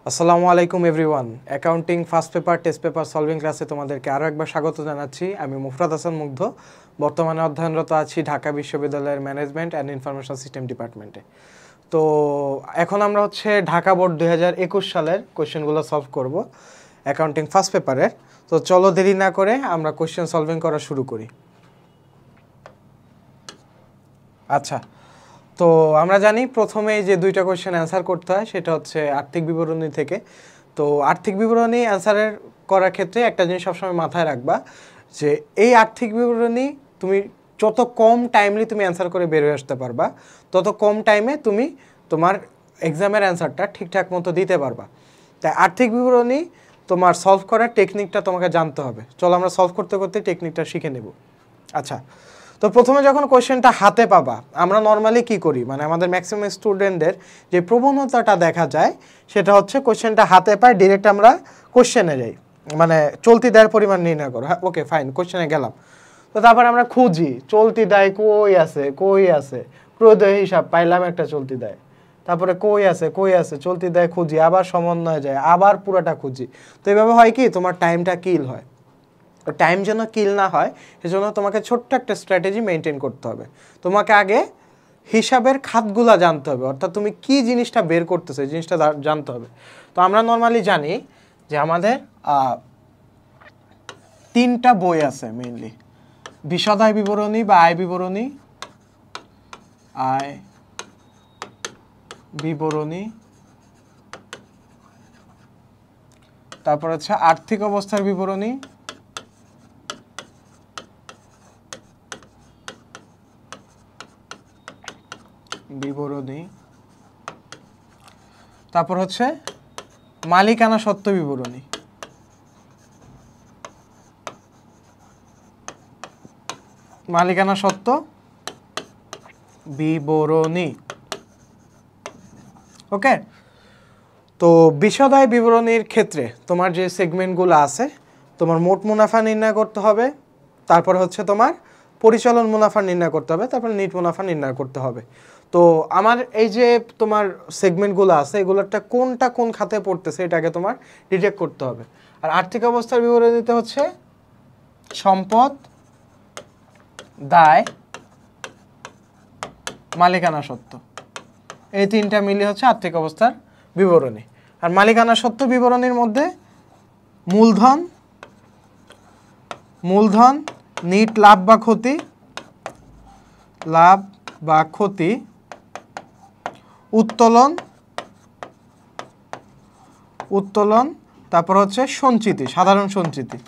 আসসালামু আলাইকুম everyone. Accounting first paper test paper solving ক্লাসে তোমাদেরকে আরও একবার স্বাগত জানাচ্ছি। আমি মুফরাদ হাসান মুগ্ধ, বর্তমানে অধ্যয়নরত আছি ঢাকা বিশ্ববিদ্যালয়ের ম্যানেজমেন্ট অ্যান্ড ইনফরমেশন সিস্টেম ডিপার্টমেন্টে। তো এখন আমরা ঢাকা বোর্ড 2021 সালের কোয়েশ্চেনগুলো সলভ করব অ্যাকাউন্টিং ফার্স্ট পেপারের। তো চলো দেরি না করে আমরা কোয়েশ্চেন সলভিং করা শুরু করি। আচ্ছা, তো আমরা জানি প্রথমেই যে দুইটা কোয়েশ্চেন অ্যান্সার করতে হয় সেটা হচ্ছে আর্থিক বিবরণী থেকে। তো আর্থিক বিবরণী অ্যান্সারের করার ক্ষেত্রে একটা জিনিস সবসময় মাথায় রাখবা যে এই আর্থিক বিবরণী তুমি যত কম টাইমলি তুমি অ্যান্সার করে বের হয়ে আসতে পারবা, তত কম টাইমে তুমি তোমার এক্সামের অ্যান্সারটা ঠিকঠাক মতো দিতে পারবা। তাই আর্থিক বিবরণী তোমার সলভ করার টেকনিকটা তোমাকে জানতে হবে। চলো আমরা সলভ করতে করতে টেকনিকটা শিখে নেব। আচ্ছা, তো প্রথমে যখন কোয়েশ্চেনটা হাতে পাবা, আমরা নর্মালি কি করি, মানে আমাদের ম্যাক্সিমাম স্টুডেন্টদের যে প্রবণতাটা দেখা যায় সেটা হচ্ছে কোয়েশ্চেনটা হাতে পাই ডিরেক্ট আমরা কোয়েশ্চেনে যাই, মানে চলতি দায়ের পরিমাণ নির্ণয় করো। হ্যাঁ, ওকে ফাইন, কোয়েশ্চেনে গেলাম। তো তারপর আমরা খুঁজি চলতি দায় কই আছে প্রদেয় হিসাব পাইলাম একটা চলতি দায়, তারপরে কই আছে চলতি দায় খুঁজি, আবার সমন্বয় যায়, আবার পুরোটা খুঁজি। তো এইভাবে হয় কি, তোমার টাইমটা কিল হয়। টাইম যেন কিল না হয় সেজন্য তোমাকে ছোট্ট একটা স্ট্র্যাটেজি মেনটেন করতে হবে। তোমাকে আগে হিসাবের খাতগুলা জানতে হবে, অর্থাৎ তুমি কি জিনিসটা বের করতেছো এই জিনিসটা জানতে হবে। তো আমরা নর্মালি জানি যে আমাদের তিনটা বই আছে মেইনলি, বিশদ আয় বিবরণী বা আয় বিবরণী, আয় বিবরণী, তারপর হচ্ছে আর্থিক অবস্থার বিবরণী, তারপর হচ্ছে মালিকানা সত্ত্ব বিবরণী। মালিকানা সত্ত্ব বিবরণী, ওকে। তো বিশদ আয় বিবরণীর ক্ষেত্রে তোমার যে সেগমেন্টগুলো আছে, তোমার মোট মুনাফা নির্ণয় করতে হবে, তারপর হচ্ছে তোমার পরিচালন মুনাফা নির্ণয় করতে হবে, তারপর নিট মুনাফা নির্ণয় করতে হবে। তো আমার এই যে তোমার সেগমেন্টগুলো আছে এগুলোরটা কোনটা কোন খাতে পড়তেছে এটাকে তোমার ডিটেক্ট করতে হবে। আর আর্থিক অবস্থার বিবরণীতে হচ্ছে সম্পদ, দায়, মালিকানা সত্ত্ব, এই তিনটা মিলিয়ে হচ্ছে আর্থিক অবস্থার বিবরণী। আর মালিকানা সত্ত্ব বিবরণীর মধ্যে মূলধন, নিট লাভ বা ক্ষতি, উত্তোলন, তারপর হচ্ছে সঞ্চিতি, সাধারণ সঞ্চিতি,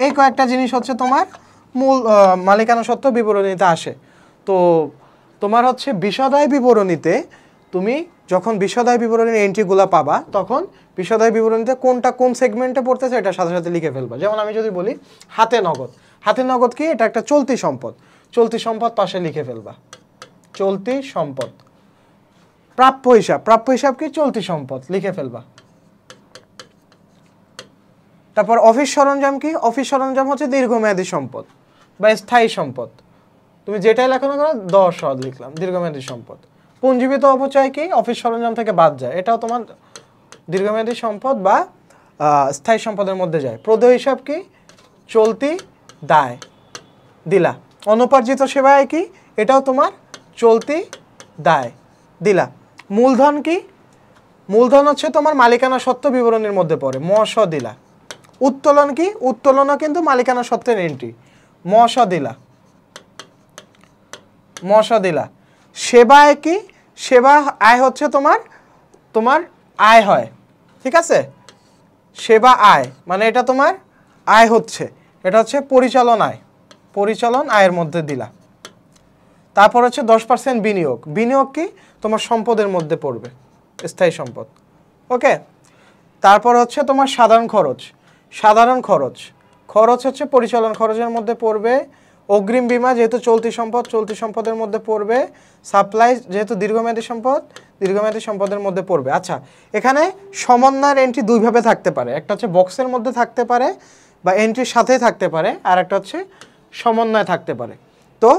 এই কয়েকটা জিনিস হচ্ছে তোমার মূল মালিকানা সত্ত্ব বিবরণীতে আসে। তো তোমার হচ্ছে বিশদ আয় বিবরণীতে তুমি যখন বিশদ আয় বিবরণীর এন্ট্রিগুলো পাবা, তখন বিশদ আয় বিবরণীতে কোনটা কোন সেগমেন্টে পড়তেছে এটা সাথে সাথে লিখে ফেলবা। যেমন আমি যদি বলি হাতে নগদ কি, এটা একটা চলতি সম্পদ পাশে লিখে ফেলবা, চলতি সম্পদ। প্রাপ্য হিসাব কি, চলতি সম্পদ, লিখে ফেলবা। তারপর অফিস সরঞ্জাম কি, অফিস সরঞ্জাম হচ্ছে দীর্ঘমেয়াদী সম্পদ বা স্থায়ী সম্পদ, তুমি যেটাই লেখো না কেন 10 লিখলাম, দীর্ঘমেয়াদী সম্পদ। পুঞ্জীবিত অপচয় কি, অফিস সরঞ্জাম থেকে বাদ যায়, এটাও তোমার দীর্ঘমেয়াদী সম্পদ বা স্থায়ী সম্পদের মধ্যে যায়। প্রদেয় হিসাব কি, চলতি দায় দিলা। অনুপার্জিত সেবা আয় কি, এটাও তোমার চলতি দায় দিলা। মূলধন কি, মূলধন হচ্ছে তোমার মালিকানা সত্ত্ব বিবরণীর মধ্যে পড়ে, মশ দিলা। উত্তোলন কি, উত্তোলনও কিন্তু মালিকানা সত্ত্বের এন্ট্রি, মশ দিলা। সেবা আয় কি, সেবা আয় হচ্ছে তোমার আয় হয়, ঠিক আছে। সেবা আয় মানে এটা তোমার আয় হচ্ছে, এটা হচ্ছে পরিচালন আয়ের মধ্যে দিলা। তারপর হচ্ছে 10% বিনিয়োগ কি, তোমার সম্পদের মধ্যে পড়বে, স্থায়ী সম্পদ, ওকে। তারপর হচ্ছে তোমার সাধারণ খরচ হচ্ছে পরিচালন খরচের মধ্যে পড়বে। অগ্রিম বীমা যেহেতু চলতি সম্পদের মধ্যে পড়বে। সাপ্লাই যেহেতু দীর্ঘমেয়াদী সম্পদের মধ্যে পড়বে। আচ্ছা, এখানে সমন্বয়ের এন্ট্রি দুইভাবে থাকতে পারে, একটা হচ্ছে বক্সের মধ্যে থাকতে পারে বা এন্ট্রির সাথে থাকতে পারে, আর একটা হচ্ছে সমন্বয় থাকতে পারে। তো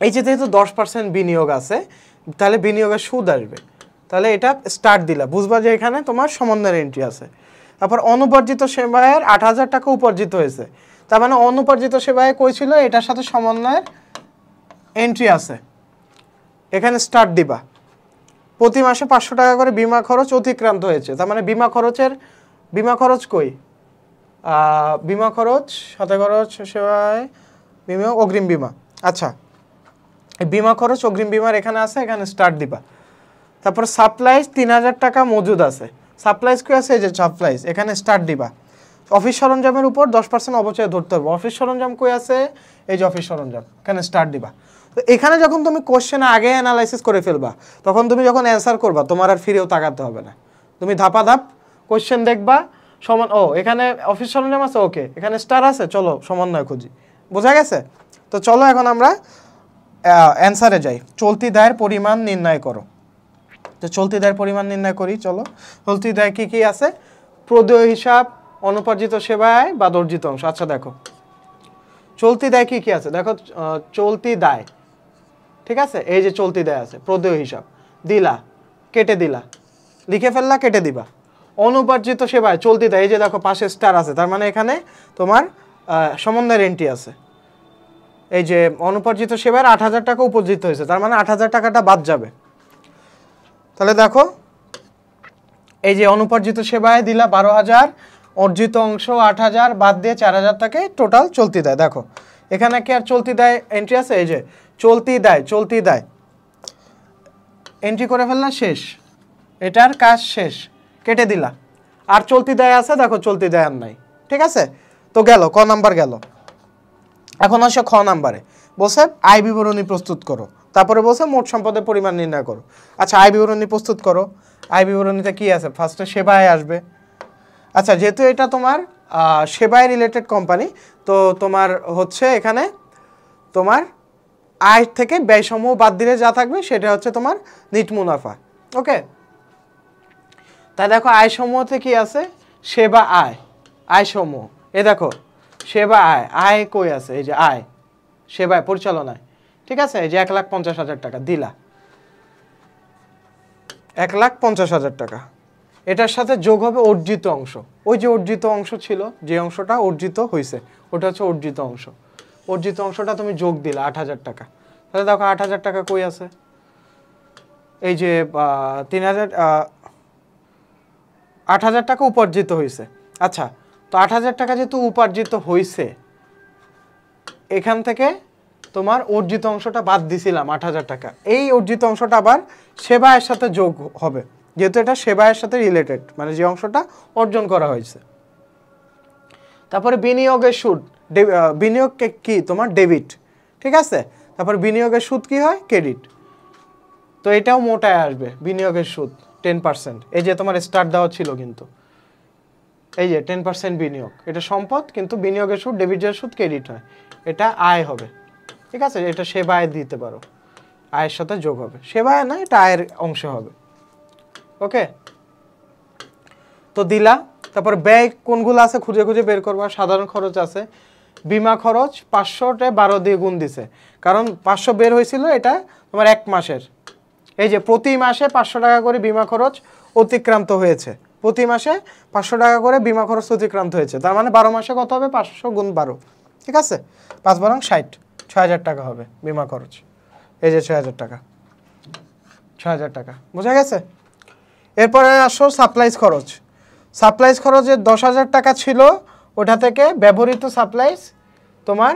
এই যে যেহেতু 10% বিনিয়োগ আছে, তাহলে বিনিয়োগের সুদ আসবে, তাহলে এটা স্টার্ট দিলা, বুঝবা যে এখানে তোমার সমন্বয়ের এন্ট্রি আছে। তারপর অনুপার্জিত সেবায়ের ৮,০০০ টাকা উপার্জিত হয়েছে, তার মানে অনুপার্জিত সেবায় কই ছিল, এটার সাথে সমন্বয়ের এন্ট্রি আছে, এখানে স্টার্ট দিবা। প্রতি মাসে 500 টাকা করে বিমা খরচ অতিক্রান্ত হয়েছে, তার মানে বিমা খরচ কই, বিমা খরচ সাথে খরচ সেবায় বিমা অগ্রিম বিমা। আচ্ছা, এই বিমা খরচ অগ্রিম বিমার এখানে আছে, এখানে স্টার্ট দিবা। তারপর সাপ্লাইজ 3000 টাকা মজুদ আছে, সাপ্লাইজ কী আছে, এই যে সাপ্লাইজ, এখানে স্টার্ট দিবা। অফিস সরঞ্জামের উপর 10% অবচয় ধরতে হবে, অফিস সরঞ্জাম কই আছে, এই যে অফিস সরঞ্জাম, এখানে স্টার্ট দিবা। তো এখানে যখন তুমি কোশ্চেন আগে অ্যানালাইসিস করে ফেলবা, তখন তুমি যখন অ্যান্সার করবা তোমার আর ফিরেও তাকাতে হবে না, তুমি ধাপাধাপ কোশ্চেন দেখবা। এখানে অফিস সরঞ্জাম আছে, ওকে, এখানে স্টার আছে, চলো সমন্বয় খুঁজি, বোঝা গেছে? তো চলো এখন আমরা অ্যান্সারে যাই। চলতি দায়ের পরিমাণ নির্ণয় করো। তো চলতি দায়ের পরিমাণ নির্ণয় করি, চলো। চলতি দায় কি কি আছে, প্রদেয় হিসাব, অনুপার্জিত সেবায় বা অর্জিত অংশ। আচ্ছা দেখো চলতি দায় কি কি আছে, দেখো চলতি দায়, ঠিক আছে, এই যে চলতি দায় আছে, প্রদেয় হিসাব দিলা, কেটে দিলা, লিখে ফেললা, কেটে দিবা। অনুপার্জিত সেবায় চলতি দায়, এই যে দেখো পাশে স্টার আছে, তার মানে এখানে তোমার সমন্বয়ের এন্ট্রি আছে। এই যে অনুপার্জিত সেবায় ৮,০০০ টাকা উপার্জিত হয়েছে, তার মানে ৮,০০০ টাকাটা বাদ যাবে। তাহলে দেখো এই যে অনুপার্জিত সেবায় দিলা ১২,০০০, অর্জিত অংশ ৮,০০০, বাদ দিয়ে ৪,০০০ টাকা টোটাল চলতি দায়। দেখো এখানে কি আর চলতি দায় এন্ট্রি আছে, এই যে চলতি দায় এন্ট্রি করে ফেললা, শেষ, এটার কাজ শেষ, কেটে দিলা। আর চলতি দায় আছে, দেখো চলতি দায় আর নাই, ঠিক আছে। তো গেল, ক নাম্বার গেল। এখন আসো খ নাম্বারে, বলছে আয় বিবরণী প্রস্তুত করো, তারপরে বলছে মোট সম্পদের পরিমাণ নির্ণয় করো। আচ্ছা, আয় বিবরণী প্রস্তুত করো। আয় বিবরণীতে কি আছে, ফার্স্টে সেবায় আসবে। আচ্ছা, যেহেতু এটা তোমার সেবায় রিলেটেড কোম্পানি, তো তোমার হচ্ছে এখানে তোমার আয় থেকে ব্যয়সমূহ বাদ দিলে যা থাকবে সেটা হচ্ছে তোমার নিট মুনাফা, ওকে। তাই দেখো আয়সমূহতে কি আছে, সেবা আয়সমূহ, এ দেখো সেবা আয় কই আছে, এই যে আয় সেবায় পরিচালনায়, ঠিক আছে, এই যে ১,৫০,০০০ টাকা দিলা, ১,৫০,০০০ টাকা। এটার সাথে যোগ হবে অর্জিত অংশ, ওই যে অর্জিত অংশ ছিল, যে অংশটা অর্জিত হয়েছে ওটা হচ্ছে অর্জিত অংশ। অর্জিত অংশটা তুমি যোগ দিলা ৮,০০০ টাকা। তাহলে দেখো ৮,০০০ টাকা কই আছে, এই যে ৮,০০০ টাকা উপার্জিত হয়েছে। আচ্ছা, তো ৮,০০০ টাকা যেহেতু উপার্জিত হয়েছে, এখান থেকে তোমার অর্জিত অংশটা বাদ দিছিলাম ৮,০০০ টাকা, এই অর্জিত অংশটা আবার সেবায়ের সাথে যোগ হবে, যেহেতু এটা সেবায়ের সাথে রিলেটেড, মানে যে অংশটা অর্জন করা হয়েছে। তারপরে বিনিয়োগের সুদ, বিনিয়োগ কি তোমার ডেবিট, ঠিক আছে। তারপর বিনিয়োগের সুদ কি হয়, ক্রেডিট। তো এটাও মোটায় আসবে, বিনিয়োগের সুদ 10%, এই যে তোমার স্টার্ট দেওয়া ছিল, কিন্তু এই যে 10% বিনিয়োগ, এটা সম্পদ, কিন্তু বিনিয়োগের সুদ, ডেবিটের সুদ, ক্রেডিট হয়, এটা আয় হবে, ঠিক আছে। এটা সেবায় দিতে পারো, আয়ের সাথে যোগ হবে, সেবায় না, এটা আয়ের অংশ হবে, ওকে। তো দিলা। তারপর ব্যয় কোনগুলো আছে খুঁজে খুঁজে বের করবা। সাধারণ খরচ আছে, বিমা খরচ 500-তে 12 দিয়ে গুণ দিছে, কারণ 500 বের হয়েছিল, এটা তোমার 1 মাসের। এই যে প্রতি মাসে 500 টাকা করে বিমা খরচ অতিক্রান্ত হয়েছে, প্রতি মাসে 500 টাকা করে বিমা খরচ অতিক্রান্ত হয়েছে, তার মানে 12 মাসে কত হবে, 500 গুণ 12, ঠিক আছে, 5 × 60, 6,000 টাকা হবে বিমা খরচ। এই যে 6,000 টাকা, 6,000 টাকা, বোঝা গেছে। এরপরে আসো সাপ্লাইজ খরচ। সাপ্লাইজ খরচের 10,000 টাকা ছিল, ওটা থেকে ব্যবহৃত সাপ্লাইজ তোমার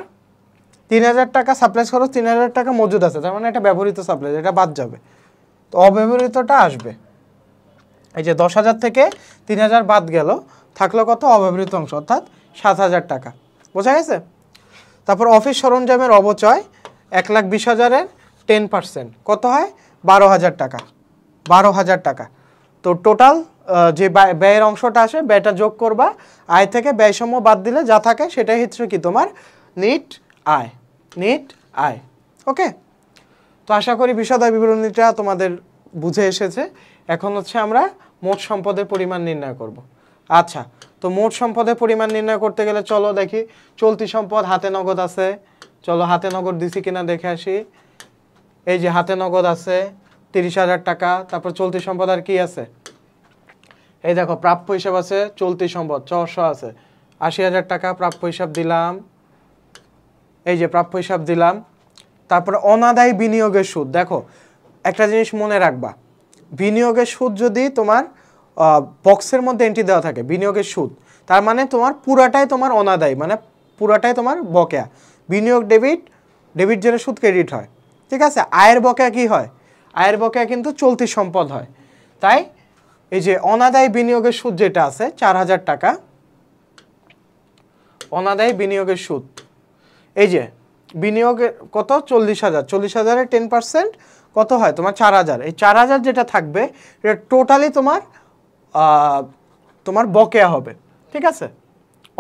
3,000 টাকা, সাপ্লাইজ খরচ 3,000 টাকা মজুদ আছে, তার মানে এটা ব্যবহৃত সাপ্লাইজ, এটা বাদ যাবে, তো অব্যবহৃতটা আসবে। এই যে 10,000 থেকে 3,000 বাদ গেল, থাকলো কত, অব্যবহৃত অংশ, অর্থাৎ 7,000 টাকা, বোঝা গেছে। তারপর অফিস সরঞ্জামের অবচয় 1,20,000-এর 10%, কত হয়, 12,000 টাকা, 12,000 টাকা। তো টোটাল যে ব্যয়ের অংশটা আসে, ব্যয়টা যোগ করবা, আয় থেকে ব্যয়সমূহ বাদ দিলে যা থাকে সেটাই হচ্ছে কি তোমার নিট আয়, নিট আয়, ওকে। তো আশা করি বিশদ বিবরণীটা তোমাদের বুঝে এসেছে। এখন হচ্ছে আমরা মোট সম্পদের পরিমাণ নির্ণয় করব। আচ্ছা, তো মোট সম্পদের পরিমাণ নির্ণয় করতে গেলে চলো দেখি, চলতি সম্পদ হাতে নগদ আছে, চলো হাতে নগদ দিছি কিনা দেখে আসি। এই যে হাতে নগদ আছে 30,000 টাকা। তারপর চলতি সম্পদ আর কি আছে, এই দেখো প্রাপ্য হিসাব আছে, চলতি সম্পদ 600 আছে, 80,000 টাকা প্রাপ্য হিসাব দিলাম, এই যে প্রাপ্য হিসাব দিলাম। তারপরে অনাদায়ী বিনিয়োগের সুদ, দেখো একটা জিনিস মনে রাখবা, বিনিয়োগের সুদ যদি তোমার বক্সের মধ্যে এন্ট্রি দেওয়া থাকে বিনিয়োগের সুদ, তার মানে তোমার পুরাটাই তোমার অনাদায়ী, মানে পুরাটাই তোমার বকেয়া। বিনিয়োগ ডেবিট, ডেবিট জেনে সুদ ক্রেডিট হয়, ঠিক আছে। আয়ের বকেয়া কি হয়, আয়ের বকেয়া কিন্তু চলতি সম্পদ হয়। তাই এই যে অনাদায়ী বিনিয়োগের সুদ যেটা আছে 4,000 টাকা, অনাদায়ী বিনিয়োগের সুদ, এই যে বিনিয়োগের কত 40,000, 40,000-এর 10% কত হয় তোমার 4,000। এই 4,000 যেটা থাকবে এটা টোটালি তোমার তোমার বকেয়া হবে, ঠিক আছে।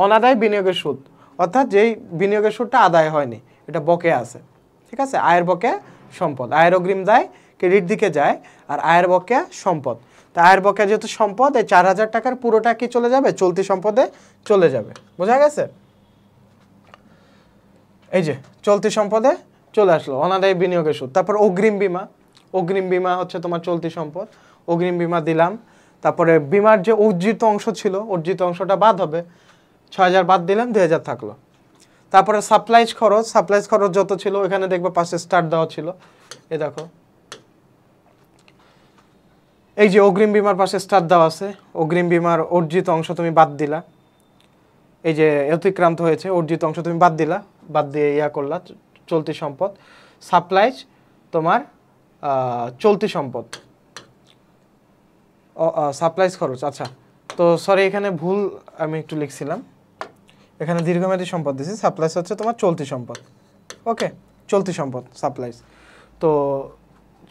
অনাদায়ী বিনিয়োগের সুদ অর্থাৎ যেই বিনিয়োগের সুদটা আদায় হয়নি, এটা বকেয়া আছে, ঠিক আছে। আয়ের বকেয়া সম্পদ, আয়ের অগ্রিম দায় ক্রেডিট দিকে যায়, আর আয়ের বকেয়া সম্পদ। তা আয়ের বকেয়া যেহেতু সম্পদ, এই 4,000 টাকার পুরোটা কি চলে যাবে, চলতি সম্পদে চলে যাবে, বোঝা গেছে। এই যে চলতি সম্পদে চলে আসলো অনাদায়ী বিনিয়োগের সুদ। তারপর অগ্রিম বিমা, অগ্রিম বিমা হচ্ছে তোমার চলতি সম্পদ, অগ্রিম বিমা দিলাম। তারপরে বিমার যে অর্জিত অংশ ছিল, অর্জিত অংশটা বাদ হবে, 6,000 বাদ দিলাম, 2,000 থাকলো। তারপরে সাপ্লাইজ খরচ, সাপ্লাইজ খরচ যত ছিল এখানে দেখবে পাশে স্টার্ট দেওয়া ছিল, এই দেখো এই যে অগ্রিম বিমার পাশে স্টার্ট দেওয়া আছে, অগ্রিম বিমার অর্জিত অংশ তুমি বাদ দিলা, এই যে অতিক্রান্ত হয়েছে অর্জিত অংশ তুমি বাদ দিলা, বাদ দিয়ে ইয়া করলা চলতি সম্পদ। সাপ্লাইজ তোমার চলতি সম্পদ, সাপ্লাইজ খরচ, আচ্ছা তো সরি এখানে ভুল আমি একটু লিখছিলাম, এখানে দীর্ঘমেয়াদী সম্পদ দিয়েছি, সাপ্লাইজ হচ্ছে তোমার চলতি সম্পদ, ওকে চলতি সম্পদ সাপ্লাইজ। তো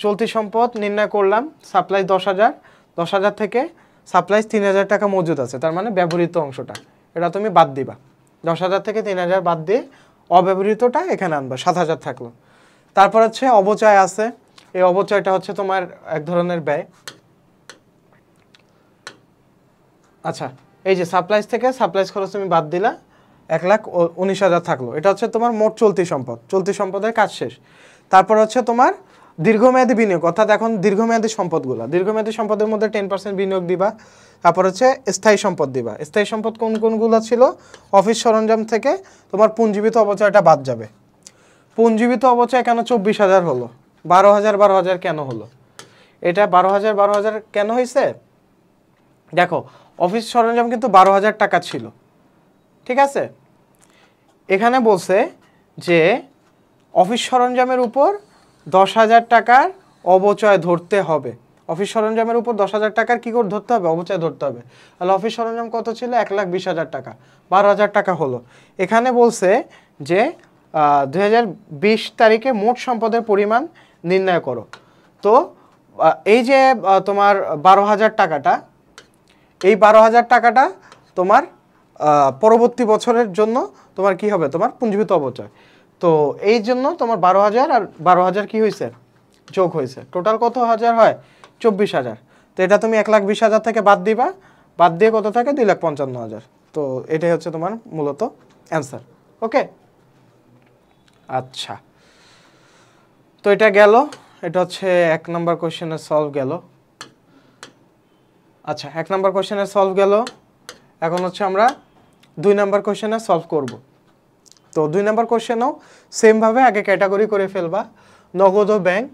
চলতি সম্পদ নির্ণয় করলাম, সাপ্লাইজ 10,000, 10,000 থেকে সাপ্লাইজ 3,000 টাকা মজুদ আছে, তার মানে ব্যবহৃত অংশটা এটা তুমি বাদ দিবা, 10,000 থেকে 3,000 বাদ দিয়ে অব্যবহৃতটা এখানে আনবা, 7,000 থাকলো। তারপর হচ্ছে অবচয় আছে, এই অবচয়টা হচ্ছে তোমার এক ধরনের ব্যয়। আচ্ছা এই যে সাপ্লাইজ থেকে সাপ্লাইজ খরচ তুমি বাদ দিলা, 1,19,000 থাকলো, এটা হচ্ছে তোমার মোট চলতি সম্পদ, চলতি সম্পদের কাজ শেষ। তারপর হচ্ছে তোমার দীর্ঘমেয়াদী বিনিয়োগ, অর্থাৎ এখন দীর্ঘমেয়াদী সম্পদগুলো, দীর্ঘমেয়াদী সম্পদের মধ্যে 10% বিনিয়োগ দিবা। তারপর হচ্ছে স্থায়ী সম্পদ দিবা। স্থায়ী সম্পদ কোন কোনগুলো ছিল, অফিস সরঞ্জাম থেকে তোমার পুঞ্জীবিত অবচয়টা বাদ যাবে। পুঞ্জীবিত অবচয় কেন 24,000 হলো, 12,000 কেন হলো, এটা 12,000 কেন হয়েছে, দেখো অফিস সরঞ্জাম কিন্তু 12,000 টাকা ছিল, ঠিক আছে। এখানে বলছে যে অফিস সরঞ্জামের উপর 10,000 টাকার অবচয় ধরতে হবে, অফিস সরঞ্জামের উপর 10,000 টাকার কী করে ধরতে হবে, অবচয় ধরতে হবে। তাহলে অফিস সরঞ্জাম কত ছিল, 1,20,000 টাকা, 12,000 টাকা হলো। এখানে বলছে যে 2020 তারিখে মোট সম্পদের পরিমাণ নির্ণয় করো। তো এই যে তোমার 12,000 টাকাটা, এই 12,000 টাকাটা তোমার পরবর্তী বছরের জন্য তোমার কি হবে, তোমার পুঞ্জীভূত অবচয়। তো এই জন্য তোমার 12,000 আর 12,000 কি হয়েছে, যোগ হয়েছে, টোটাল কত হাজার হয়, 24,000। তো এটা তুমি 1,20,000 থেকে বাদ দিবা, বাদ দিয়ে কত থাকে, 2,55,000। তো এটাই হচ্ছে তোমার মূলত অ্যান্সার, ওকে। আচ্ছা তো এটা গেল, এটা হচ্ছে 1 নম্বর কোশ্চেনের সলভ গেল। আচ্ছা 1 নম্বর কোশ্চেনের সলভ গেল, এখন হচ্ছে আমরা 2 নম্বর কোশ্চেনে সলভ করব। তো 2 নম্বর কোশ্চেনও সেমভাবে আগে ক্যাটাগরি করে ফেলবা, নগদ ও ব্যাংক,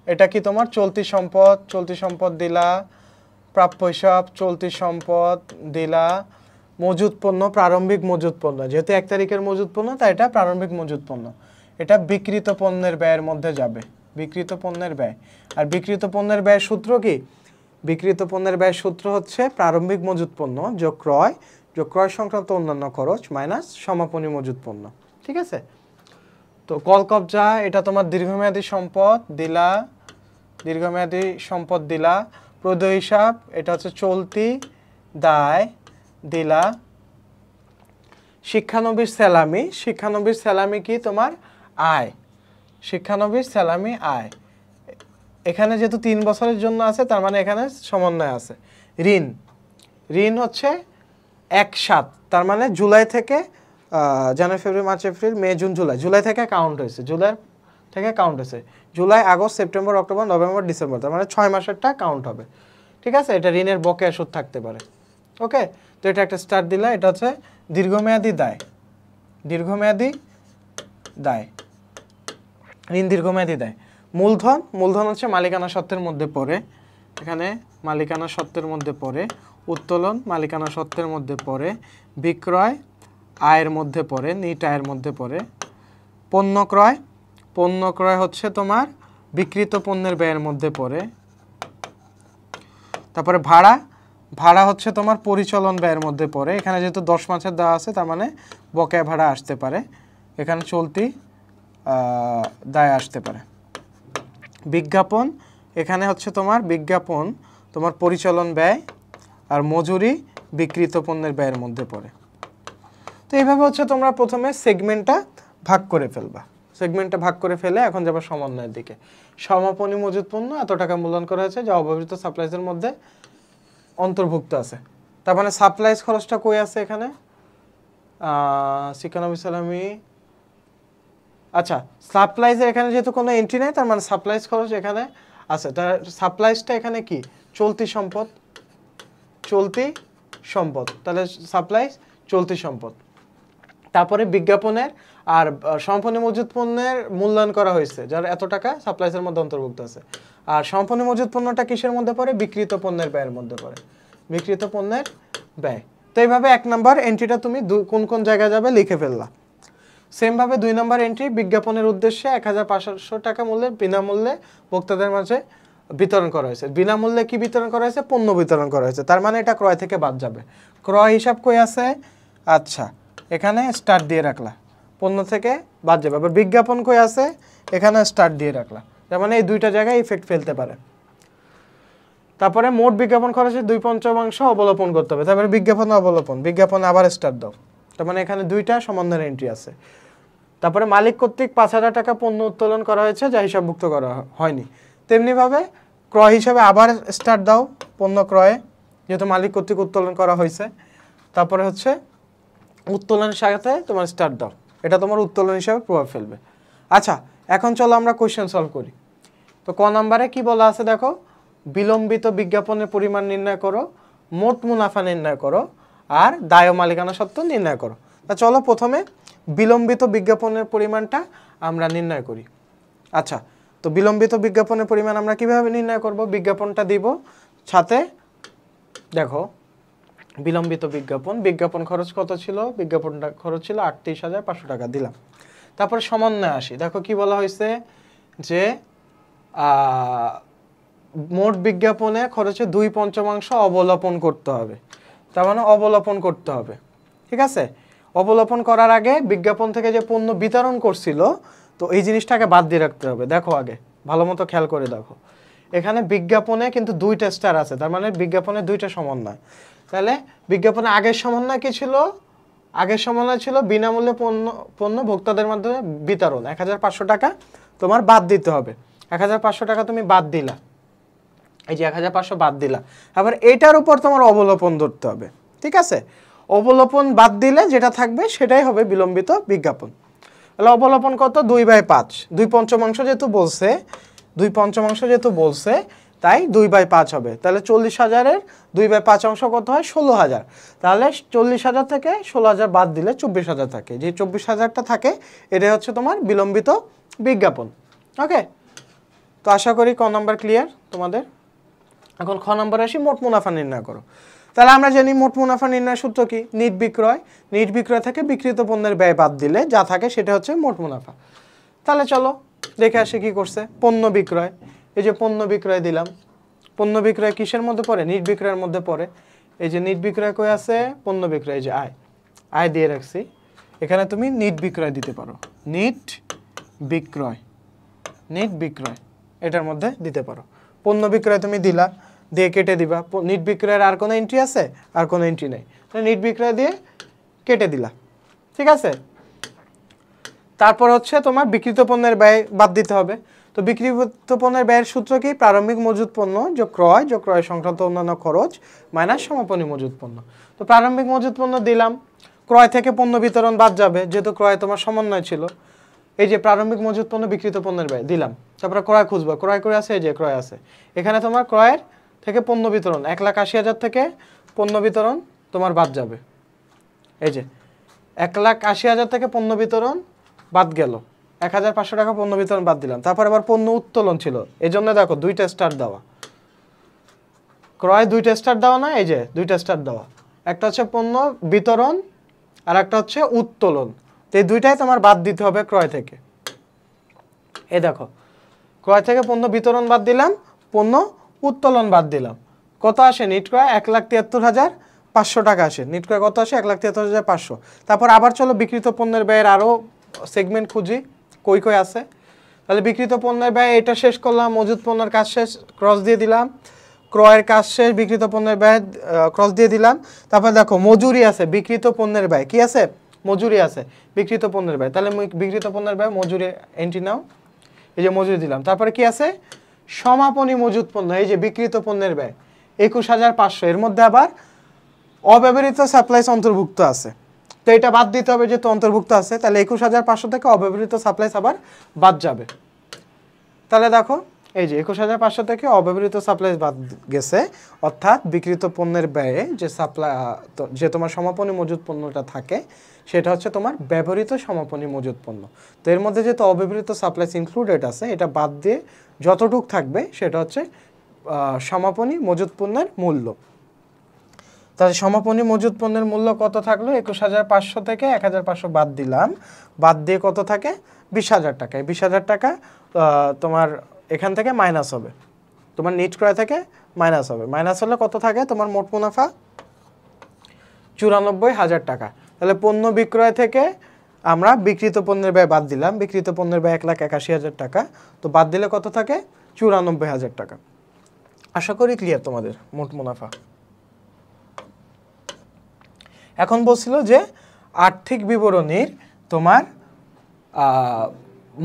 এটা কি তোমার চলতি সম্পদ, চলতি সম্পদ দিলা, প্রাপ্য হিসাব চলতি সম্পদ দিলা, মজুদ পণ্য প্রারম্ভিক মজুদ পণ্য, যেহেতু 1 তারিখের মজুদ পণ্য তাই এটা প্রারম্ভিক মজুদ পণ্য, এটা বিক্রিত পণ্যের ব্যয়ের মধ্যে যাবে, বিক্রিত পণ্যের ব্যয়। আর বিক্রিত পণ্যের ব্যয়ের সূত্র কি, বিক্রিত পণ্যের ব্যয়ের সূত্র হচ্ছে প্রারম্ভিক মজুদ পণ্য যোগ ক্রয় সংক্রান্ত অন্যান্য খরচ মাইনাস সমাপনী মজুদ পণ্য, ঠিক আছে। তো কল কবজা এটা তোমার দীর্ঘমেয়াদী সম্পদ দিলা, দীর্ঘমেয়াদী সম্পদ দিলা। প্রদেয় হিসাব এটা হচ্ছে চলতি দায় দিলা। শিক্ষানবিশ স্যালামি, শিক্ষানবিশ স্যালামি কি তোমার আয়, শিক্ষানবিশ স্যালামি আয়। এখানে যেহেতু 3 বছরের জন্য আছে তার মানে এখানে সমন্বয় আছে। ঋণ, ঋণ হচ্ছে 1/7, তার মানে জুলাই থেকে January February March April May June July, July থেকে কাউন্ট হয়েছে, জুলাই থেকে কাউন্ট হয়েছে। July, August, September, October, November, December, তার মানে 6 মাসেরটা কাউন্ট হবে। ঠিক আছে, এটা ঋণের বকেয়া সুদ থাকতে পারে। ওকে, তো এটা একটা স্টার্ট দিলা। এটা হচ্ছে দীর্ঘমেয়াদী দায়। দীর্ঘমেয়াদী দায়, ঋণ দীর্ঘমেয়াদী দায়। মূলধন, মূলধন হচ্ছে মালিকানা সত্ত্বের মধ্যে পড়ে। এখানে মালিকানা সত্ত্বের মধ্যে পড়ে। উত্তোলন মালিকানা সত্ত্বের মধ্যে পড়ে। বিক্রয় আয়ের মধ্যে পড়ে, নিট আয়ের মধ্যে পড়ে। পণ্য ক্রয়, পণ্য ক্রয় হচ্ছে তোমার বিক্রিত পণ্যের ব্যয়ের মধ্যে পড়ে। তারপরে ভাড়া, ভাড়া হচ্ছে তোমার পরিচালন ব্যয়ের মধ্যে পড়ে। এখানে যেহেতু 10 মাসের দেওয়া আছে, তার মানে বকেয়া ভাড়া আসতে পারে। এখানে চলতি দায় আসতে পারে। বিজ্ঞাপন, এখানে হচ্ছে তোমার বিজ্ঞাপন তোমার পরিচালন ব্যয়, আর মজুরি বিক্রিত পণ্যের ব্যয়ের মধ্যে পড়ে। তো এইভাবে হচ্ছে তোমরা প্রথমে সেগমেন্টটা ভাগ করে ফেলবা। সেগমেন্টটা ভাগ করে ফেলে এখন যাবে সমন্বয়ের দিকে। সমাপনী মজুদ পণ্য এত টাকা মূল্যায়ন করা হয়েছে, যা অব্যবহৃত সাপ্লাইজের মধ্যে অন্তর্ভুক্ত আছে। তার মানে সাপ্লাইজ খরচটা কই আছে এখানে? শিক্ষানবী সালামি, আচ্ছা সাপ্লাইজের এখানে যেহেতু কোনো এন্ট্রি নেই, তার মানে সাপ্লাইজ খরচ এখানে আছে। তার সাপ্লাইজটা এখানে কি? চলতি সম্পদ, চলতি সম্পদ, তাহলে সাপ্লাইজ চলতি সম্পদ। তারপরে বিজ্ঞাপনের আর সমাপনী মজুদ পণ্যের মূল্যায়ন করা হয়েছে, যার এত টাকা সাপ্লাইজের মধ্যে অন্তর্ভুক্ত আছে। আর সমাপনী মজুদ পণ্যটা কিসের মধ্যে পড়ে? বিক্রিত পণ্যের ব্যয়ের মধ্যে পড়ে, বিক্রিত পণ্যের ব্যয়। তো এইভাবে 1 নম্বর এন্ট্রিটা তুমি কোন কোন জায়গায় যাবে লিখে ফেললা। সেমভাবে 2 নম্বর এন্ট্রি, বিজ্ঞাপনের উদ্দেশ্যে 1500 টাকা মূল্যে বিনামূল্যে ভোক্তাদের মাঝে বিতরণ করা হয়েছে। বিনামূল্যে কি বিতরণ করা হয়েছে? পণ্য বিতরণ করা হয়েছে। তার মানে এটা ক্রয় থেকে বাদ যাবে। ক্রয় হিসাব কই আছে? আচ্ছা এখানে স্টার্ট দিয়ে রাখলা, পণ্য থেকে বাদ যাবে। আবার বিজ্ঞাপন কই আছে? এখানে স্টার্ট দিয়ে রাখলা। তার মানে এই দুইটা জায়গায় ইফেক্ট ফেলতে পারে। তারপরে মোট বিজ্ঞাপন খরচের 2/5 অবলোপন করতে হবে। তারপরে বিজ্ঞাপন অবলোপন, বিজ্ঞাপন আবার স্টার্ট দাও। তার মানে এখানে দুইটা সমন্বয়ের এন্ট্রি আছে। তারপরে মালিক কর্তৃক 5000 টাকা পণ্য উত্তোলন করা হয়েছে, যা হিসাবভুক্ত করা হয়নি। তেমনিভাবে ক্রয় হিসাবে আবার স্টার্ট দাও পণ্য ক্রয়ে, যেহেতু মালিক কর্তৃক উত্তোলন করা হয়েছে। তারপরে হচ্ছে উত্তোলনের সাথে তোমার স্টার্ট দাও, এটা তোমার উত্তোলন হিসাবে প্রভাব ফেলবে। আচ্ছা এখন চলো আমরা কোশ্চেন সলভ করি। তো ক নম্বরে কি বলা আছে দেখো, বিলম্বিত বিজ্ঞাপনের পরিমাণ নির্ণয় করো, মোট মুনাফা নির্ণয় করো, আর দায় ও মালিকানা সত্ত্ব নির্ণয় করো। তা চলো প্রথমে বিলম্বিত বিজ্ঞাপনের পরিমাণটা আমরা নির্ণয় করি। আচ্ছা তো বিলম্বিত বিজ্ঞাপনের পরিমাণ আমরা কিভাবে নির্ণয় করব? বিজ্ঞাপনটা দিব সাথে, দেখো বিলম্বিত বিজ্ঞাপন, বিজ্ঞাপন খরচ কত ছিল? বিজ্ঞাপনটা খরচ ছিল 38,500 টাকা দিলাম। তারপরে সমন্বয় আসি, দেখো কি বলা হয়েছে যে মোট বিজ্ঞাপনে খরচে 2/5 অবলোপন করতে হবে। তার মানে অবলোপন করতে হবে, ঠিক আছে? অবলোপন করার আগে বিজ্ঞাপন থেকে যে পণ্য বিতরণ করছিল, তো এই জিনিসটাকে বাদ দিয়ে রাখতে হবে। দেখো আগে ভালো মতো খেয়াল করে দেখো, এখানে বিজ্ঞাপনে কিন্তু 2টা স্টার আছে, তার মানে বিজ্ঞাপনে 2টা সমন্বয়। তাহলে বিজ্ঞাপনে আগের সমন্বয় কি ছিল? আগের সমন্বয় ছিল বিনামূল্যে পণ্য ভোক্তাদের মাধ্যমে বিতরণ, 1500 টাকা তোমার বাদ দিতে হবে। 1500 টাকা তুমি বাদ দিলা, এই যে 1500 বাদ দিলা। আবার এটার উপর তোমার অবলোপন ধরতে হবে, ঠিক আছে? অবলোপন বাদ দিলে যেটা থাকবে সেটাই হবে বিলম্বিত বিজ্ঞাপন। তাহলে অবলোপন কত? 2/5, 2/5 যেহেতু বলছে, 2/5 যেহেতু বলছে, তাই 2/5 হবে। তাহলে 40,000-এর 2/5 কত হয়? 16,000। তাহলে 40,000 থেকে 16,000 বাদ দিলে 24,000 থাকে। যে 24,000টা থাকে এটাই হচ্ছে তোমার বিলম্বিত বিজ্ঞাপন। ওকে, তো আশা করি ক নাম্বার ক্লিয়ার তোমাদের। এখন খ নাম্বার আসি, মোট মুনাফা নির্ণয় করো। তাহলে আমরা জানি মোট মুনাফা নির্ণয় সূত্র কি? নিট বিক্রয়, নিট বিক্রয় থেকে বিক্রিত পণ্যের ব্যয় বাদ দিলে যা থাকে সেটা হচ্ছে মোট মুনাফা। তাহলে চলো দেখে আসি কি করছে। পণ্য বিক্রয়, এই যে পণ্য বিক্রয় দিলাম, পণ্য বিক্রয় কিসের মধ্যে পড়ে? নিট বিক্রয়ের মধ্যে পড়ে। এই যে নিট বিক্রয় কই আছে? পণ্য বিক্রয়, এই যে আয়, আয় দিয়ে রাখছি। এখানে তুমি নিট বিক্রয় দিতে পারো, নিট বিক্রয়, নিট বিক্রয় এটার মধ্যে দিতে পারো। পণ্য বিক্রয় তুমি দিলা, দিয়ে কেটে দিবা। নিট বিক্রয়ের আর কোনো এন্ট্রি আছে? আর কোনো এন্ট্রি নেই, তাহলে নিট বিক্রয় দিয়ে কেটে দিলা, ঠিক আছে? তারপর হচ্ছে তোমার বিক্রিত পণ্যের ব্যয় বাদ দিতে হবে। তো বিক্রিত পণ্যের ব্যয়ের সূত্র কি? প্রারম্ভিক মজুদ পণ্য যোগ ক্রয় সংক্রান্ত অন্যান্য খরচ মাইনাস সমাপনী মজুদ পণ্য। তো প্রারম্ভিক মজুদ পণ্য দিলাম, ক্রয় থেকে পণ্য বিতরণ বাদ যাবে, যেহেতু ক্রয় তোমার সমন্বয় ছিল। এই যে প্রারম্ভিক মজুত পণ্য বিক্রিত পণ্যের ব্যয় দিলাম, তারপরে ক্রয় খুঁজবো, ক্রয় করে আছে, এই যে ক্রয় আছে, এখানে তোমার ক্রয়ের থেকে পণ্য বিতরণ 1,80,000 থেকে পণ্য বিতরণ তোমার বাদ যাবে। এই যে 1,80,000 থেকে পণ্য বিতরণ বাদ গেল, 1,500 টাকা পণ্য বিতরণ বাদ দিলাম। তারপর আবার পণ্য উত্তোলন ছিল, এই জন্য দেখো 2টা স্টার দেওয়া, ক্রয় 2টা স্টার দেওয়া না, এই যে 2টা স্টার দেওয়া, একটা হচ্ছে পণ্য বিতরণ আর একটা হচ্ছে উত্তোলন। তো এই দুইটাই তোমার বাদ দিতে হবে ক্রয় থেকে। এই দেখো ক্রয় থেকে পণ্য বিতরণ বাদ দিলাম, পণ্য উত্তোলন বাদ দিলাম, কত আসে নিট ক্রয়? 1,73,500 টাকা আসে। নিট ক্রয় কত আসে? 1,73,500। তারপর আবার চলো বিক্রিত পণ্যের ব্যয়ের আরও সেগমেন্ট খুঁজি, কই কই আছে। তাহলে বিক্রিত পণ্যের ব্যয় এটা শেষ করলাম, মজুত পণ্যের কাজ শেষ, ক্রস দিয়ে দিলাম, ক্রয়ের কাজ শেষ, বিক্রিত পণ্যের ব্যয় ক্রস দিয়ে দিলাম। তারপর দেখো মজুরি আছে, বিক্রিত পণ্যের ব্যয় কি আছে? মজুরি আছে, বিক্রিত পণ্যের ব্যয়। তাহলে বিক্রিত পণ্যের ব্যয় মজুরি এন্ট্রি নাও, এই যে মজুরি দিলাম। তারপরে কি আছে? সমাপনী মজুত পণ্য, এই যে বিক্রিত পণ্যের ব্যয় 21,500, এর মধ্যে আবার অব্যবহৃত সাপ্লাইস অন্তর্ভুক্ত আছে, তো এটা বাদ দিতে হবে যেহেতু অন্তর্ভুক্ত আছে। তাহলে 21,500 থেকে অব্যবহৃত সাপ্লাইস আবার বাদ যাবে। তাহলে দেখো এই যে 21,500 থেকে অব্যবহৃত সাপ্লাইস বাদ গেছে, অর্থাৎ বিক্রিত পণ্যের ব্যয়ে যে যে তোমার সমাপনী মজুত পণ্যটা থাকে সেটা হচ্ছে তোমার ব্যবহৃত সমাপনী মজুত পণ্য। তো এর মধ্যে যেহেতু অব্যবহৃত সাপ্লাইস ইনক্লুডেড আছে, এটা বাদ দিয়ে যতটুক থাকবে সেটা হচ্ছে সমাপনী মজুত পণ্যের মূল্য। তাহলে সমাপনী মজুত পণ্যের মূল্য কত থাকলো? 21,500 থেকে 1,500 বাদ দিলাম, বাদ দিয়ে কত থাকে? 20,000 টাকা। 20,000 টাকা তোমার এখান থেকে মাইনাস হবে, তোমার নিট ক্রয় থেকে মাইনাস হবে। মাইনাস হলে কত থাকে? তোমার মোট মুনাফা 94,000 টাকা। তাহলে পণ্য বিক্রয় থেকে আমরা বিক্রিত পণ্যের ব্যয় বাদ দিলাম, বিক্রিত পণ্যের ব্যয় 1,81,000 টাকা, তো বাদ দিলে কত থাকে? 94,000 টাকা। আশা করি ক্লিয়ার তোমাদের মোট মুনাফা। এখন বলছিল যে আর্থিক বিবরণীর তোমার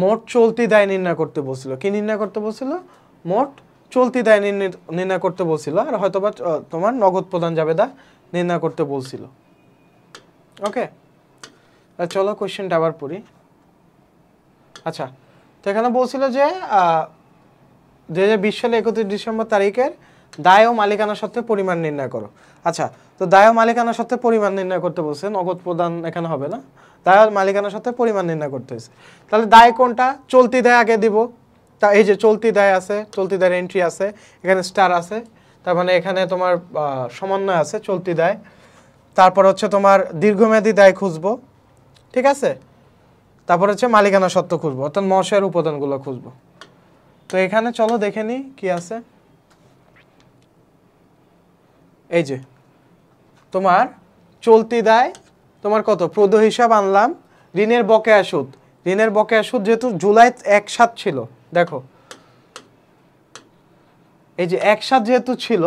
মোট চলতি দায় নির্ণয় করতে বলছিল। কি নির্ণয় করতে বলছিল? মোট চলতি দায় নির্ণয় করতে বলছিল, আর হয়তোবা তোমার নগদ প্রদান জাবেদা নির্ণয় করতে বলছিল। ওকে, চলো কোশ্চেনটা আবার পড়ি। আচ্ছা, তো এখানে বলছিল যে 2020 সালে 31 ডিসেম্বর তারিখের দায় ও মালিকানা সত্ত্বের পরিমাণ নির্ণয় করো। আচ্ছা, তো দায় ও মালিকানা সত্ত্বের পরিমাণ নির্ণয় করতে বলছে, নগদ প্রদান এখানে হবে না, দায় ও মালিকানা সত্ত্বের পরিমাণ নির্ণয় করতে হয়েছে। তাহলে দায় কোনটা? চলতি দায় আগে দিব, তা এই যে চলতি দায় আছে, চলতি দায়ের এন্ট্রি আছে, এখানে স্টার আছে, তার মানে এখানে তোমার সমন্বয় আছে চলতি দায়। তারপর হচ্ছে তোমার দীর্ঘমেয়াদী দায় খুঁজবো, ঠিক আছে। তারপর হচ্ছে মালিকানা সত্ত্ব খুঁজবো, অর্থাৎ মশার উপাদানগুলো খুঁজবো। তো এখানে চলো দেখে নিই কি আছে। এই যে তোমার চলতি দায় তোমার কত? প্রদ হিসাব আনলাম, ঋণের বকেয়া সুদ, ঋণের বকেয়া সুদ যেহেতু জুলাই 1/7 ছিল, দেখো এই যে 1/7 যেহেতু ছিল,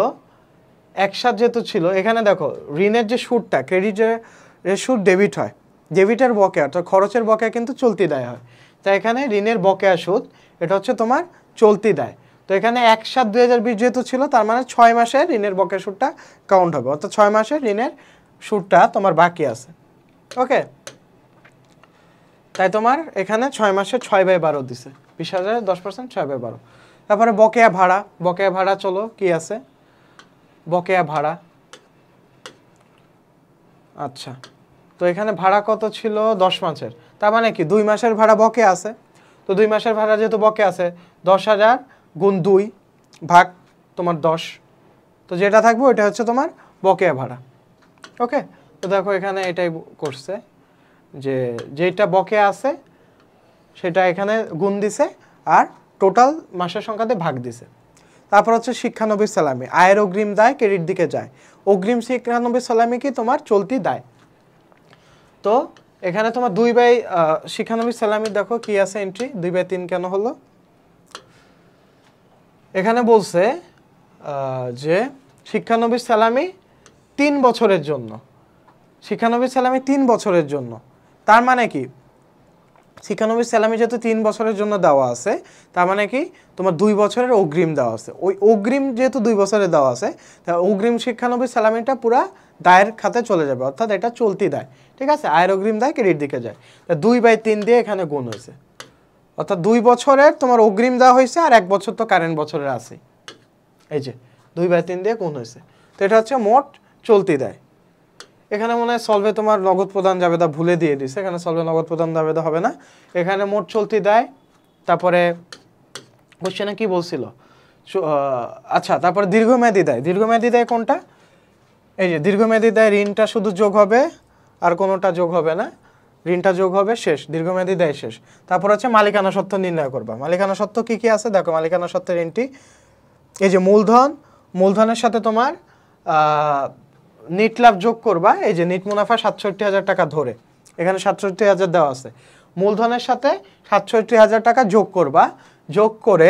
1/7 যেহেতু ছিল, এখানে দেখো ঋণের যে সুদটা, ক্রেডিটের সুদ ডেবিট হয়, ডেবিটের বকেয়া অর্থাৎ খরচের বকেয়া কিন্তু চলতি দায় হয়। তাই এখানে ঋণের বকেয়া সুদ এটা হচ্ছে তোমার চলতি দায়। তো এখানে 1/7/2020 যেহেতু ছিল, তার মানে 6 মাসের ঋণের বকেয়া সুদটা কাউন্ট হবে, অর্থাৎ 6 মাসের ঋণের সুদটা তোমার বাকি আছে। ওকে, তাই তোমার এখানে 6 মাসে 6/12 দিছে, 20,000 10%, 6/12। তারপরে বকেয়া ভাড়া, বকেয়া ভাড়া চলো কি আছে? বকেয়া ভাড়া, আচ্ছা, তো এখানে ভাড়া কত ছিল? 10 মাসের, তার মানে কি 2 মাসের ভাড়া বকেয়া আছে। তো 2 মাসের ভাড়া যেহেতু বকেয়া আছে, 10,000 গুণ 2 ভাগ তোমার 10, তো যেটা থাকবে ওইটা হচ্ছে তোমার বকেয়া ভাড়া। ওকে, তো দেখো এখানে এটাই করছে যে যেটা বকেয়া আছে সেটা এখানে গুণ দিছে আর টোটাল মাসের সংখ্যাতে ভাগ দিছে। তারপর হচ্ছে শিক্ষানবিশ সালামি, আয়ের অগ্রিম দায় ক্রেডিট দিকে যায়, অগ্রিম শিক্ষানবিশ সালামি কি তোমার চলতি দায়। তো এখানে তোমার 2 শিক্ষানবিশ সালামি দেখো কি আছে এন্ট্রি, 2/3 কেন হলো? এখানে বলছে যে শিক্ষানবিশ সালামি 3 বছরের জন্য, শিক্ষানবিশ সালামি 3 বছরের জন্য, তার মানে কি শিক্ষানবিশ সালামি যেহেতু 3 বছরের জন্য দেওয়া আছে, তার মানে কি তোমার 2 বছরের অগ্রিম দেওয়া আছে। ওই অগ্রিম যেহেতু 2 বছরের দেওয়া আছে, তা অগ্রিম শিক্ষানবিশ সালামিটা পুরা দায়ের খাতে চলে যাবে, অর্থাৎ এটা চলতি দায়, ঠিক আছে। আয়ের অগ্রিম দায় ক্রেডিট দিকে যায়, তা 2/3 দিয়ে এখানে গুণ হয়েছে। অর্থাৎ 2 বছরের তোমার অগ্রিম দেওয়া হয়েছে আর 1 বছর তো কারেন্ট বছরের আছে, এই যে 2/3 দিয়ে গুণ হয়েছে। তো এটা হচ্ছে মোট চলতি দায়। এখানে মনে হয় সলভে তোমার নগদ প্রদান জাবেদা ভুলে দিয়ে দিছে, এখানে সলভে নগদ প্রদান জাবেদা হবে না, এখানে মোট চলতি দায়। তারপরে কোশ্চেনে কি বলছিল, আচ্ছা তারপরে দীর্ঘমেয়াদী দায়। দীর্ঘমেয়াদী দায় কোনটা, এই যে দীর্ঘমেয়াদী দায় ঋণটা শুধু যোগ হবে আর কোনোটা যোগ হবে না, ঋণটা যোগ হবে শেষ, দীর্ঘমেয়াদী দায় শেষ। তারপর হচ্ছে মালিকানা সত্ত্ব নির্ণয় করবা। মালিকানা সত্ত্ব কি কি আছে দেখো, মালিকানা সত্ত্বের ঋণটি এই যে মূলধন, মূলধনের সাথে তোমার নিট লাভ যোগ করবা, এই যে নিট মুনাফা ৬৭,০০০ টাকা ধরে, এখানে ৬৭,০০০ দেওয়া আছে, মূলধনের সাথে ৬৭,০০০ টাকা যোগ করবা, যোগ করে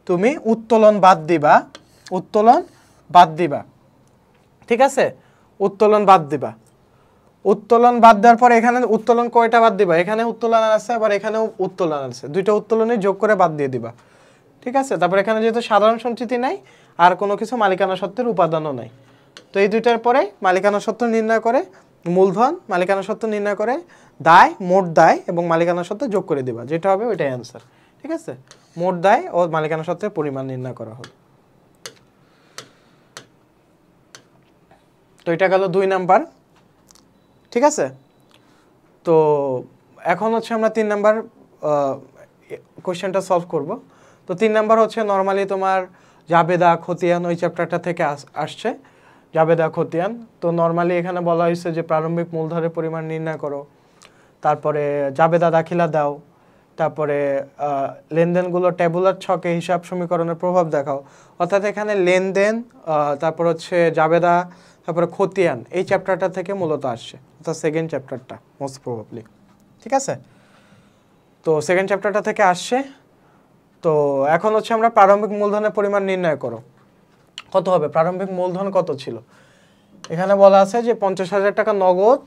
তুমি উত্তোলন বাদ দিবা, উত্তোলন বাদ দিবা, ঠিক আছে, উত্তোলন বাদ দিবা। উত্তোলন বাদ দেওয়ার পরে এখানে উত্তোলন কয়টা বাদ দিবা, এখানে উত্তোলন আছে আবার এখানেও উত্তোলন আছে, দুইটা উত্তোলনে যোগ করে বাদ দিয়ে দিবা, ঠিক আছে। তারপর এখানে যেহেতু সাধারণ সঞ্চিতি নাই আর কোনো কিছু মালিকানা সত্ত্বের উপাদানও নাই, তো এই দুইটার পরে মালিকানা সত্ত্ব নির্ণয় করে মূলধন, মালিকানা সত্ত্ব নির্ণয় করে দায়, মোট দায় এবং মালিকানা সত্ত্ব যোগ করে দিবা, যেটা হবে ওইটাই অ্যান্সার, ঠিক আছে। মোট দায় ও মালিকানা সত্ত্বের পরিমাণ নির্ণয় করা হলো। তো এটা গেল 2 নাম্বার, ঠিক আছে। তো এখন হচ্ছে আমরা 3 নাম্বার কোশ্চেনটা সলভ করব। তো 3 নাম্বার হচ্ছে নর্মালি তোমার জাবেদা খতিয়ান ওই চ্যাপ্টারটা থেকে আসছে, জাবেদা খতিয়ান। তো নর্মালি এখানে বলা হয়েছে যে প্রারম্ভিক মূলধনের পরিমাণ নির্ণয় করো, তারপরে জাবেদা দাখিলা দাও, তারপরে লেনদেনগুলো ট্যাবুলার ছকে হিসাব সমীকরণের প্রভাব দেখাও। অর্থাৎ এখানে লেনদেন, তারপর হচ্ছে জাবেদা, তারপরে খতিয়ান, এই চ্যাপ্টারটা থেকে মূলত আসছে, অর্থাৎ সেকেন্ড চ্যাপ্টারটা মোস্ট প্রবাবলি, ঠিক আছে। তো সেকেন্ড চ্যাপ্টারটা থেকে আসছে। তো এখন হচ্ছে আমরা প্রারম্ভিক মূলধনের পরিমাণ নির্ণয় করো, কত হবে, প্রারম্ভিক মূলধন কত ছিল, এখানে বলা আছে যে 50,000 টাকা নগদ,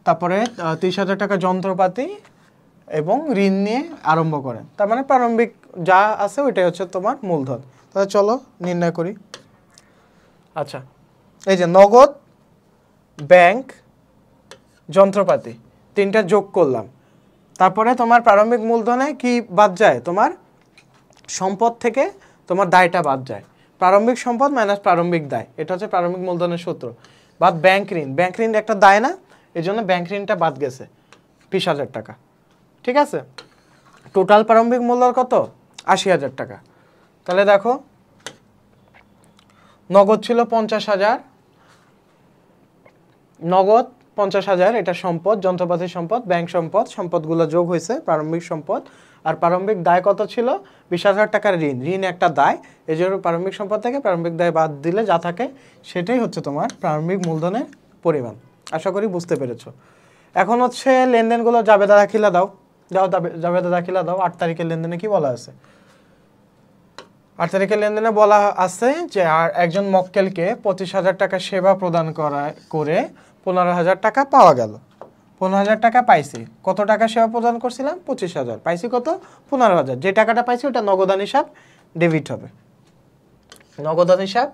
তারপরে 30,000 টাকা যন্ত্রপাতি এবং ঋণ নিয়ে আরম্ভ করেন, তার মানে প্রারম্ভিক যা আছে ওইটাই হচ্ছে তোমার মূলধন। তাহলে চলো নির্ণয় করি। আচ্ছা, এই যে নগদ, ব্যাংক, যন্ত্রপাতি, তিনটা যোগ করলাম, তারপরে তোমার প্রারম্ভিক মূলধনে কি বাদ যায়, তোমার সম্পদ থেকে তোমার দায়টা বাদ যায়, প্রারম্ভিক সম্পদ মাইনাস প্রারম্ভিক দায়, এটা হচ্ছে প্রারম্ভিক মূলধনের সূত্র। বাদ ব্যাংক ঋণ, ব্যাংক ঋণ একটা দায় না, এই জন্য ব্যাংক ঋণটা বাদ গেছে 20,000 টাকা, ঠিক আছে। টোটাল প্রারম্ভিক মূল্য কত, 80,000 টাকা। তাহলে দেখো নগদ ছিল 50,000, নগদ 50,000, এটা সম্পদ, যন্ত্রপাতি সম্পদ, ব্যাংক সম্পদ, সম্পদগুলো যোগ হয়েছে প্রারম্ভিক সম্পদ। আর প্রারম্ভিক দায় কত ছিল, 20,000 টাকার ঋণ, ঋণ একটা দায়, এই জন্য প্রারম্ভিক সম্পদ থেকে প্রারম্ভিক দায় বাদ দিলে যা থাকে সেটাই হচ্ছে তোমার প্রারম্ভিক মূলধনের পরিমাণ। আশা করি বুঝতে পেরেছো। এখন হচ্ছে লেনদেনগুলো জাবেদা দাখিলা দাও, জাবেদা দাখিলা দাও। 8 তারিখের লেনদেনে কি বলা আছে, 8 তারিখের লেনদেনে বলা আছে যে একজন মক্কেলকে 25,000 টাকা সেবা প্রদান করে 15,000 টাকা পাওয়া গেল। 15,000 টাকা পাইছি, কত টাকা সেবা প্রদান করছিলাম, 25,000, পাইছি কত, 15,000। যে টাকাটা পাইছি ওটা নগদান হিসাব ডেবিট হবে, নগদান হিসাব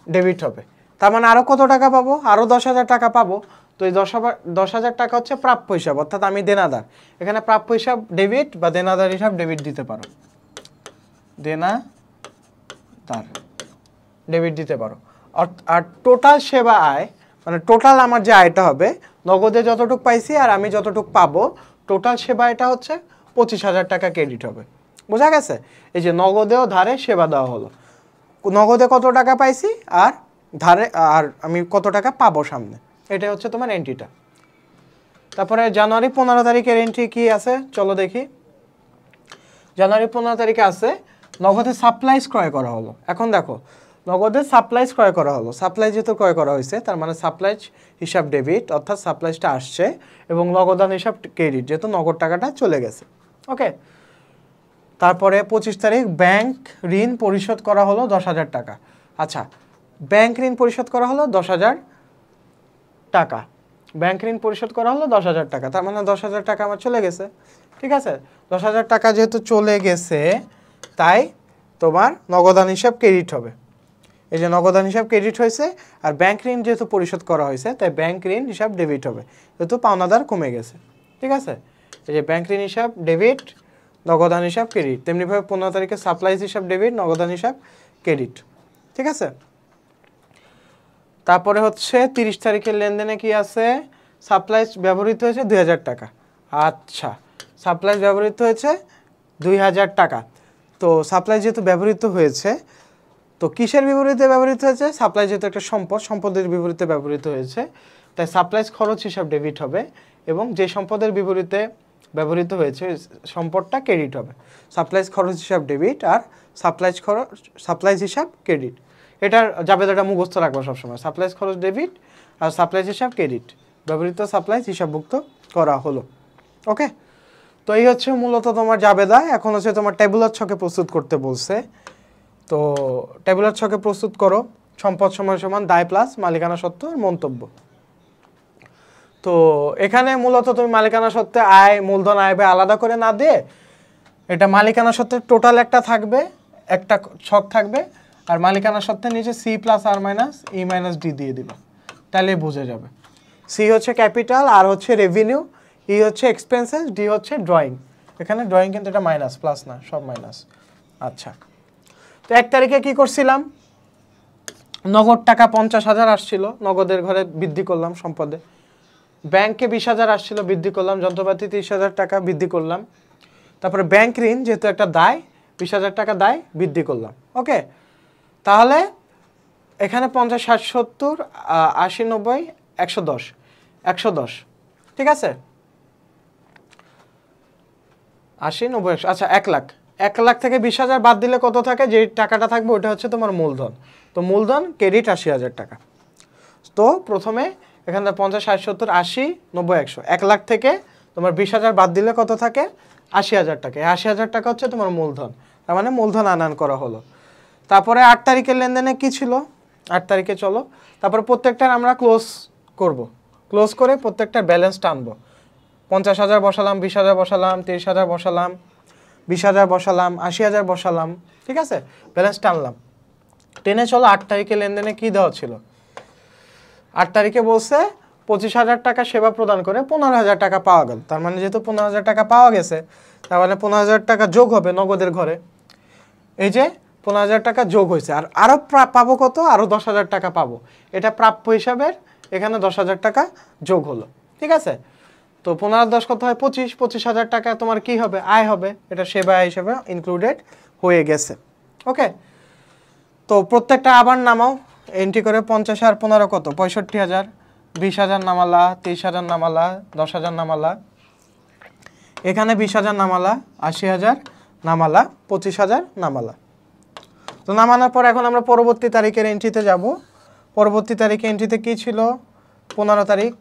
ডেবিট হবে। তার মানে আরো কত টাকা পাবো, আরো 10,000 টাকা পাবো। তো এই 10,000 টাকা হচ্ছে প্রাপ্য হিসাব, অর্থাৎ আমি দেনাদার, এখানে প্রাপ্য হিসাব ডেবিট বা দেনাদার হিসাব ডেবিট দিতে পারো, দেনাদার ডেবিট দিতে পারো। আর টোটাল সেবা আয়, মানে টোটাল আমার যে আয়টা হবে, নগদে যতটুক পাইছি আর আমি যতটুক পাবো, টোটাল সেবা এটা হচ্ছে 25,000 টাকা ক্রেডিট হবে। বোঝা গেছে, এই যে নগদেও ধারে সেবা দেওয়া হলো, নগদে কত টাকা পাইছি আর ধারে আর আমি কত টাকা পাবো সামনে, এটাই হচ্ছে তোমার এন্ট্রিটা। তারপরে জানুয়ারি 15 তারিখের এন্ট্রি কি আছে চলো দেখি। জানুয়ারি 15 তারিখে আছে নগদে সাপ্লাইজ ক্রয় করা হলো। এখন দেখো নগদে সাপ্লাইজ ক্রয় করা হলো, সাপ্লাই যেহেতু ক্রয় করা হয়েছে তার মানে সাপ্লাইজ হিসাব ডেবিট, অর্থাৎ সাপ্লাইজটা আসছে, এবং নগদান হিসাব ক্রেডিট, যেহেতু নগদ টাকাটা চলে গেছে। ওকে, তারপরে 25 তারিখ ব্যাংক ঋণ পরিশোধ করা হলো 10,000 টাকা। আচ্ছা, ব্যাংক ঋণ পরিশোধ করা হলো 10,000 টাকা, ব্যাংক ঋণ পরিশোধ করা হলো 10,000 টাকা, তার মানে 10,000 টাকা আমার চলে গেছে, ঠিক আছে। 10,000 টাকা যেহেতু চলে গেছে তাই তোমার নগদান হিসাব ক্রেডিট হবে, এই যে নগদান হিসাব ক্রেডিট হয়েছে। আর ব্যাংক ঋণ যেহেতু পরিশোধ করা হয়েছে তাই ব্যাংক ঋণ হিসাব ডেবিট হবে, যেহেতু পাওনাদার কমে গেছে, ঠিক আছে। এই যে ব্যাংক ঋণ হিসাব ডেবিট, নগদান হিসাব ক্রেডিট। তেমনিভাবে 15 তারিখে সাপ্লাইজ হিসাব ডেবিট, নগদান হিসাব ক্রেডিট। ঠিক আছে, তারপরে হচ্ছে 30 তারিখের লেনদেনে কি আছে, সাপ্লাইজ ব্যবহৃত হয়েছে 2000 টাকা। আচ্ছা, সাপ্লাইজ ব্যবহৃত হয়েছে 2000 টাকা। তো সাপ্লাই যেহেতু ব্যবহৃত হয়েছে, তো কিসের বিপরীতে ব্যবহৃত হয়েছে, সাপ্লাই যেহেতু একটা সম্পদ, সম্পদের বিপরীতে ব্যবহৃত হয়েছে, তাই সাপ্লাইজ খরচ হিসাব ডেবিট হবে এবং যে সম্পদের বিপরীতে ব্যবহৃত হয়েছে সম্পদটা ক্রেডিট হবে। সাপ্লাইজ খরচ হিসাব ডেবিট আর সাপ্লাইজ হিসাব ক্রেডিট। এটার জাবেদাটা মুখস্থ রাখবো সবসময়, সাপ্লাইজ খরচ ডেবিট আর সাপ্লাইজ হিসাব ক্রেডিট, ব্যবহৃত সাপ্লাইজ হিসাবভুক্ত করা হলো। ওকে, তো এই হচ্ছে মূলত তোমার জাবেদা। এখন হচ্ছে তোমার টেবুলার ছকে প্রস্তুত করতে বলছে। তো টেবুলার ছকে প্রস্তুত করো, সম্পদ সমান সমান দায় প্লাস মালিকানা সত্ত্ব আর মন্তব্য। তো এখানে মূলত তুমি মালিকানা সত্ত্বে আয়, মূলধন, আয় ব্যয় আলাদা করে না দিয়ে এটা মালিকানা সত্ত্বের টোটাল একটা থাকবে, একটা ছক থাকবে, আর মালিকানা সত্ত্বের নিচে সি প্লাস আর মাইনাস ই মাইনাস ডি দিয়ে দিবা, তাহলে বোঝা যাবে। সি হচ্ছে ক্যাপিটাল, আর হচ্ছে রেভিনিউ, ই হচ্ছে এক্সপেন্সেস, ডি হচ্ছে ড্রয়িং। এখানে ড্রয়িং কিন্তু এটা মাইনাস, প্লাস না, সব মাইনাস। আচ্ছা, তো 1 তারিখে কি করছিলাম, নগদ টাকা 50,000 আসছিল, নগদের ঘরে বৃদ্ধি করলাম সম্পদে। ব্যাংকে 20,000 আসছিল, বৃদ্ধি করলাম। যন্ত্রপাতি 30,000 টাকা বৃদ্ধি করলাম। তারপরে ব্যাংক ঋণ যেহেতু একটা দায়, 20,000 টাকা দায় বৃদ্ধি করলাম। ওকে, তাহলে এখানে 50, 60, 70, 80, 90, 110, 110। ঠিক আছে, 80, 90, 100। আচ্ছা, 1 লাখ, 1 লাখ থেকে 20,000 বাদ দিলে কত থাকে, যে টাকাটা থাকবে ওটা হচ্ছে তোমার মূলধন। তো মূলধন ক্রেডিট 80,000 টাকা। তো প্রথমে এখানে 50, 60, 70, 80, 90, 100। 1 লাখ থেকে তোমার 20,000 বাদ দিলে কত থাকে, 80,000 টাকা। 80,000 টাকা হচ্ছে তোমার মূলধন, তার মানে মূলধন আনয়ন করা হলো। তারপরে 8 তারিখের লেনদেনে কি ছিল, 8 তারিখে চলো তারপরে প্রত্যেকটার আমরা ক্লোজ করব। ক্লোজ করে প্রত্যেকটার ব্যালেন্স টানবো। 50,000 বসালাম, 20,000 বসালাম, 30,000 বসালাম, 20,000 বসালাম, 80,000 বসালাম। ঠিক আছে, ব্যালেন্স টানলাম। টেনে চলো 8 তারিখের লেনদেনে কি দেওয়া ছিল। 8 তারিখে বলছে 25,000 টাকা সেবা প্রদান করে 15,000 টাকা পাওয়া গেল। তার মানে যেহেতু 15,000 টাকা পাওয়া গেছে, তার মানে 15,000 টাকা যোগ হবে নগদের ঘরে। এই যে 15,000 টাকা যোগ হয়েছে, আর আরও পাবো কত, আরও 10,000 টাকা পাবো। এটা প্রাপ্য হিসাবের এখানে 10,000 টাকা যোগ হলো। ঠিক আছে, তো 15 10 কত হয়, 25, 25,000 টাকা তোমার কি হবে, আয় হবে। এটা সেবা হিসাবে ইনক্লুডেড হয়ে গেছে। ওকে, তো প্রত্যেকটা আবার নামাও এন্ট্রি করে। 50 আর 15 কত, 65,000, 20,000 নামালা, 30,000 নামালা, 10,000 নামালা, এখানে 20,000 নামালা, 80,000 নামালা, 25,000 নামালা। তো নামানোর পর এখন আমরা পরবর্তী তারিখের এন্ট্রিতে যাব। পরবর্তী তারিখে এন্ট্রিতে কি ছিল, 15 তারিখ।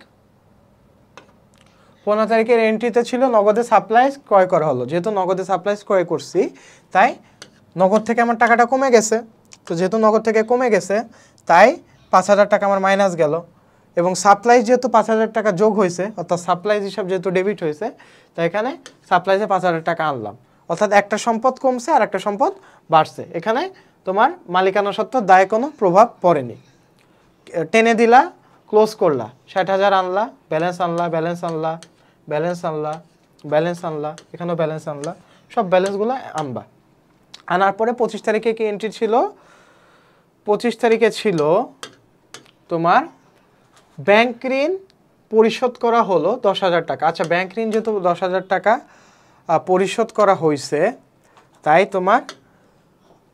15 তারিখের এন্ট্রিতে ছিল নগদে সাপ্লাইজ ক্রয় করা হলো। যেহেতু নগদে সাপ্লাইজ ক্রয় করছি, তাই নগদ থেকে আমার টাকাটা কমে গেছে। তো যেহেতু নগদ থেকে কমে গেছে, তাই 5,000 টাকা আমার মাইনাস গেল। এবং সাপ্লাইজ যেহেতু 5,000 টাকা যোগ হয়েছে, অর্থাৎ সাপ্লাইজ হিসাব যেহেতু ডেবিট হয়েছে, তাই এখানে সাপ্লাইজে 5,000 টাকা আনলাম। অর্থাৎ একটা সম্পদ কমছে আর একটা সম্পদ বাড়ছে। এখানে তোমার মালিকানা সত্ত্ব দায়ে কোনো প্রভাব পড়েনি। টেনে দিলা, ক্লোজ করলা, 60,000 আনলা, ব্যালেন্স আনলা, ব্যালেন্স আনলা, ব্যালেন্স আনলা, ব্যালেন্স আনলা, এখানেও ব্যালেন্স আনলা, সব ব্যালেন্সগুলো আনবা। আনার পরে 25 তারিখে কি এন্ট্রি ছিল, 25 তারিখে ছিল তোমার ব্যাংক ঋণ পরিশোধ করা হলো 10,000 টাকা। আচ্ছা, ব্যাংক ঋণ যেহেতু 10,000 টাকা পরিশোধ করা হয়েছে, তাই তোমার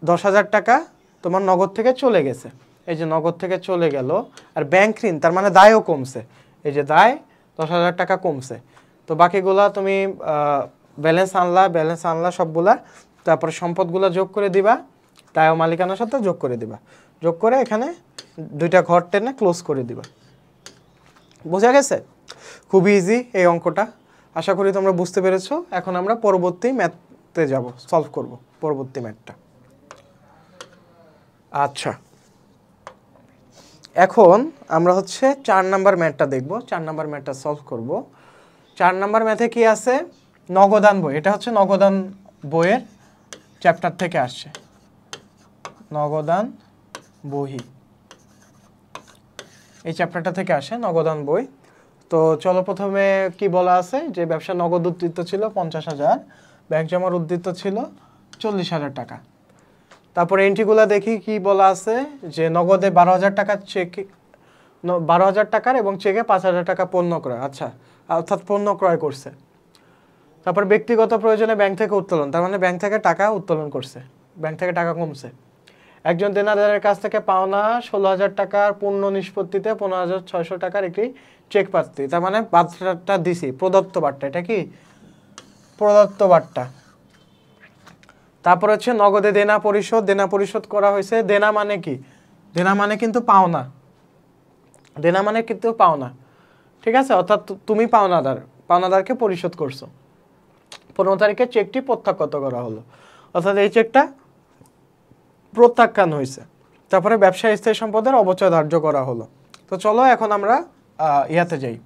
10,000 টাকা তোমার নগদ থেকে চলে গেছে। এই যে নগদ থেকে চলে গেল, আর ব্যাংক ঋণ তার মানে দায়ও কমছে। এই যে দায় 10,000 টাকা কমছে। তো বাকিগুলা তুমি ব্যালেন্স আনলা, ব্যালেন্স আনলা সবগুলা, তারপরে সম্পদগুলো যোগ করে দিবা, দায় মালিকানার সাথে যোগ করে দিবা। যোগ করে এখানে দুইটা ঘর টেনে ক্লোজ করে দিবা। বোঝা গেছে? খুব ইজি এই অঙ্কটা, আশা করি তোমরা বুঝতে পেরেছো। এখন আমরা পরবর্তী ম্যাথে যাব, সলভ করব পরবর্তী ম্যাথটা। আচ্ছা, এখন আমরা হচ্ছে 4 নাম্বার ম্যাথটা দেখব। 4 নাম্বার ম্যাথটা সলভ করব। 4 নাম্বার ম্যাথে কি আছে, নগদান বই। এটা হচ্ছে নগদান বইয়ের চ্যাপ্টার থেকে আসছে, নগদান বহি, এই চ্যাপ্টারটা থেকে আসে নগদান বই। তো চলো প্রথমে কি বলা আছে, যে ব্যবসা নগদ উদ্ধৃত ছিল 50,000, ব্যাংক জমার উদ্বৃত্ত ছিল 40,000 টাকা। তারপরে এন্ট্রিগুলো দেখি কি বলা আছে, যে নগদে 12,000 টাকা চেক, 12,000 টাকার এবং চেকে 5,000 টাকা পণ্য ক্রয়, আচ্ছা, অর্থাৎ পণ্য ক্রয় করছে। তারপর ব্যক্তিগত প্রয়োজনে ব্যাংক থেকে উত্তোলন, তার মানে ব্যাংক থেকে টাকা উত্তোলন করছে, ব্যাংক থেকে টাকা কমছে। একজন দেনাদারের কাছ থেকে পাওনা 16,000 টাকার পূর্ণ নিষ্পত্তিতে 15,600 টাকার একটি চেক পাচ্ছি, তার মানে বার্তাটা দিছি, প্রদত্ত বার্তা, এটা কি প্রদত্ত বার্তা। তারপর হচ্ছে নগদে দেনা পরিশোধ, দেনা পরিশোধ করা হয়েছে। দেনা মানে কি? দেনা মানে কিন্তু পাওনা, দেনা মানে কিন্তু পাওনা, ঠিক আছে, অর্থাৎ তুমি পাওনাদার, পাওনাদারকে পরিশোধ করছো। 15 তারিখে চেকটি প্রত্যাখ্যাত করা হলো, অর্থাৎ এই চেকটা প্রত্যাখ্যান হয়েছে। তারপরে ব্যবসায় স্থায়ী সম্পদের অবচয় ধার্য করা হলো। তো চলো এখন আমরা ইয়াতে যাই,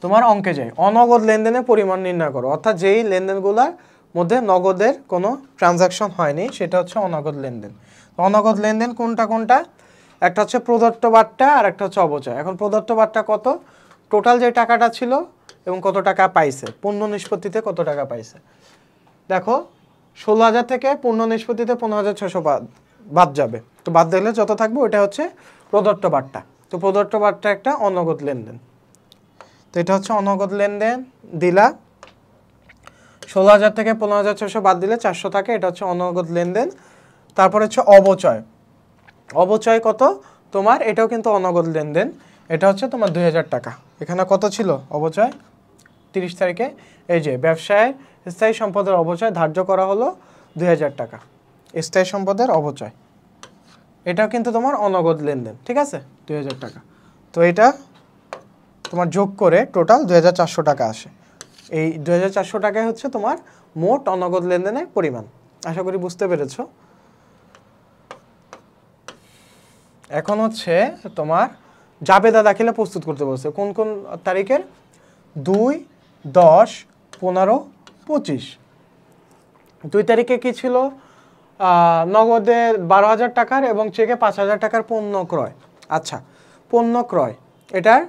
তোমার অঙ্কে যাই। অনগদ লেনদেনের পরিমাণ নির্ণয় করো, অর্থাৎ যেই লেনদেনগুলোর মধ্যে নগদের কোনো ট্রানজাকশন হয়নি সেটা হচ্ছে অনগদ লেনদেন। অনগদ লেনদেন কোনটা কোনটা? একটা হচ্ছে প্রদত্ত বার্তা আর একটা হচ্ছে অবচয়। এখন প্রদত্ত বার্তা কত, টোটাল যে টাকাটা ছিল এবং কত টাকা পাইছে, পূর্ণ নিষ্পত্তিতে কত টাকা পাইছে। দেখো 16,000 থেকে পূর্ণ নিষ্পত্তিতে 15,600 বাদ যাবে, তো বাদ দিলে যত থাকবে ওইটা হচ্ছে প্রদত্ত বার্তা। তো প্রদত্ত বার্তা একটা অনগদ লেনদেন, তো এটা হচ্ছে অনগদ লেনদেন। দিলা 16,000 থেকে 15,600 বাদ দিলে 400 থাকে, এটা হচ্ছে অনগদ লেনদেন। তারপর হচ্ছে অবচয়, অবচয় কত তোমার, এটাও কিন্তু অনগদ লেনদেন, এটা হচ্ছে তোমার 2,000 টাকা। এখানে কত ছিল অবচয়? 30 তারিখে এই যে ব্যবসায় স্থায়ী সম্পদের অবচয় ধার্য করা হলো 2,000 টাকা, স্থায়ী সম্পদের অবচয়, এটাও কিন্তু তোমার অনগদ লেনদেন, ঠিক আছে, 2,000 টাকা। তো এটা তোমার যোগ করে টোটাল 2,400 টাকা আসে। এই 2,400 টাকায় হচ্ছে তোমার মোট অনগদ লেনদেনের পরিমাণ। আশা করি বুঝতে পেরেছো। এখন হচ্ছে তোমার জাবেদা দাখিলা প্রস্তুত করতে বলছে, কোন কোন তারিখের? 2, 10, 15, 25। 2 তারিখে কি ছিল? নগদে 12,000 টাকার এবং চেকে 5,000 টাকার পণ্য ক্রয়। আচ্ছা, পণ্য ক্রয়, এটার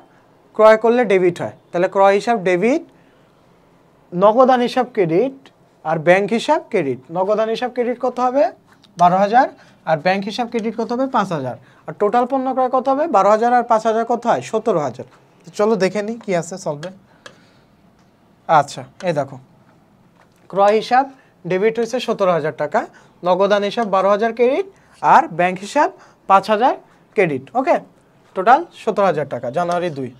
ক্রয় করলে ডেবিট হয়, তাহলে ক্রয় হিসাব ডেবিট, নগদান হিসাব ক্রেডিট, আর ব্যাংক হিসাব ক্রেডিট। নগদান হিসাব ক্রেডিট কত হবে? 12,000, আর ব্যাংক হিসাব ক্রেডিট কত হবে? 5,000। আর টোটাল পণ্য ক্রয় কত হবে? 12,000 আর 5,000 কত হয়? 17,000। চলো দেখে নিই কি আছে সলভে। আচ্ছা, এই দেখো, ক্রয় হিসাব ডেবিট হয়েছে 17,000 টাকা, নগদান হিসাব 12,000 ক্রেডিট, আর ব্যাংক হিসাব 5,000 ক্রেডিট। ওকে, টোটাল 17,000 টাকা, জানুয়ারি 2।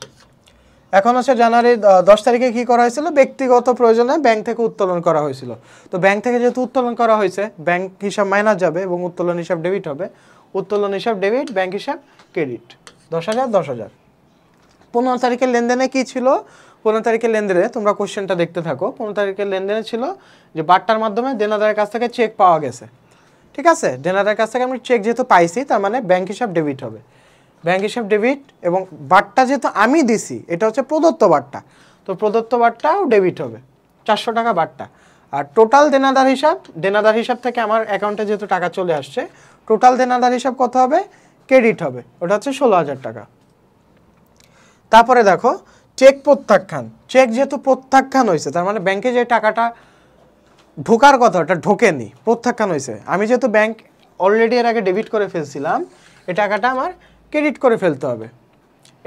এখন হচ্ছে জানুয়ারি 10 তারিখে কি করা হয়েছিল? ব্যক্তিগত প্রয়োজনে ব্যাংক থেকে উত্তোলন করা হয়েছিল। তো ব্যাংক থেকে যেহেতু উত্তোলন করা হয়েছে, ব্যাংক হিসাব মাইনাস যাবে এবং উত্তোলন হিসাব ডেবিট হবে। উত্তোলন হিসাব ডেবিট, ব্যাংক হিসাব ক্রেডিট, 10,000 10,000। 15 তারিখের লেনদেনে কি ছিল? 15 তারিখের লেনদেনে তোমরা কোশ্চেনটা দেখতে থাকো। 15 তারিখের লেনদেনে ছিল যে বার্তার মাধ্যমে দেনাদারের কাছ থেকে চেক পাওয়া গেছে, ঠিক আছে, দেনাদারের কাছ থেকে আমি চেক যেহেতু পাইছি, তার মানে ব্যাংক হিসাব ডেবিট হবে, ব্যাংক হিসাব ডেবিট। এবং বার্তা যেহেতু আমি দিছি, এটা হচ্ছে প্রদত্ত বার্তা, তো প্রদত্ত বার্তাও ডেবিট হবে, 400 টাকা বার্তা। আর টোটাল দেনাদার হিসাব, দেনাদার হিসাব থেকে আমার অ্যাকাউন্টে যেহেতু টাকা চলে আসছে, টোটাল দেনাদার হিসাব কত হবে? ক্রেডিট হবে, ওটা হচ্ছে 16,000 টাকা। তারপরে দেখো চেক প্রত্যাখ্যান, চেক যেহেতু প্রত্যাখ্যান হয়েছে, তার মানে ব্যাংকে যে টাকাটা ঢোকার কথা ওটা ঢোকেনি, প্রত্যাখ্যান হয়েছে। আমি যেহেতু ব্যাংক অলরেডি এর আগে ডেবিট করে ফেলছিলাম, এই টাকাটা আমার ক্রেডিট করে ফেলতে হবে।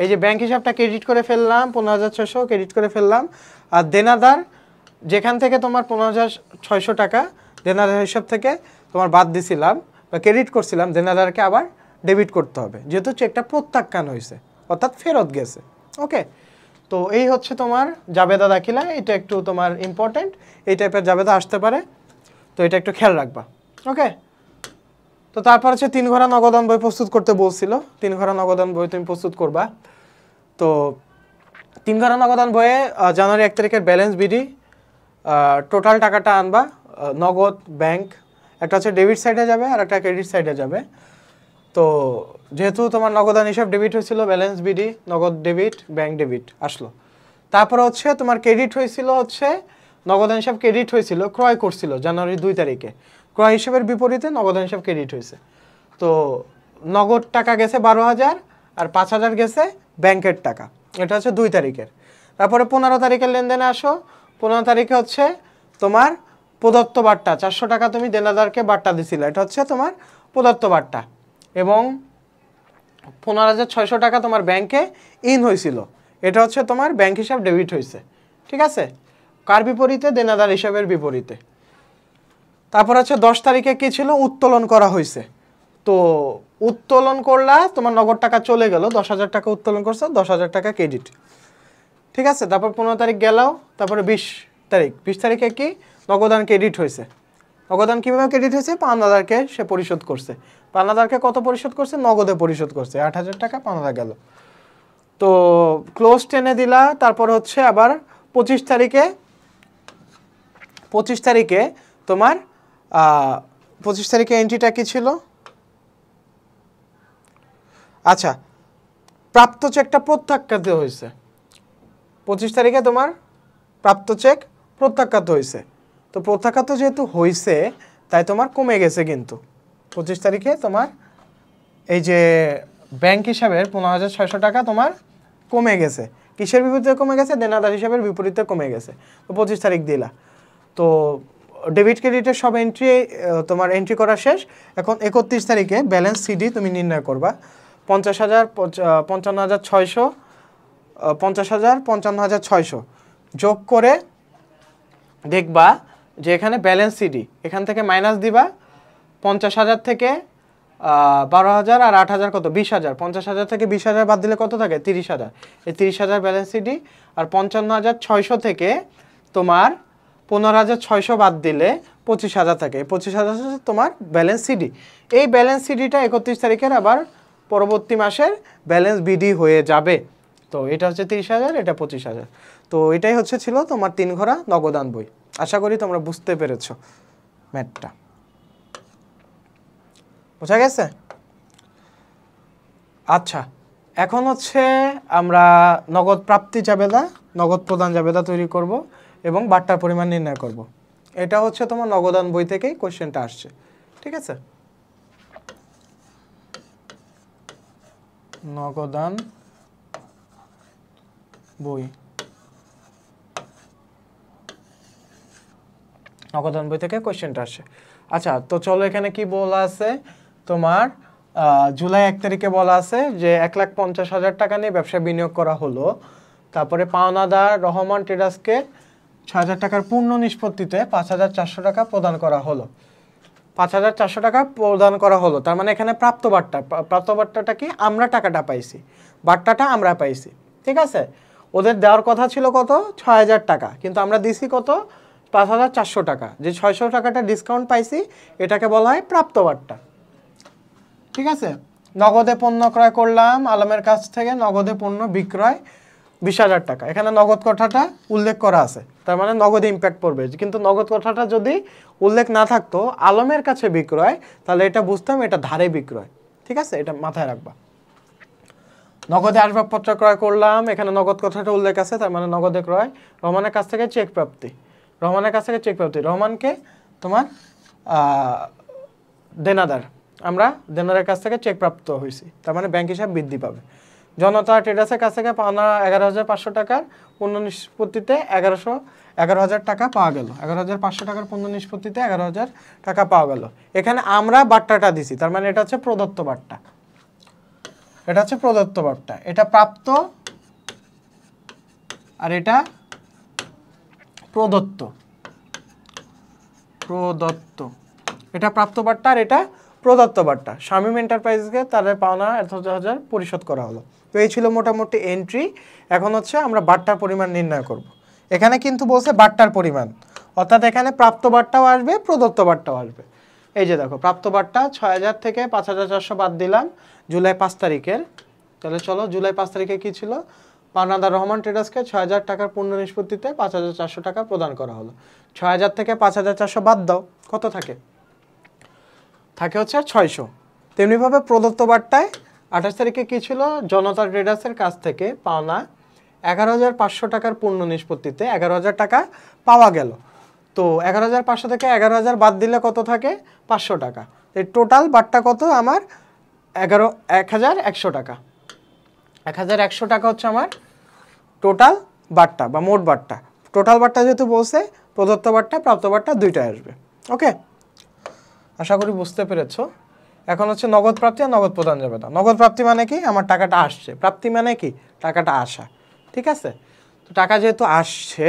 এই যে ব্যাংক হিসাবটা ক্রেডিট করে ফেললাম, 15,600 ক্রেডিট করে ফেললাম। আর দেনাদার যেখান থেকে তোমার 15,600 টাকা দেনাদার হিসাব থেকে তোমার বাদ দিছিলাম বা ক্রেডিট করছিলাম, দেনাদারকে আবার ডেবিট করতে হবে, যেহেতু চেকটা প্রত্যাখ্যান হয়েছে, অর্থাৎ ফেরত গেছে। ওকে, তো এই হচ্ছে তোমার জাবেদা দাখিলা, এটা একটু তোমার ইম্পর্টেন্ট, এই টাইপের জাবেদা আসতে পারে, তো এটা একটু খেয়াল রাখবা। ওকে, তো তারপর হচ্ছে 3 ঘোড়া নগদান বই প্রস্তুত করতে বলছিল, 3 ঘোড়া নগদান বই তুমি প্রস্তুত করবা। তো 3 ঘোড়া নগদান বইয়ে জানুয়ারি 1 তারিখের ব্যালেন্স বিডি, টোটাল টাকাটা আনবা, নগদ ব্যাংক, একটা হচ্ছে ডেবিট সাইডে যাবে আর একটা ক্রেডিট সাইডে যাবে। তো যেহেতু তোমার নগদান হিসাব ডেবিট হয়েছিল, ব্যালেন্স বিডি, নগদ ডেবিট, ব্যাংক ডেবিট আসলো। তারপর হচ্ছে তোমার ক্রেডিট হয়েছিল, হচ্ছে নগদান হিসাব ক্রেডিট হয়েছিল, ক্রয় করছিল জানুয়ারি 2 তারিখে, ক্রয় হিসাবের বিপরীতে নগদান হিসাব ক্রেডিট হয়েছে। তো নগদ টাকা গেছে 12,000 আর 5,000 গেছে ব্যাংকের টাকা, এটা হচ্ছে 2 তারিখের। তারপরে 15 তারিখের লেনদেনে আসো, 15 তারিখে হচ্ছে তোমার প্রদত্ত বাট্টা 400 টাকা তুমি দেনাদারকে বাট্টা দিছিলে, এটা হচ্ছে তোমার প্রদত্ত বাট্টা। এবং 15,600 টাকা তোমার ব্যাংকে ইন হয়েছিল, এটা হচ্ছে তোমার ব্যাংক হিসাব ডেবিট হয়েছে। ঠিক আছে, কার বিপরীতে? দেনাদার হিসাবের বিপরীতে। তারপর হচ্ছে 10 তারিখে কি ছিল? উত্তোলন করা হয়েছে। তো উত্তোলন করলা, তোমার নগদ টাকা চলে গেল, 10,000 টাকা উত্তোলন করছো, 10,000 টাকা ক্রেডিট। ঠিক আছে, তারপর 15 তারিখ গেলাও, তারপরে 20 তারিখ, 20 তারিখে কি? নগদান ক্রেডিট হয়েছে। নগদান কীভাবে ক্রেডিট হয়েছে? পাওনাদারকে সে পরিশোধ করছে। পাওনাদারকে কত পরিশোধ করছে? নগদে পরিশোধ করছে, 8,000 টাকা পাওনাদার গেল। তো ক্লোজ টেনে দিলা। তারপর হচ্ছে আবার 25 তারিখে তোমার 25 তারিখে এন্ট্রিটা কি ছিল? আচ্ছা, প্রাপ্ত চেকটা প্রত্যাখ্যাত হয়েছে। 25 তারিখে তোমার প্রাপ্ত চেক প্রত্যাখ্যাত হয়েছে। তো প্রত্যাখ্যাত যেহেতু হয়েছে, তাই তোমার কমে গেছে। কিন্তু 25 তারিখে তোমার এই যে ব্যাংক হিসাবের 15,600 টাকা তোমার কমে গেছে। কিসের বিপরীতে কমে গেছে? দেনাদার হিসাবের বিপরীতে কমে গেছে। তো 25 তারিখ দিলা। তো ডেবিট ক্রেডিটের সব এন্ট্রি তোমার এন্ট্রি করা শেষ। এখন 31 তারিখে ব্যালেন্স সিডি তুমি নির্ণয় করবা। 50,000, 55,600, 50,000, 55,600 যোগ করে দেখবা যে এখানে ব্যালেন্স সিডি, এখান থেকে মাইনাস দিবা 50,000 থেকে 12,000 আর 8,000 কত? 20,000। 50,000 থেকে 20,000 বাদ দিলে কত থাকে? 30,000। এই 30,000 ব্যালেন্স সিডি। আর 55,600 থেকে তোমার 15,600 বাদ দিলে 25,000 থাকে। 25,000 তোমার ব্যালেন্স সিডি। এই ব্যালেন্স সিডিটা 31 তারিখের আবার পরবর্তী মাসের ব্যালেন্স বিডি হয়ে যাবে। তো এটা হচ্ছে 30,000, এটা 25,000। তো এটাই হচ্ছে ছিল তোমার 3 ঘোড়া নগদান বই। আশা করি তোমরা বুঝতে পেরেছো ম্যাথটা। বোঝা গেছে? আচ্ছা, এখন হচ্ছে আমরা নগদ প্রাপ্তি জাবেদা, নগদ প্রদান জাবেদা তৈরি করব এবং বাট্টার পরিমাণ নির্ণয় করব। এটা হচ্ছে তোমার নগদান বই থেকেই কোশ্চেনটা আসছে। ঠিক আছে, নগদান বই, নগদান বই থেকে কোশ্চেনটা আসছে। আচ্ছা, তো চলো এখানে কি বলা আছে তোমার? জুলাই 1 তারিখে বলা আছে যে 1,50,000 টাকা নিয়ে ব্যবসায় বিনিয়োগ করা হলো। তারপরে পাওনাদার রহমান ট্রেডার্সকে 6,000 টাকার পূর্ণ নিষ্পত্তিতে 5,400 টাকা প্রদান করা হলো। 5,400 টাকা প্রদান করা হলো, তার মানে এখানে প্রাপ্ত বাট্টা। প্রাপ্ত বাট্টাটা কি? আমরা টাকাটা পাইছি, বাট্টাটা আমরা পাইছি। ঠিক আছে, ওদের দেওয়ার কথা ছিল কত? 6,000 টাকা, কিন্তু আমরা দিছি কত? 5,400 টাকা। যে 600 টাকাটা ডিসকাউন্ট পাইছি, এটাকে বলা হয় প্রাপ্ত বাট্টা। ঠিক আছে, নগদে পণ্য ক্রয় করলাম আলমের কাছ থেকে, নগদে পণ্য বিক্রয় 20,000 টাকা। এখানে নগদ কথাটা উল্লেখ করা আছে, তার মানে নগদে ইম্প্যাক্ট পড়বে। কিন্তু নগদ কথাটা যদি উল্লেখ না থাকতো, আলমের কাছে বিক্রয়, তাহলে এটা বুঝতাম এটা ধারে বিক্রয়। ঠিক আছে, এটা মাথায় রাখবা। নগদে আসবাবপত্র ক্রয় করলাম, এখানে নগদ কথাটা উল্লেখ আছে, তার মানে নগদে ক্রয়। রহমানের কাছ থেকে চেক প্রাপ্তি, রহমানের কাছ থেকে চেক প্রাপ্তি, রহমানকে তোমার দেনাদার, আমরা দেনাদারের কাছ থেকে চেক প্রাপ্ত হয়েছি, তার মানে ব্যাংক হিসাব বৃদ্ধি পাবে। জনতা ট্রেডার্সের কাছ থেকে পাওনা 11,500 টাকার পূর্ণ নিষ্পত্তিতে 11,000 টাকা পাওয়া গেল। 11,500 টাকার পূর্ণ নিষ্পত্তিতে 11,000 টাকা পাওয়া গেল। এখানে আমরা বাট্টাটা দিছি, তার মানে এটা হচ্ছে প্রদত্ত বাট্টা। এটা হচ্ছে প্রদত্ত বাট্টা, এটা প্রাপ্ত আর এটা প্রদত্ত। প্রদত্ত, এটা প্রাপ্ত বাট্টা আর এটা প্রদত্ত বাট্টা। শামীম এন্টারপ্রাইজকে তাদের পাওনা 11,000 পরিশোধ করা হলো। তো এই ছিল মোটামুটি এন্ট্রি। এখন হচ্ছে আমরা বাট্টার পরিমাণ নির্ণয় করব। এখানে কিন্তু বলছে বাট্টার পরিমাণ, অর্থাৎ এখানে প্রাপ্ত বাট্টাও আসবে, প্রদত্ত বাট্টাও আসবে। এই যে দেখো, প্রাপ্ত বাট্টা 6,000 থেকে 5,400 বাদ দিলাম জুলাই 5 তারিখের। তাহলে চলো, জুলাই 5 তারিখে কি ছিল? পাওনাদার রহমান ট্রেডার্সকে 6,000 টাকার পূর্ণ নিষ্পত্তিতে 5,400 টাকা প্রদান করা হলো। 6,000 থেকে 5,400 বাদ দাও, কত থাকে? থাকে হচ্ছে 600। তেমনিভাবে প্রদত্ত বাট্টায় 28 তারিখে কী ছিল? জনতা ট্রেডার্সের কাছ থেকে পাওনা 11,500 টাকার পূর্ণ নিষ্পত্তিতে 11,000 টাকা পাওয়া গেল। তো 11,500 থেকে 11,000 বাদ দিলে কত থাকে? 500 টাকা। এই টোটাল বাট্টা কত আমার? 1,100 টাকা। 1,100 টাকা হচ্ছে আমার টোটাল বাট্টা বা মোট বাট্টা। টোটাল বাট্টা যেহেতু বলছে, প্রদত্ত বার্তা প্রাপ্ত বার্তা দুইটাই আসবে। ওকে, আশা করি বুঝতে পেরেছো। এখন হচ্ছে নগদ প্রাপ্তি আর নগদ প্রদান যাবে না। নগদ প্রাপ্তি মানে কি, আমার টাকাটা আসছে, প্রাপ্তি মানে কি টাকাটা আসা। ঠিক আছে, তো টাকা যেহেতু আসছে,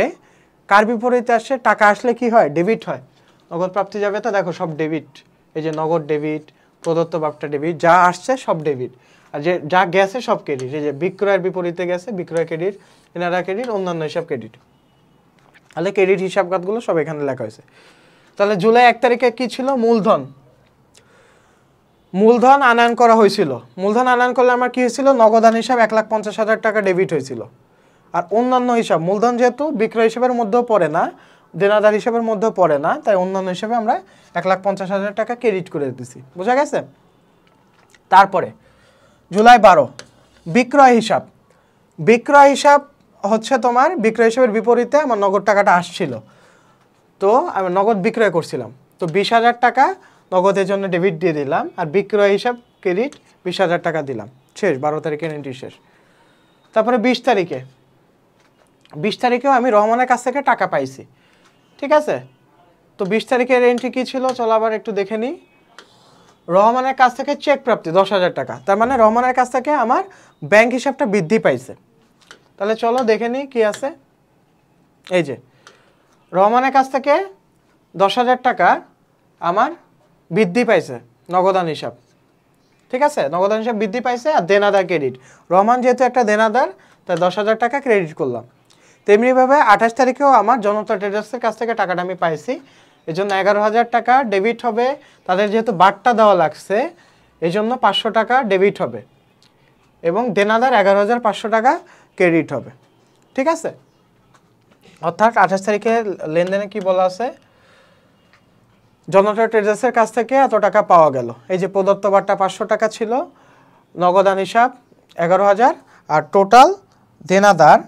কার বিপরীতে আসছে, টাকা আসলে কি হয়, ডেবিট হয়। নগদ প্রাপ্তি যাবে তো দেখো সব ডেবিট, এই যে নগদ ডেবিট, প্রদত্ত বার্তা ডেবিট, যা আসছে সব ডেবিট, আর যে যা গেছে সব ক্রেডিট। এই যে বিক্রয়ের বিপরীতে গেছে, বিক্রয় ক্রেডিট, কেনারা ক্রেডিট, অন্যান্য হিসাব ক্রেডিট। তাহলে ক্রেডিট হিসাব খাতগুলো সব এখানে লেখা হয়েছে। তাহলে জুলাই 1 তারিখে কি ছিল, মূলধন, মূলধন আনয়ন করা হয়েছিল। মূলধন আনয়ন করলে আমার কি হয়েছিল, নগদান হিসাব 1,50,000 টাকা ডেবিট হয়েছিল। আর অন্যান্য হিসাব, মূলধন যেহেতু বিক্রয় হিসাবের মধ্যেও পড়ে না, দেনাদার হিসাবের মধ্যেও পড়ে না, তাই অন্যান্য হিসাবে আমরা 1,50,000 টাকা ক্রেডিট করে দিতেছি। বোঝা গেছে? তারপরে জুলাই 12 বিক্রয় হিসাব। বিক্রয় হিসাব হচ্ছে তোমার বিক্রয় হিসাবের বিপরীতে আমার নগদ টাকাটা আসছিল, তো আমি নগদ বিক্রয় করছিলাম, তো 20,000 টাকা নগদের জন্য ডেবিট দিয়ে দিলাম, আর বিক্রয় হিসাব ক্রেডিট 20,000 টাকা দিলাম। শেষ, 12 তারিখের এন্ট্রি শেষ। তারপরে 20 তারিখেও আমি রহমানের কাছ থেকে টাকা পাইছি। ঠিক আছে, তো 20 তারিখের এন্ট্রি কী ছিল, চলো আবার একটু দেখে নিই। রহমানের কাছ থেকে চেক প্রাপ্তি 10,000 টাকা, তার মানে রহমানের কাছ থেকে আমার ব্যাংক হিসাবটা বৃদ্ধি পাইছে। তাহলে চলো দেখে নিই কী আছে। এই যে রহমানের কাছ থেকে 10,000 টাকা আমার বৃদ্ধি পাইছে নগদান হিসাব। ঠিক আছে, নগদান হিসাব বৃদ্ধি পাইছে, আর দেনাদার ক্রেডিট, রহমান যেহেতু একটা দেনাদার তাই 10,000 টাকা ক্রেডিট করলাম। তেমনিভাবে 28 তারিখেও আমার জনতা ট্রেডার্সের কাছ থেকে টাকাটা আমি পাইছি, এই জন্য 11,000 টাকা ডেবিট হবে। তাদের যেহেতু বার্তা দেওয়া লাগছে এই জন্য 500 টাকা ডেবিট হবে, এবং দেনাদার 11,500 টাকা ক্রেডিট হবে। ঠিক আছে, অর্থাৎ 28 তারিখের লেনদেনে কি বলা আছে, জনতা ট্রেডার্সের কাছ থেকে এত টাকা পাওয়া গেল। এই যে প্রদত্ত বার্তা 500 টাকা ছিল, নগদান হিসাব 11,000, আর টোটাল দেনাদার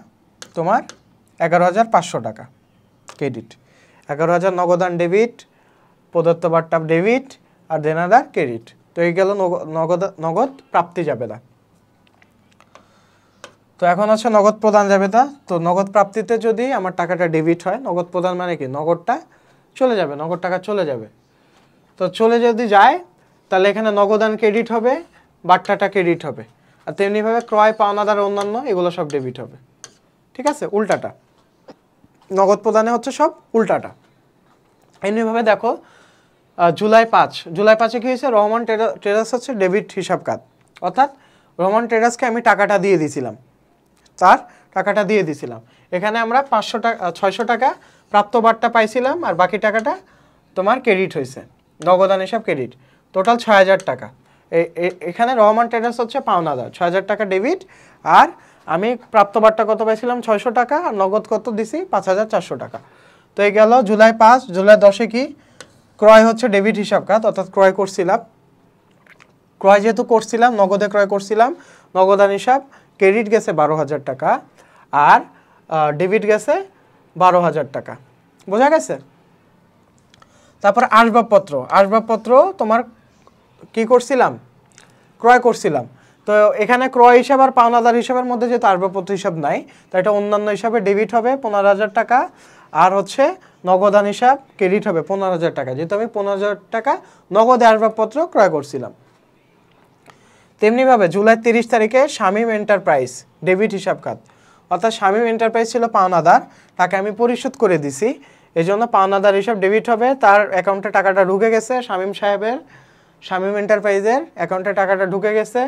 তোমার 11,500 টাকা ক্রেডিট। 11,000 নগদান ডেবিট, প্রদত্ত বার্তা ডেবিট, আর দেনাদার ক্রেডিট। তো এই গেল নগদ প্রাপ্তি যাবে না। তো এখন আছে নগদ প্রদান যাবে না। তো নগদ প্রাপ্তিতে যদি আমার টাকাটা ডেবিট হয়, নগদ প্রদান মানে কি, নগদটা চলে যাবে, নগদ টাকা চলে যাবে। তো চলে যদি যায় তাহলে এখানে নগদান ক্রেডিট হবে, বার্তাটা ক্রেডিট হবে, আর তেমনিভাবে ক্রয়, পাওনাদার, অন্যান্য এগুলো সব ডেবিট হবে। ঠিক আছে, উল্টাটা নগদ প্রদানে হচ্ছে সব উল্টাটা। এমনিভাবে দেখো জুলাই 5-এ কি হয়েছে, রহমান ট্রেডার্স হচ্ছে ডেবিট হিসাব খাত, অর্থাৎ রহমান ট্রেডার্সকে আমি টাকাটা দিয়ে দিয়েছিলাম, তার টাকাটা দিয়ে দিয়েছিলাম। এখানে আমরা 500 টাকা 600 টাকা প্রাপ্ত বার্তা পাইছিলাম, আর বাকি টাকাটা তোমার ক্রেডিট হয়েছে, নগদান হিসাব ক্রেডিট, টোটাল 6,000 টাকা। এখানে রহমান ট্রেডার্স হচ্ছে পাওনাদার, 6,000 টাকা ডেবিট, আর আমি প্রাপ্ত বার্তা কত পাইছিলাম 600 টাকা, আর নগদ কত দিছি 5,400 টাকা। তো এই গেল জুলাই 5। জুলাই 10-এ কি, ক্রয় হচ্ছে ডেবিট হিসাব খাত, অর্থাৎ ক্রয় করছিলাম, ক্রয় যেহেতু করছিলাম নগদে ক্রয় করছিলাম, নগদান হিসাব ক্রেডিট গেছে 12,000 টাকা, আর ডেবিট গেছে 12,000 টাকা। বোঝা গেছে? তারপর আসবাবপত্র তোমার কি করছিলাম, ক্রয় করছিলাম। তো এখানে ক্রয় হিসাব আর পাওনাদার হিসাবের মধ্যে যেহেতু আসবাবপত্র হিসাব নাই, তাই এটা অন্যান্য হিসাবে ডেবিট হবে 15,000 টাকা, আর হচ্ছে নগদান হিসাব ক্রেডিট হবে 15,000 টাকা, যেহেতু আমি 15,000 টাকা নগদে আসবাবপত্র ক্রয় করছিলাম। তেমনিভাবে জুলাই 30 তারিখে শামীম এন্টারপ্রাইজ ডেবিট হিসাব খাত, অর্থাৎ শামীম এন্টারপ্রাইজ ছিল পাওনাদার, তাকে আমি পরিশোধ করে দিছি, এই জন্য পাওনাদার হিসাব ডেবিট হবে, তার অ্যাকাউন্টে টাকাটা ঢুকে গেছে, শামীম এন্টারপ্রাইজের অ্যাকাউন্টে টাকাটা ঢুকে গেছে,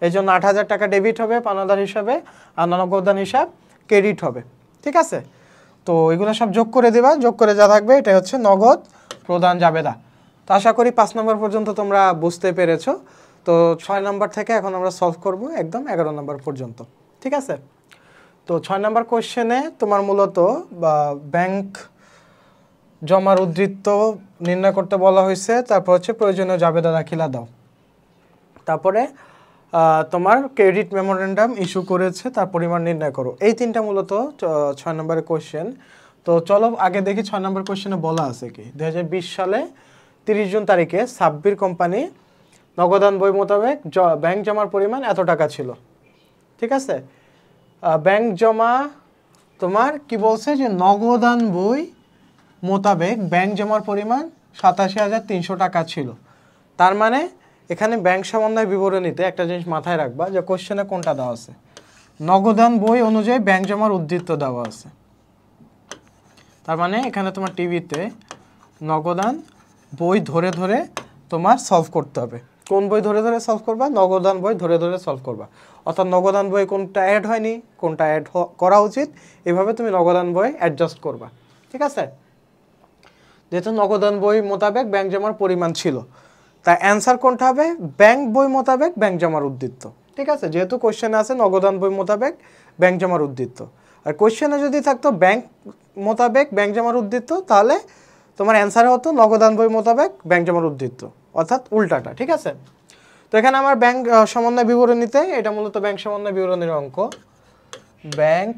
এই জন্য 8,000 টাকা ডেবিট হবে পাওনাদার হিসাবে, আর নগদান হিসাব ক্রেডিট হবে। ঠিক আছে, তো এগুলো সব যোগ করে দেবা, যোগ করে যা থাকবে এটাই হচ্ছে নগদ প্রদান জাবেদা। তো আশা করি 5 নম্বর পর্যন্ত তোমরা বুঝতে পেরেছো। তো 6 নম্বর থেকে এখন আমরা সলভ করব একদম 11 নম্বর পর্যন্ত। ঠিক আছে, তো 6 নম্বর কোশ্চেনে তোমার মূলত ব্যাংক জমার উদ্ধৃত নির্ণয় করতে বলা হয়েছে, তারপর হচ্ছে প্রয়োজনীয় জাবেদা দাখিলা দাও, তারপরে তোমার ক্রেডিট মেমোরেন্ডাম ইস্যু করেছে তার পরিমাণ নির্ণয় করো। এই তিনটা মূলত 6 নম্বরের কোশ্চেন। তো চলো আগে দেখি 6 নম্বর কোশ্চেনে বলা আছে কি। 2020 সালে 30 জুন তারিখে সাব্বির কোম্পানি নগদান বই মোতাবেক ব্যাংক জমার পরিমাণ এত টাকা ছিল। ঠিক আছে, ব্যাংক জমা তোমার কি বলছে যে নগদান বই মোতাবেক ব্যাংক জমার পরিমাণ 87,300 টাকা ছিল। তার মানে এখানে ব্যাংক সমন্বয় বিবরণীতে একটা জিনিস মাথায় রাখবা যে কোশ্চেনে কোনটা দেওয়া আছে, নগদান বই অনুযায়ী ব্যাংক জমার উদ্ধৃত্ত দেওয়া আছে। তার মানে এখানে তোমার টিভিতে নগদান বই ধরে ধরে তোমার সলভ করতে হবে। কোন বই ধরে ধরে সলভ করবা? নগদান বই ধরে ধরে সলভ করবা। অর্থাৎ নগদান বই কোনটা অ্যাড হয়নি, কোনটা অ্যাড করা উচিত, এভাবে তুমি নগদান বই অ্যাডজাস্ট করবা। ঠিক আছে? যেহেতু নগদান বই মোতাবেক ব্যাংক জমার পরিমাণ ছিল, তাই অ্যান্সার কোনটা হবে? ব্যাংক বই মোতাবেক ব্যাংক জমার উদ্ধৃত্ত। ঠিক আছে? যেহেতু কোশ্চেনে আছে নগদান বই মোতাবেক ব্যাংক জমার উদ্ধৃত্ত, আর কোশ্চেনে যদি থাকতো ব্যাংক মোতাবেক ব্যাংক জমার উদ্ধৃত্ত, তাহলে তোমার অ্যান্সারে হতো নগদান বই মোতাবেক ব্যাংক জমার উদ্ধৃত্ত, অর্থাৎ উল্টাটা। ঠিক আছে? তো এখানে আমার ব্যাংক সমন্বয় বিবরণীতে, এটা মূলত ব্যাংক সমন্বয় বিবরণীর অঙ্ক, ব্যাংক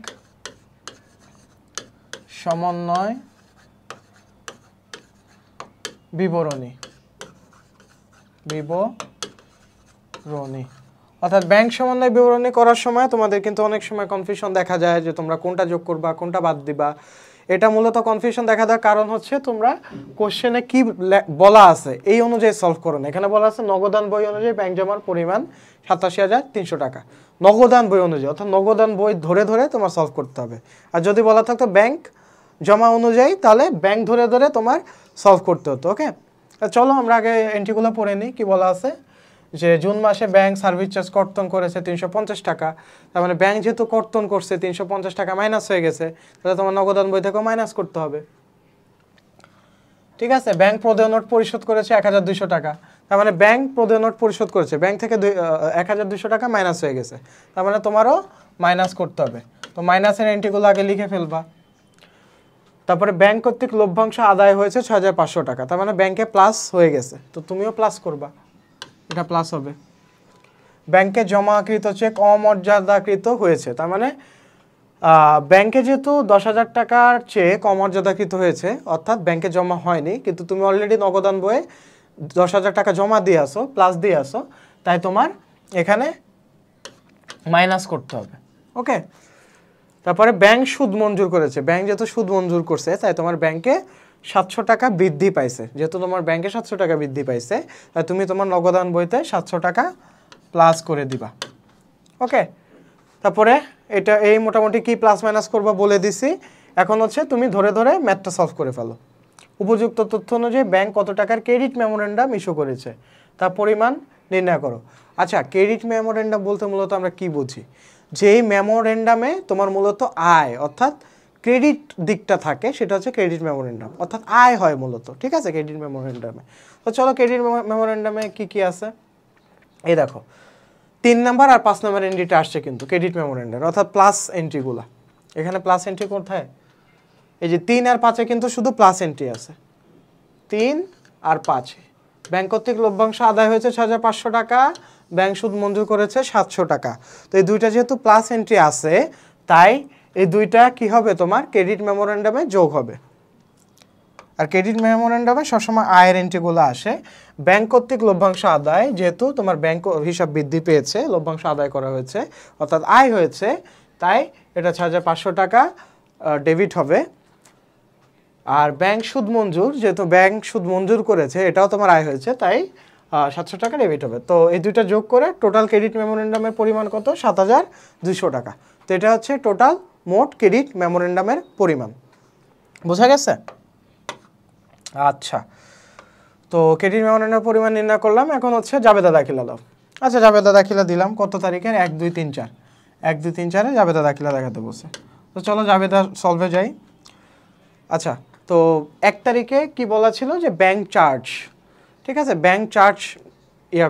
সমন্বয় বিবরণী অর্থাৎ ব্যাংক সমন্বয় বিবরণী করার সময় তোমাদের কিন্তু অনেক সময় কনফিউশন দেখা যায় যে তোমরা কোনটা যোগ করবা কোনটা বাদ দিবা। এটা মূলত কনফিউশন দেখা দেওয়ার কারণ হচ্ছে তোমরা কোশ্চেনে কি বলা আছে এই অনুযায়ী সলভ করো না। এখানে বলা আছে নগদান বই অনুযায়ী ব্যাংক জমার পরিমাণ 87,300 টাকা, নগদান বই অনুযায়ী, অর্থাৎ নগদান বই ধরে ধরে তোমার সলভ করতে হবে। আর যদি বলা থাকতো ব্যাংক জমা অনুযায়ী, তাহলে ব্যাংক ধরে ধরে তোমার সলভ করতে হতো। ওকে, চলো আমরা আগে এন্ট্রিগুলো পড়ে নিই। কি বলা আছে যে জুন মাসে ব্যাংক সার্ভিস চার্জ কর্তন করেছে 350 টাকা। তার মানে ব্যাংক যেহেতু কর্তন করছে 350 টাকা মাইনাস হয়ে গেছে, তাহলে তোমার নগদান বই থেকেও মাইনাস করতে হবে। ঠিক আছে? ব্যাংক প্রদেয় নোট পরিশোধ করেছে 1,200 টাকা। তার মানে ব্যাংক প্রদেয় নোট পরিশোধ করেছে, ব্যাংক থেকে 1,200 টাকা মাইনাস হয়ে গেছে, তার মানে তোমারও মাইনাস করতে হবে। তো মাইনাসের এন্ট্রিগুলো আগে লিখে ফেলবা। তারপরে ব্যাংক কর্তৃক লভ্যাংশ আদায় হয়েছে 6,500 টাকা, তার মানে ব্যাংকে প্লাস হয়ে গেছে, তো তুমিও প্লাস করবা, এটা প্লাস হবে। ব্যাংকে জমাকৃত চেক অমর্যাদাকৃত হয়েছে, তার মানে ব্যাংকে যেহেতু 10,000 টাকার চেক অমর্যাদাকৃত হয়েছে, অর্থাৎ ব্যাংকে জমা হয়নি, কিন্তু তুমি অলরেডি নগদান বইয়ে 10,000 টাকা জমা দিয়ে আসো, প্লাস দিয়ে আসো, তাই তোমার এখানে মাইনাস করতে হবে। ওকে, তারপরে ব্যাংক সুদ মঞ্জুর করেছে, ব্যাংক যেহেতু সুদ মঞ্জুর করছে, তাই তোমার ব্যাংকে 700 টাকা বৃদ্ধি পাইছে। যেহেতু তোমার ব্যাংকে 700 টাকা বৃদ্ধি পাইছে, তাই তুমি তোমার নগদান বইতে 700 টাকা প্লাস করে দিবা। ওকে, তারপরে এটা এই মোটামুটি কি প্লাস মাইনাস করবা বলে দিছি। এখন হচ্ছে তুমি ধরে ধরে ম্যাথটা সলভ করে ফেলো। উপযুক্ত তথ্য অনুযায়ী ব্যাংক কত টাকার ক্রেডিট মেমোরেন্ডাম ইস্যু করেছে তার পরিমাণ নির্ণয় করো। আচ্ছা, ক্রেডিট মেমোরেন্ডাম বলতে মূলত আমরা কি বুঝি? যেই মেমোরেন্ডামে তোমার মূলত আয় অর্থাৎ ক্রেডিট দিকটা থাকে, সেটা হচ্ছে ক্রেডিট মেমোরেন্ডাম, অর্থাৎ আয় হয় মূলত। ঠিক আছে? ক্রেডিট মেমোরেন্ডামে তো চলো ক্রেডিট মেমোরেন্ডামে কি কি আছে এই দেখো। 3 নাম্বার আর 5 নাম্বার এন্ট্রিটা আসছে কিন্তু ক্রেডিট মেমোরেন্ডাম, অর্থাৎ প্লাস এন্ট্রিগুলা। এখানে প্লাস এন্ট্রি কোথায়? এই যে 3 আর 5-এ কিন্তু শুধু প্লাস এন্ট্রি আছে। 3 আর 5 ব্যাংক কর্তৃক লভ্যাংশ আদায় হয়েছে 6,500 টাকা, ব্যাংক সুদ মঞ্জুর করেছে 700 টাকা। তো এই দুইটা যেহেতু প্লাস এন্ট্রি আছে, তাই এই দুইটা কি হবে? তোমার ক্রেডিট মেমোরেন্ডামে যোগ হবে। আর ক্রেডিট মেমোরেন্ডামে সবসময় আয়ের এন্ট্রিগুলো আসে। ব্যাংক কর্তৃক লভ্যাংশ আদায়, যেহেতু তোমার ব্যাংক হিসাব বৃদ্ধি পেয়েছে, লভ্যাংশ আদায় করা হয়েছে, অর্থাৎ আয় হয়েছে, তাই এটা 6,500 টাকা ডেবিট হবে। আর ব্যাংক সুদ মঞ্জুর, যেহেতু ব্যাংক সুদ মঞ্জুর করেছে, এটাও তোমার আয় হয়েছে, তাই 700 টাকা ডেবিট হবে। তো এই দুইটা যোগ করে টোটাল ক্রেডিট মেমোরেন্ডামের পরিমাণ কত? 7,200 টাকা। তো এটা হচ্ছে টোটাল মোট ক্রেডিট মেমোরেন্ডামের পরিমাণ। বোঝা গেছে? আচ্ছা, তো ক্রেডিট মেমোরেন্ডামের পরিমাণ নির্ণয় করলাম। এখন হচ্ছে জাবেদা দাখিলা দাও। আচ্ছা, জাবেদা দাখিলা দিলাম কত তারিখের? 1, 2, 3, 4। 1, 2, 3, 4-এ জাবেদা দাখিলা দেখাতে বসে। তো চলো জাবেদা সলভে যাই। আচ্ছা, তো 1 তারিখে কি বলা ছিল যে ব্যাংক চার্জ, ঠিক আছে, ব্যাংক চার্জ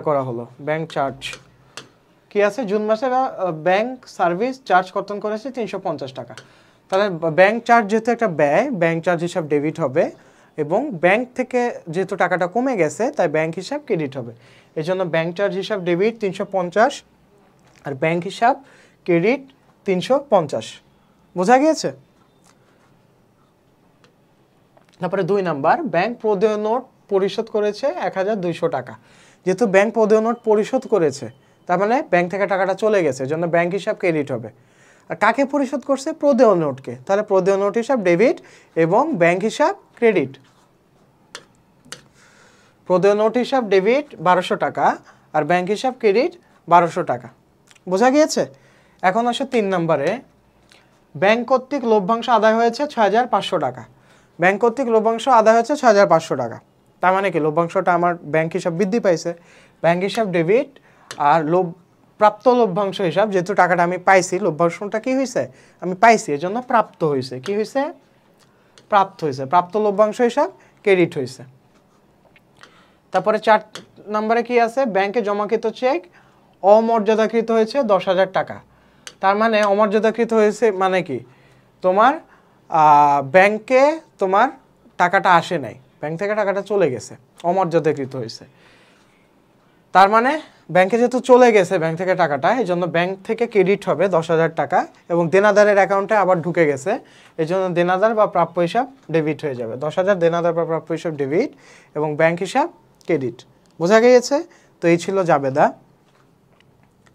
করা হলো। ব্যাংক চার্জ কি আছে? জুন মাসে ব্যাংক সার্ভিস চার্জ কর্তন করেছে 350 টাকা। তাহলে ব্যাংক চার্জ যেহেতু একটা ব্যয়, ব্যাংক চার্জ হিসাব ডেবিট হবে, এবং ব্যাংক থেকে যেহেতু টাকাটা কমে গেছে, তাই ব্যাংক হিসাব ক্রেডিট হবে। এই জন্য ব্যাংক চার্জ হিসাব ডেবিট 350 আর ব্যাংক হিসাব ক্রেডিট 350। বোঝা গিয়েছে? তারপরে 2 নাম্বার, ব্যাংক প্রদেয় নোট পরিশোধ করেছে 1,200 টাকা। যেহেতু ব্যাংক প্রদেয় নোট পরিশোধ করেছে, তার মানে ব্যাংক থেকে টাকাটা চলে গেছে, জন্য ব্যাংক হিসাব ক্রেডিট হবে। আর কাকে পরিশোধ করছে? প্রদেয় নোটকে। তাহলে প্রদেয় নোট হিসাব ডেবিট এবং ব্যাংক হিসাব ক্রেডিট। প্রদেয় নোট হিসাব ডেবিট 1200 টাকা আর ব্যাংক হিসাব ক্রেডিট 1200 টাকা। বোঝা গিয়েছে? এখন আসো 3 নম্বরে, ব্যাংক কর্তৃক লভ্যাংশ আদায় হয়েছে 6500 টাকা। ব্যাংক কর্তৃক লভ্যাংশ আদায় হয়েছে 6500 টাকা। তার মানে কি লভ্যাংশটা আমার ব্যাংক হিসাব বৃদ্ধি পাইছে, ব্যাংক হিসাব ডেবিট আর প্রাপ্ত লভ্যাংশ হিসাব, যেহেতু টাকাটা আমি পাইছি, লভ্যাংশটা কি হয়েছে? আমি পাইছি, এর জন্য প্রাপ্ত হয়েছে। কি হয়েছে? প্রাপ্ত হয়েছে। প্রাপ্ত লভ্যাংশ হিসাব ক্রেডিট হয়েছে। তারপরে 4 নম্বরে কি আছে? ব্যাংকে জমাকৃত চেক অমর্যাদাকৃত হয়েছে 10,000 টাকা। তার মানে অমর্যাদাকৃত হয়েছে মানে কি? তোমার ব্যাংকে তোমার টাকাটা আসে নাই, ব্যাংক থেকে টাকাটা চলে গেছে, অমর্যাদাকৃত হয়েছে। তার মানে ব্যাংকে যেহেতু চলে গেছে ব্যাংক থেকে টাকাটা, এই জন্য ব্যাংক থেকে ক্রেডিট হবে 10,000 টাকা এবং দেনাদারের অ্যাকাউন্টে আবার ঢুকে গেছে, এই জন্য দেনাদার বা প্রাপ্য হিসাব ডেবিট হয়ে যাবে। 10,000 দেনাদার বা প্রাপ্য হিসাব ডেবিট এবং ব্যাংক হিসাব ক্রেডিট। বোঝা গিয়েছে? তো এই ছিল জাবেদা।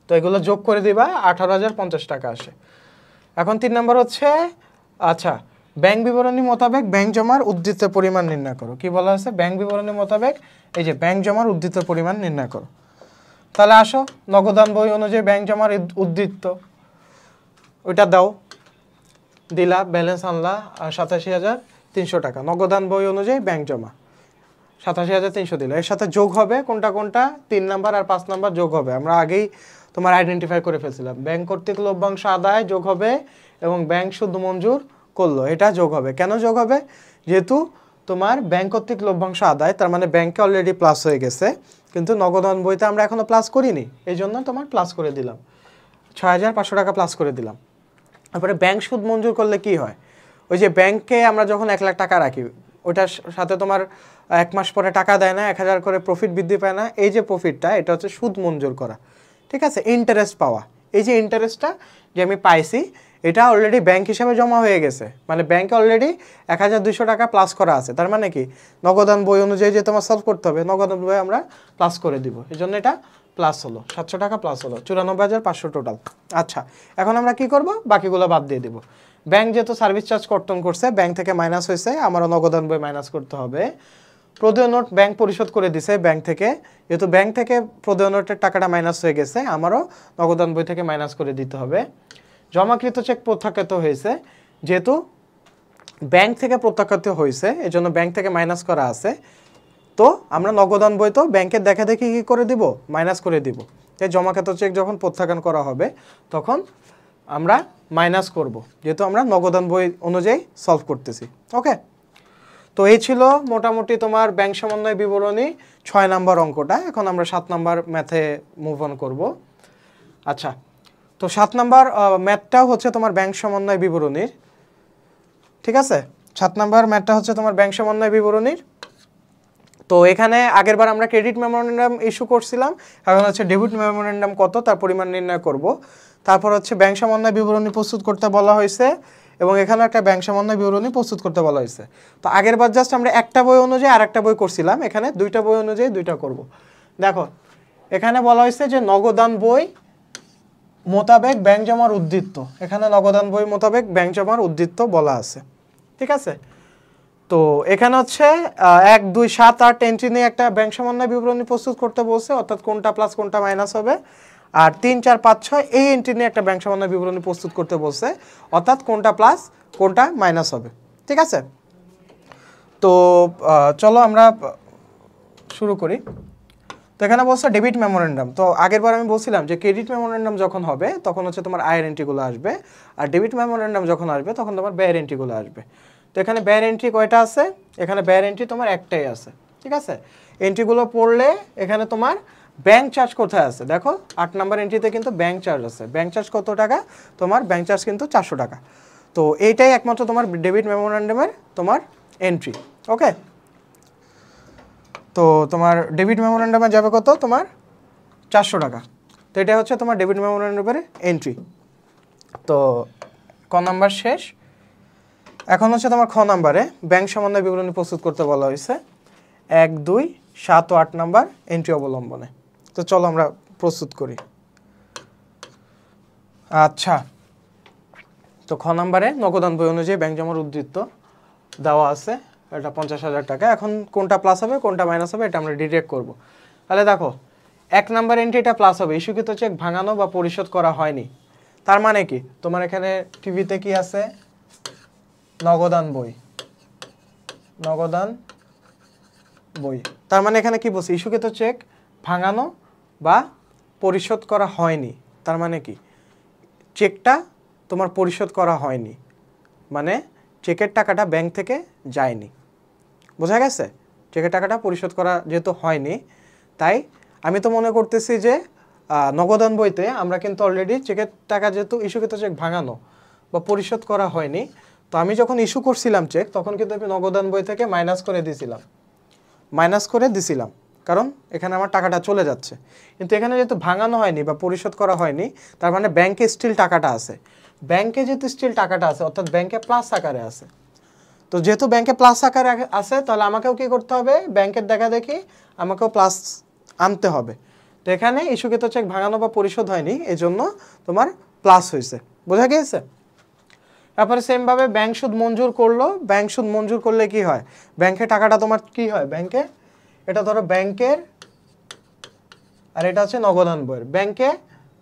তো এগুলো যোগ করে দিবা, 18,050 টাকা আসে। এখন 3 নম্বর হচ্ছে, আচ্ছা, ব্যাংক বিবরণী মোতাবেক ব্যাংক জমার উদ্ধৃত পরিমাণ নির্ণয় করো। কি বলা আছে? ব্যাংক বিবরণী মোতাবেক এই যে ব্যাংক জমার উদ্ধৃত পরিমাণ নির্ণয় করো। তাহলে আসো, নগদান বই অনুযায়ী ব্যাংক জমার উদ্ধৃত ওইটা দাও, দিলা, ব্যালেন্স আনলা 87,300 টাকা। নগদান বই অনুযায়ী ব্যাংক জমা 87,300 দিলা। এর সাথে যোগ হবে কোনটা কোনটা? 3 নাম্বার আর 5 নাম্বার যোগ হবে। আমরা আগেই তোমার আইডেন্টিফাই করে ফেলছিলাম। ব্যাংক কর্তৃক লভ্যাংশ আদায় যোগ হবে এবং ব্যাংক সুদ মঞ্জুর করলো, এটা যোগ হবে। কেন যোগ হবে? যেহেতু তোমার ব্যাংক কর্তৃক লভ্যাংশ আদায়, তার মানে ব্যাংকে অলরেডি প্লাস হয়ে গেছে, কিন্তু নগদান বইতে আমরা এখনো প্লাস করিনি, এই জন্য তোমার প্লাস করে দিলাম, 6,500 টাকা প্লাস করে দিলাম। তারপরে ব্যাংক সুদ মঞ্জুর করলে কি হয়? ওই যে ব্যাংকে আমরা যখন 1 লাখ টাকা রাখি, ওইটার সাথে তোমার 1 মাস পরে টাকা দেয় না, 1,000 করে প্রফিট বৃদ্ধি পায় না, এই যে প্রফিটটা, এটা হচ্ছে সুদ মঞ্জুর করা। ঠিক আছে? ইন্টারেস্ট পাওয়া। এই যে ইন্টারেস্টটা যে আমি পাইছি, এটা অলরেডি ব্যাংক হিসাবে জমা হয়ে গেছে, মানে ব্যাংকে অলরেডি 1,200 টাকা প্লাস করা আছে। তার মানে কি নগদান বই অনুযায়ী যে তোমার সলভ করতে হবে, নগদান বই আমরা প্লাস করে দিব, এই জন্য এটা প্লাস হলো, 700 টাকা প্লাস হলো, 94,500 টোটাল। আচ্ছা, এখন আমরা কি করব? বাকিগুলো বাদ দিয়ে দিব। ব্যাংক যেহেতু সার্ভিস চার্জ কর্তন করছে, ব্যাংক থেকে মাইনাস হয়েছে, আমারও নগদান বই মাইনাস করতে হবে। প্রদেয় নোট ব্যাংক পরিশোধ করে দিছে ব্যাংক থেকে, যেহেতু ব্যাংক থেকে প্রদেয় নোটের টাকাটা মাইনাস হয়ে গেছে, আমারও নগদান বই থেকে মাইনাস করে দিতে হবে। জমাকৃত চেক প্রত্যাখ্যাত হয়েছে, যেহেতু ব্যাংক থেকে প্রত্যাখ্যাত হয়েছে, এই জন্য ব্যাংক থেকে মাইনাস করা আছে, তো আমরা নগদান বই তো ব্যাংকের দেখা দেখি কী করে দিব? মাইনাস করে দিব। তাই জমাকৃত চেক যখন প্রত্যাখ্যান করা হবে তখন আমরা মাইনাস করব, যেহেতু আমরা নগদান বই অনুযায়ী সলভ করতেছি। ওকে, তো এই ছিল মোটামুটি তোমার ব্যাংক সমন্বয় বিবরণী 6 নাম্বার অঙ্কটা। এখন আমরা 7 নাম্বার ম্যাথে মুভ অন করব। আচ্ছা, তো 7 নাম্বার ম্যাথটাও হচ্ছে তোমার ব্যাংক সমন্বয় বিবরণীর। ঠিক আছে, 7 নাম্বার ম্যাথটা হচ্ছে তোমার ব্যাংক সমন্বয় বিবরণীর। তো এখানে আগেরবার আমরা ক্রেডিট মেমোরেন্ডাম ইস্যু করছিলাম, এখন হচ্ছে ডেবিট মেমোরেন্ডাম কত তার পরিমাণ নির্ণয় করব। তারপর হচ্ছে ব্যাংক সমন্বয় বিবরণী প্রস্তুত করতে বলা হয়েছে এবং এখানে একটা ব্যাংক সমন্বয় বিবরণী প্রস্তুত করতে বলা হয়েছে। তো আগেরবার জাস্ট আমরা একটা বই অনুযায়ী আর একটা বই করছিলাম, এখানে 2টা বই অনুযায়ী 2টা করব। দেখো, এখানে বলা হয়েছে যে নগদান বই মোতাবেক ব্যাংক জমার উদ্ধৃত, এখানে নগদান বই মোতাবেক ব্যাংক জমার উদ্ধৃত বলা আছে। ঠিক আছে, তো এখানে হচ্ছে 1, 2, 7, 8 এন্ট্রি নিয়ে একটা ব্যাংক সমন্বয় বিবরণী প্রস্তুত করতে বলছে, অর্থাৎ কোনটা প্লাস কোনটা মাইনাস হবে। আর 3, 4, 5, 6 এই এন্ট্রি নিয়ে একটা ব্যাংক সমন্বয় বিবরণী প্রস্তুত করতে বলছে, অর্থাৎ কোনটা প্লাস কোনটা মাইনাস হবে। ঠিক আছে, তো চলো আমরা শুরু করি। তো এখানে বলছে ডেবিট মেমোরেন্ডাম। তো আগেরবার আমি বলছিলাম যে ক্রেডিট মেমোরেন্ডাম যখন হবে তখন হচ্ছে তোমার আয়ের এন্ট্রিগুলো আসবে, আর ডেবিট মেমোরেন্ডাম যখন আসবে তখন তোমার ব্যয়ের এন্ট্রিগুলো আসবে। তো এখানে ব্যয়ের এন্ট্রি কয়টা আছে? এখানে ব্যয়ের এন্ট্রি তোমার একটাই আছে। ঠিক আছে, এন্ট্রিগুলো পড়লে এখানে তোমার ব্যাংক চার্জ কোথায় আছে দেখো, 8 নাম্বার এন্ট্রিতে কিন্তু ব্যাংক চার্জ আছে। ব্যাংক চার্জ কত টাকা? তোমার ব্যাংক চার্জ কিন্তু 400 টাকা। তো এইটাই একমাত্র তোমার ডেবিট মেমোরেন্ডামের তোমার এন্ট্রি। ওকে, তো তোমার ডেবিট মেমোরেন্ডামে যাবে কত? তোমার 400 টাকা। তো এটা হচ্ছে তোমার ডেবিট মেমোরেন্ডামের এন্ট্রি। তো ক নাম্বার শেষ। এখন হচ্ছে তোমার খ নাম্বারে ব্যাংক সমন্বয় বিবরণী প্রস্তুত করতে বলা হয়েছে 1, 2, 7 ও 8 নাম্বার এন্ট্রি অবলম্বনে। তো চলো আমরা প্রস্তুত করি। আচ্ছা, তো খ নাম্বারে নগদান বই অনুযায়ী ব্যাংক জমার উদ্ধৃত দেওয়া আছে, এটা 50,000 টাকা। এখন কোনটা প্লাস হবে কোনটা মাইনাস হবে এটা আমরা ডিরেক্ট করব। তাহলে দেখো 1 নাম্বার এন্ট্রিটা প্লাস হবে, ইস্যুকৃত চেক ভাঙানো বা পরিশোধ করা হয়নি। তার মানে কি, তোমার এখানে টিভিতে কি আছে, নগদান বই, নগদান বই। তার মানে এখানে কি বলছে, ইস্যুকৃত চেক ভাঙানো বা পরিশোধ করা হয়নি। তার মানে কি, চেকটা তোমার পরিশোধ করা হয়নি, মানে চেকের টাকাটা ব্যাংক থেকে যায়নি। বোঝা গেছে? চেকের টাকাটা পরিশোধ করা যেহেতু হয়নি, তাই আমি তো মনে করতেছি যে নগদান বইতে আমরা কিন্তু অলরেডি চেকের টাকা যেহেতু ইস্যুকৃত চেক ভাঙানো বা পরিশোধ করা হয়নি, তো আমি যখন ইস্যু করছিলাম চেক তখন কিন্তু আমি নগদান বই থেকে মাইনাস করে দিছিলাম, কারণ এখানে আমার টাকাটা চলে যাচ্ছে। কিন্তু এখানে যেহেতু ভাঙানো হয়নি বা পরিশোধ করা হয়নি, তার মানে ব্যাংকে স্টিল টাকাটা আছে। ব্যাংকে যেহেতু স্টিল টাকাটা আছে, অর্থাৎ ব্যাংকে প্লাস আকারে আছে। তো যেহেতু ব্যাংকে প্লাস আকারে আছে, তাহলে আমাকেও কি করতে হবে, ব্যাংকের দেখা দেখি আমাকেও প্লাস আনতে হবে। তো এখানে ইস্যুকৃত চেক ভাঙানো বা পরিশোধ হয়নি, এজন্য তোমার প্লাস হয়েছে। বোঝা গিয়েছে? তারপরে সেমভাবে ব্যাংক সুদ মঞ্জুর করলো। ব্যাংক সুদ মঞ্জুর করলে কি হয়, ব্যাংকে টাকাটা তোমার কি হয়, ব্যাংকে এটা ধরো ব্যাংকের, আর এটা হচ্ছে নগদান বইয়ের, ব্যাংকে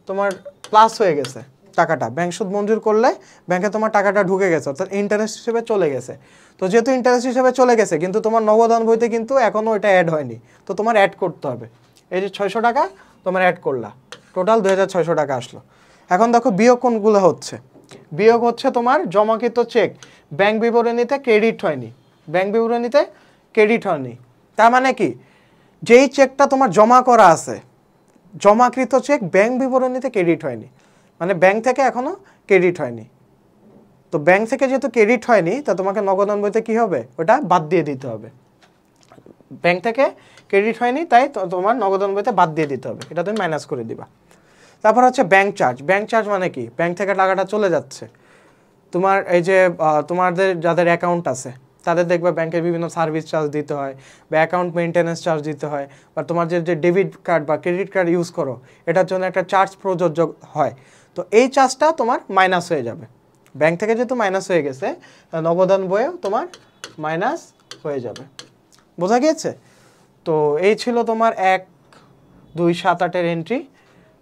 তোমার প্লাস হয়ে গেছে টাকাটা। ব্যাংক সুদ মঞ্জুর করলে ব্যাংকে তোমার টাকাটা ঢুকে গেছে, অর্থাৎ ইন্টারেস্ট হিসেবে চলে গেছে। তো যেহেতু ইন্টারেস্ট হিসেবে চলে গেছে, কিন্তু তোমার নগদান বইতে কিন্তু এখনও এটা অ্যাড হয়নি, তো তোমার অ্যাড করতে হবে। এই যে 600 টাকা তোমার অ্যাড করলা, টোটাল 2600 টাকা আসলো। এখন দেখো বিয়োগ কোনগুলো হচ্ছে, বিয়োগ হচ্ছে তোমার জমাকৃত চেক ব্যাংক বিবরণীতে ক্রেডিট হয়নি, ব্যাংক বিবরণীতে ক্রেডিট হয়নি। তার মানে কি, যেই চেকটা তোমার জমা করা আছে, জমাকৃত চেক ব্যাংক বিবরণীতে ক্রেডিট হয়নি, মানে ব্যাংক থেকে এখনো ক্রেডিট হয়নি। তো ব্যাংক থেকে যেহেতু ক্রেডিট হয়নি, তা তোমাকে নগদান বইতে কি হবে, ওটা বাদ দিয়ে দিতে হবে। ব্যাংক থেকে ক্রেডিট হয়নি, তাই তোমার নগদান বইতে বাদ দিয়ে দিতে হবে, এটা তুমি মাইনাস করে দিবা। তারপর হচ্ছে ব্যাংক চার্জ। ব্যাংক চার্জ মানে কি, ব্যাংক থেকে টাকাটা চলে যাচ্ছে, তোমার এই যে তোমাদের যাদের অ্যাকাউন্ট আছে তাদের দেখবে ব্যাংকের বিভিন্ন সার্ভিস চার্জ দিতে হয়, বা অ্যাকাউন্ট মেনটেন্যান্স চার্জ দিতে হয়, বা তোমার যে ডেবিট কার্ড বা ক্রেডিট কার্ড ইউজ করো এটার জন্য একটা চার্জ প্রযোজ্য হয়। তো এই চার্জটা তোমার মাইনাস হয়ে যাবে, ব্যাংক থেকে যেহেতু মাইনাস হয়ে গেছে, নগদান বইয়েও তোমার মাইনাস হয়ে যাবে। বোঝা গিয়েছে? তো এই ছিল তোমার 1, 2, 7, 8-এর এন্ট্রি।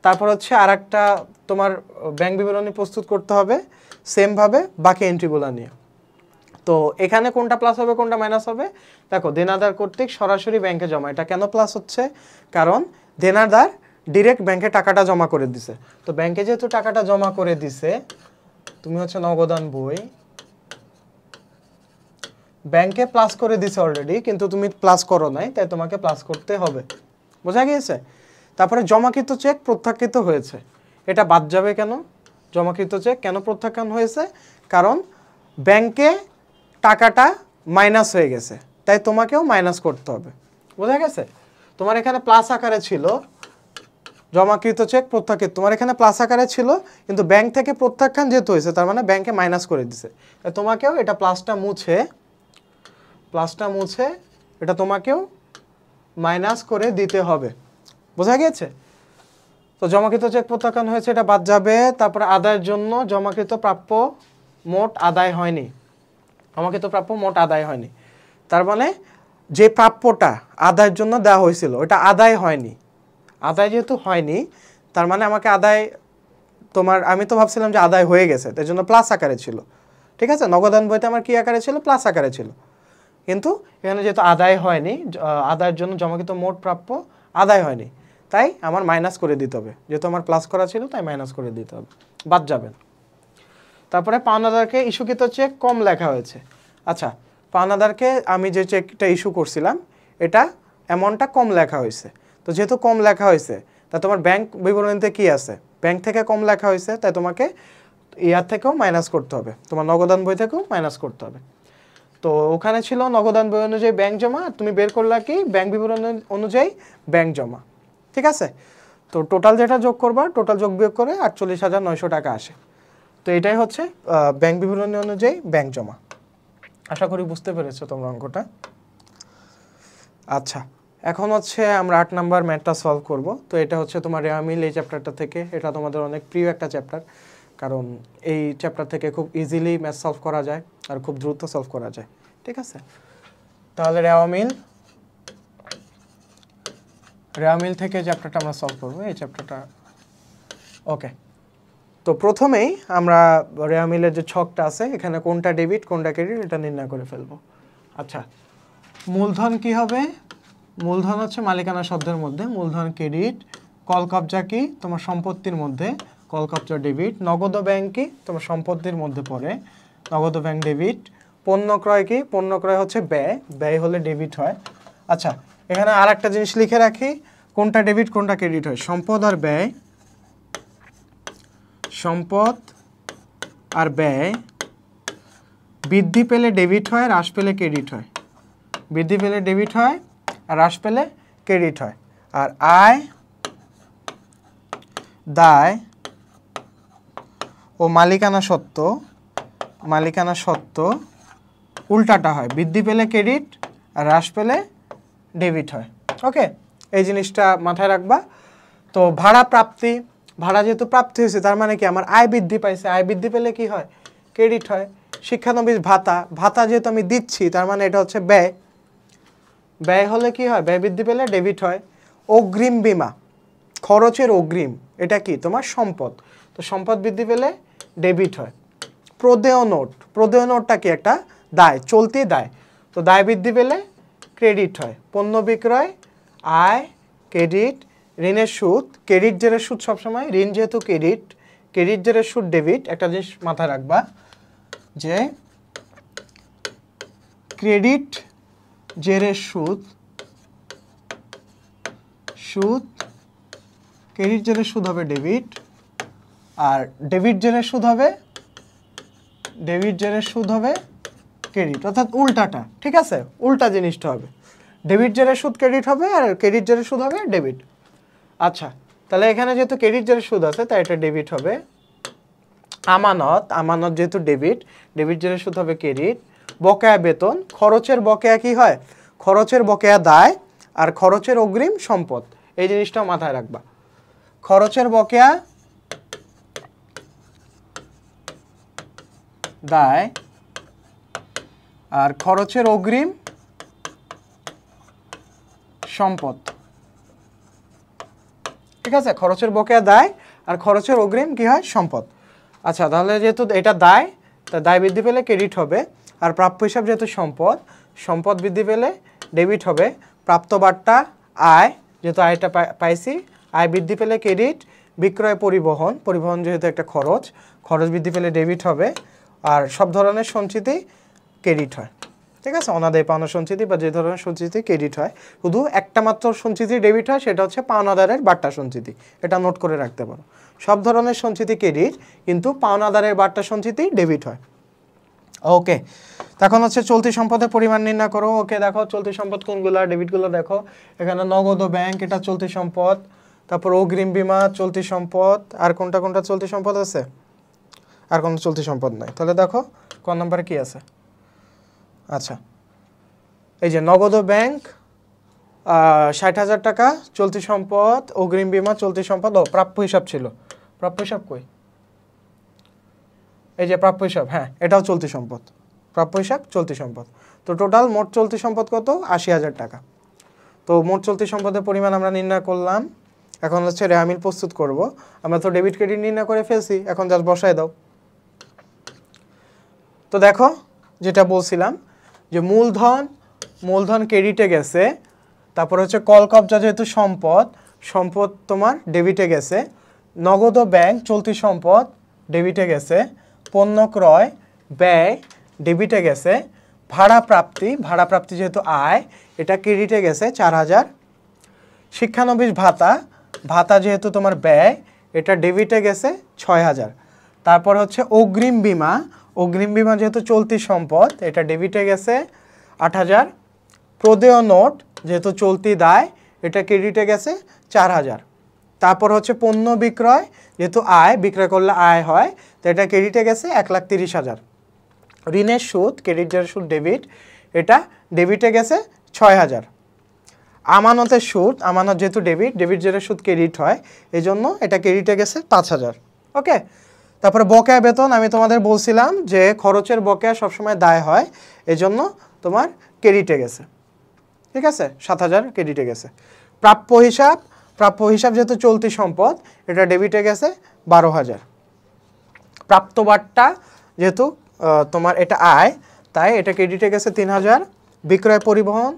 তারপর হচ্ছে আর একটা তোমার ব্যাংক বিবরণী প্রস্তুত করতে হবে সেমভাবে বাকি এন্ট্রিগুলো নিয়ে। তো এখানে কোনটা প্লাস হবে কোনটা মাইনাস হবে, দেখো দেনাদার কর্তৃক সরাসরি ব্যাংকে জমা, এটা কেন প্লাস হচ্ছে, কারণ দেনাদার ডিরেক্ট ব্যাংকে টাকাটা জমা করে দিছে। তো ব্যাংকে যেহেতু টাকাটা জমা করে দিছে, তুমি হচ্ছে নগদান বই ব্যাংকে প্লাস করে দিছে অলরেডি, কিন্তু তুমি প্লাস করো নাই, তাই তোমাকে প্লাস করতে হবে। বোঝা গিয়েছে? তারপরে জমাকৃত চেক প্রত্যাখ্যিত হয়েছে, এটা বাদ যাবে কেন, জমাকৃত চেক কেন প্রত্যাখ্যান হয়েছে, কারণ ব্যাংকে টাকাটা মাইনাস হয়ে গেছে, তাই তোমাকেও মাইনাস করতে হবে। বোঝা গেছে? তোমার এখানে প্লাস আকারে ছিল জমাকৃত চেক প্রত্যাখ্যান, তোমার এখানে প্লাস আকারে ছিল, কিন্তু ব্যাংক থেকে প্রত্যাখ্যান যেহেতু হয়েছে, তার মানে ব্যাংকে মাইনাস করে দিছে, তাই তোমাকেও এটা প্লাসটা মুছে এটা তোমাকেও মাইনাস করে দিতে হবে। বোঝা গিয়েছে? তো জমাকৃত চেক প্রত্যাখ্যান হয়েছে, এটা বাদ যাবে। তারপরে আদায়ের জন্য জমাকৃত প্রাপ্য মোট আদায় হয়নি, জমাকৃত প্রাপ্য মোট আদায় হয়নি, তার মানে যে প্রাপ্যটা আদায়ের জন্য দেওয়া হয়েছিল ওটা আদায় হয়নি। আদায় যেহেতু হয়নি, তার মানে আমাকে আদায়, তোমার আমি তো ভাবছিলাম যে আদায় হয়ে গেছে, তাই জন্য প্লাস আকারে ছিল। ঠিক আছে, নগদান বইতে আমার কি আকারে ছিল, প্লাস আকারে ছিল, কিন্তু এখানে যেহেতু আদায় হয়নি, আদায়ের জন্য জমাকৃত মোট প্রাপ্য আদায় হয়নি, তাই আমার মাইনাস করে দিতে হবে, যেহেতু আমার প্লাস করা ছিল তাই মাইনাস করে দিতে হবে, বাদ যাবে। তারপরে পাওনাদারকে ইস্যুকৃত চেক কম লেখা হয়েছে। আচ্ছা, পাওনাদারকে আমি যে চেকটা ইস্যু করছিলাম এটা অ্যামাউন্টটা কম লেখা হয়েছে, তো যেহেতু কম লেখা হয়েছে, তা তোমার ব্যাংক বিবরণীতে কি আছে, ব্যাংক থেকে কম লেখা হয়েছে, তাই তোমাকে ইয়ার থেকেও মাইনাস করতে হবে, তোমার নগদান বই থেকেও মাইনাস করতে হবে। তো ওখানে ছিল নগদান বই অনুযায়ী ব্যাংক জমা, তুমি বের করলা কি ব্যাংক বিবরণী অনুযায়ী ব্যাংক জমা। ঠিক আছে, তো টোটাল যেটা যোগ করবা, টোটাল যোগ বিয়োগ করে 48,900 টাকা আসে। তো এটাই হচ্ছে ব্যাংক বিবরণী অনুযায়ী ব্যাংক জমা। আশা করি বুঝতে পেরেছো তোমরা অঙ্কটা। আচ্ছা, এখন হচ্ছে আমরা 8 নাম্বার ম্যাথটা সলভ করব। তো এটা হচ্ছে তোমার রেওয়ামিল এই চ্যাপ্টারটা থেকে, এটা তোমাদের অনেক প্রিয় একটা চ্যাপ্টার, কারণ এই চ্যাপ্টার থেকে খুব ইজিলি ম্যাথ সলভ করা যায় আর খুব দ্রুত সলভ করা যায়। ঠিক আছে, তাহলে রেওয়ামিল থেকে চ্যাপ্টারটা আমরা সলভ করবো, এই চ্যাপ্টারটা। ওকে, তো প্রথমেই আমরা রেওয়ামিলের যে ছকটা আছে এখানে কোনটা ডেবিট কোনটা ক্রেডিট এটা নির্ণয় করে ফেলবো। আচ্ছা, মূলধন কি হবে? মূলধন হচ্ছে মালিকানা শব্দের মধ্যে, মূলধন ক্রেডিট। কল কবজা কি? তোমার সম্পত্তির মধ্যে, কল কবজা ডেবিট। নগদ ব্যাংক কি? তোমার সম্পত্তির মধ্যে পড়ে, নগদ ব্যাংক ডেবিট। পণ্য ক্রয় কি? পণ্য ক্রয় হচ্ছে ব্যয়, ব্যয় হলে ডেবিট হয়। আচ্ছা, এখানে আর একটা জিনিস লিখে রাখি, কোনটা ডেবিট কোনটা ক্রেডিট হয়। সম্পদ আর ব্যয়, সম্পদ আর ব্যয় বৃদ্ধি পেলে ডেবিট হয়, হ্রাস পেলে ক্রেডিট হয়। বৃদ্ধি পেলে ডেবিট হয় আর হ্রাস পেলে ক্রেডিট হয়। আর আয়, দায় ও মালিকানা সত্ত্ব উল্টাটা হয়, বৃদ্ধি পেলে ক্রেডিট আর হ্রাস পেলে ডেবিট হয়। ওকে, এই জিনিসটা মাথায় রাখবা। তো ভাড়া প্রাপ্তি, ভাড়া যেহেতু প্রাপ্তি হয়েছে তার মানে কি আমার আয় বৃদ্ধি পাইছে, আয় বৃদ্ধি পেলে কি হয়? ক্রেডিট হয়। শিক্ষানবিশ ভাতা, ভাতা যেহেতু আমি দিচ্ছি তার মানে এটা হচ্ছে ব্যয়, ব্যয় হলে কি হয়? ব্যয় বৃদ্ধি পেলে ডেবিট হয়। অগ্রিম বীমা, খরচের অগ্রিম, এটা কি? তোমার সম্পদ, তো সম্পদ বৃদ্ধি পেলে ডেবিট হয়। প্রদেয় নোট, প্রদেয় নোটটা কি? একটা দায়, চলতি দায়, তো দায় বৃদ্ধি পেলে ক্রেডিট হয়। পণ্য বিক্রয়, আয়, ক্রেডিট। ঋণের সুদ, ক্রেডিট জেরের সুদ সবসময়, ঋণ যেহেতু ক্রেডিট, ক্রেডিট জেরের সুদ ডেবিট। একটা জিনিস মাথায় রাখবা যে ক্রেডিট জেরের সুদ, ক্রেডিট জেরের সুদ হবে ডেবিট, আর ডেবিট জেরের সুদ হবে ক্রেডিট, অর্থাৎ উল্টাটা। ঠিক আছে, উল্টা জিনিসটা হবে, ডেবিট জেরের সুদ ক্রেডিট হবে আর ক্রেডিট জেরের সুদ হবে ডেবিট। আচ্ছা, তাহলে এখানে যেহেতু ক্রেডিট জেরের সুদ আছে তাই এটা ডেবিট হবে। আমানত, আমানত যেহেতু ডেবিট, ডেবিট জেরের সুদ হবে ক্রেডিট। বকেয়া বেতন, খরচের বকেয়া কি হয়? খরচের বকেয়া দায় আর খরচের অগ্রিম সম্পদ, এই জিনিসটা মাথায় রাখবা। খরচের বকেয়া দায় আর খরচের অগ্রিম সম্পদ। ঠিক আছে, খরচের বকেয়া দায় আর খরচের অগ্রিম কি হয়? সম্পদ। আচ্ছা, তাহলে যেহেতু এটা দায়, তা দায় বৃদ্ধি পেলে ক্রেডিট হবে। আর প্রাপ্য হিসাব যেহেতু সম্পদ, সম্পদ বৃদ্ধি পেলে ডেবিট হবে। প্রাপ্ত বার্তা আয়, যেহেতু আয়টা পাইছি, আয় বৃদ্ধি পেলে ক্রেডিট। বিক্রয় পরিবহন, পরিবহন যেহেতু একটা খরচ, খরচ বৃদ্ধি পেলে ডেবিট হবে। আর সব ধরনের সঞ্চিতি ক্রেডিট হয়। ঠিক আছে, অনাদায়ী পাওনা সঞ্চিতি বা যে ধরনের সঞ্চিতি ক্রেডিট হয়, শুধু একটা মাত্র সঞ্চিতি ডেবিট হয়, সেটা হচ্ছে পাওনাদারের বার্তা সঞ্চিতি, এটা নোট করে রাখতে পারো। সব ধরনের সঞ্চিতি ক্রেডিট, কিন্তু পাওনাদারের বার্তা সঞ্চিতি ডেবিট হয়। ওকে, তখন হচ্ছে চলতি সম্পদের পরিমাণ নির্ণয় করো। ওকে, দেখো চলতি সম্পদ কোনগুলো, ডেবিটগুলো দেখো। এখানে নগদ ও ব্যাংক, এটা চলতি সম্পদ। তারপর অগ্রিম বীমা চলতি সম্পদ। আর কোনটা কোনটা চলতি সম্পদ আছে? আর কোনো চলতি সম্পদ নাই। তাহলে দেখো ক নম্বরে কি আছে। আচ্ছা, এই যে নগদ ব্যাংক 60,000 টাকা চলতি সম্পদ, অগ্রিম বীমা চলতি সম্পদ। ও প্রাপ্য হিসাব ছিল, প্রাপ্য হিসাব কই? এই যে প্রাপ্য হিসাব, হ্যাঁ এটাও চলতি সম্পদ, প্রাপ্য হিসাব চলতি সম্পদ। তো টোটাল মোট চলতি সম্পদ কত? 80,000 টাকা। তো মোট চলতি সম্পদের পরিমাণ আমরা নির্ণয় করলাম। এখন হচ্ছে রেওয়ামিল প্রস্তুত করব। আমরা তো ডেবিট ক্রেডিট নির্ণয় করে ফেলছি, এখন জাস্ট বসায় দাও। তো দেখো যেটা বলছিলাম যে মূলধন ক্রেডিটে গেছে, তারপর হচ্ছে কল কবজা যেহেতু সম্পদ, সম্পদ তোমার ডেবিটে গেছে। নগদ ও ব্যাংক চলতি সম্পদ ডেবিটে গেছে। পণ্য ক্রয় ব্যয় ডেবিটে গেছে। ভাড়া প্রাপ্তি যেহেতু আয়, এটা ক্রেডিটে গেছে 4,000। শিক্ষানবিশ ভাতা যেহেতু তোমার ব্যয়, এটা ডেবিটে গেছে 6,000। তারপর হচ্ছে অগ্রিম বীমা যেহেতু চলতি সম্পদ, এটা ডেবিটে গেছে 8,000। প্রদেয় নোট যেহেতু চলতি দায়, এটা ক্রেডিটে গেছে 4,000। তারপর হচ্ছে পণ্য বিক্রয় যেহেতু আয়, বিক্রয় করলে আয় হয়, তো এটা ক্রেডিটে গেছে 1,30,000। ঋণের সুদ, ক্রেডিট যার সুদ ডেবিট, এটা ডেবিটে গেছে 6,000। আমানতের সুদ, আমানত যেহেতু ডেবিট যার সুদ ক্রেডিট হয়, এই জন্য এটা ক্রেডিটে গেছে 5,000। ওকে, তারপরে বকেয়া বেতন, আমি তোমাদের বলছিলাম যে খরচের বকেয়া সবসময় দায় হয়, এজন্য তোমার ক্রেডিটে গেছে। ঠিক আছে, 7,000 ক্রেডিটে গেছে। প্রাপ্য হিসাব যেহেতু চলতি সম্পদ, এটা ডেবিটে গেছে 12,000। প্রাপ্তবাট্টা যেহেতু তোমার এটা আয়, তাই এটা ক্রেডিটে গেছে 3,000। বিক্রয় পরিবহন,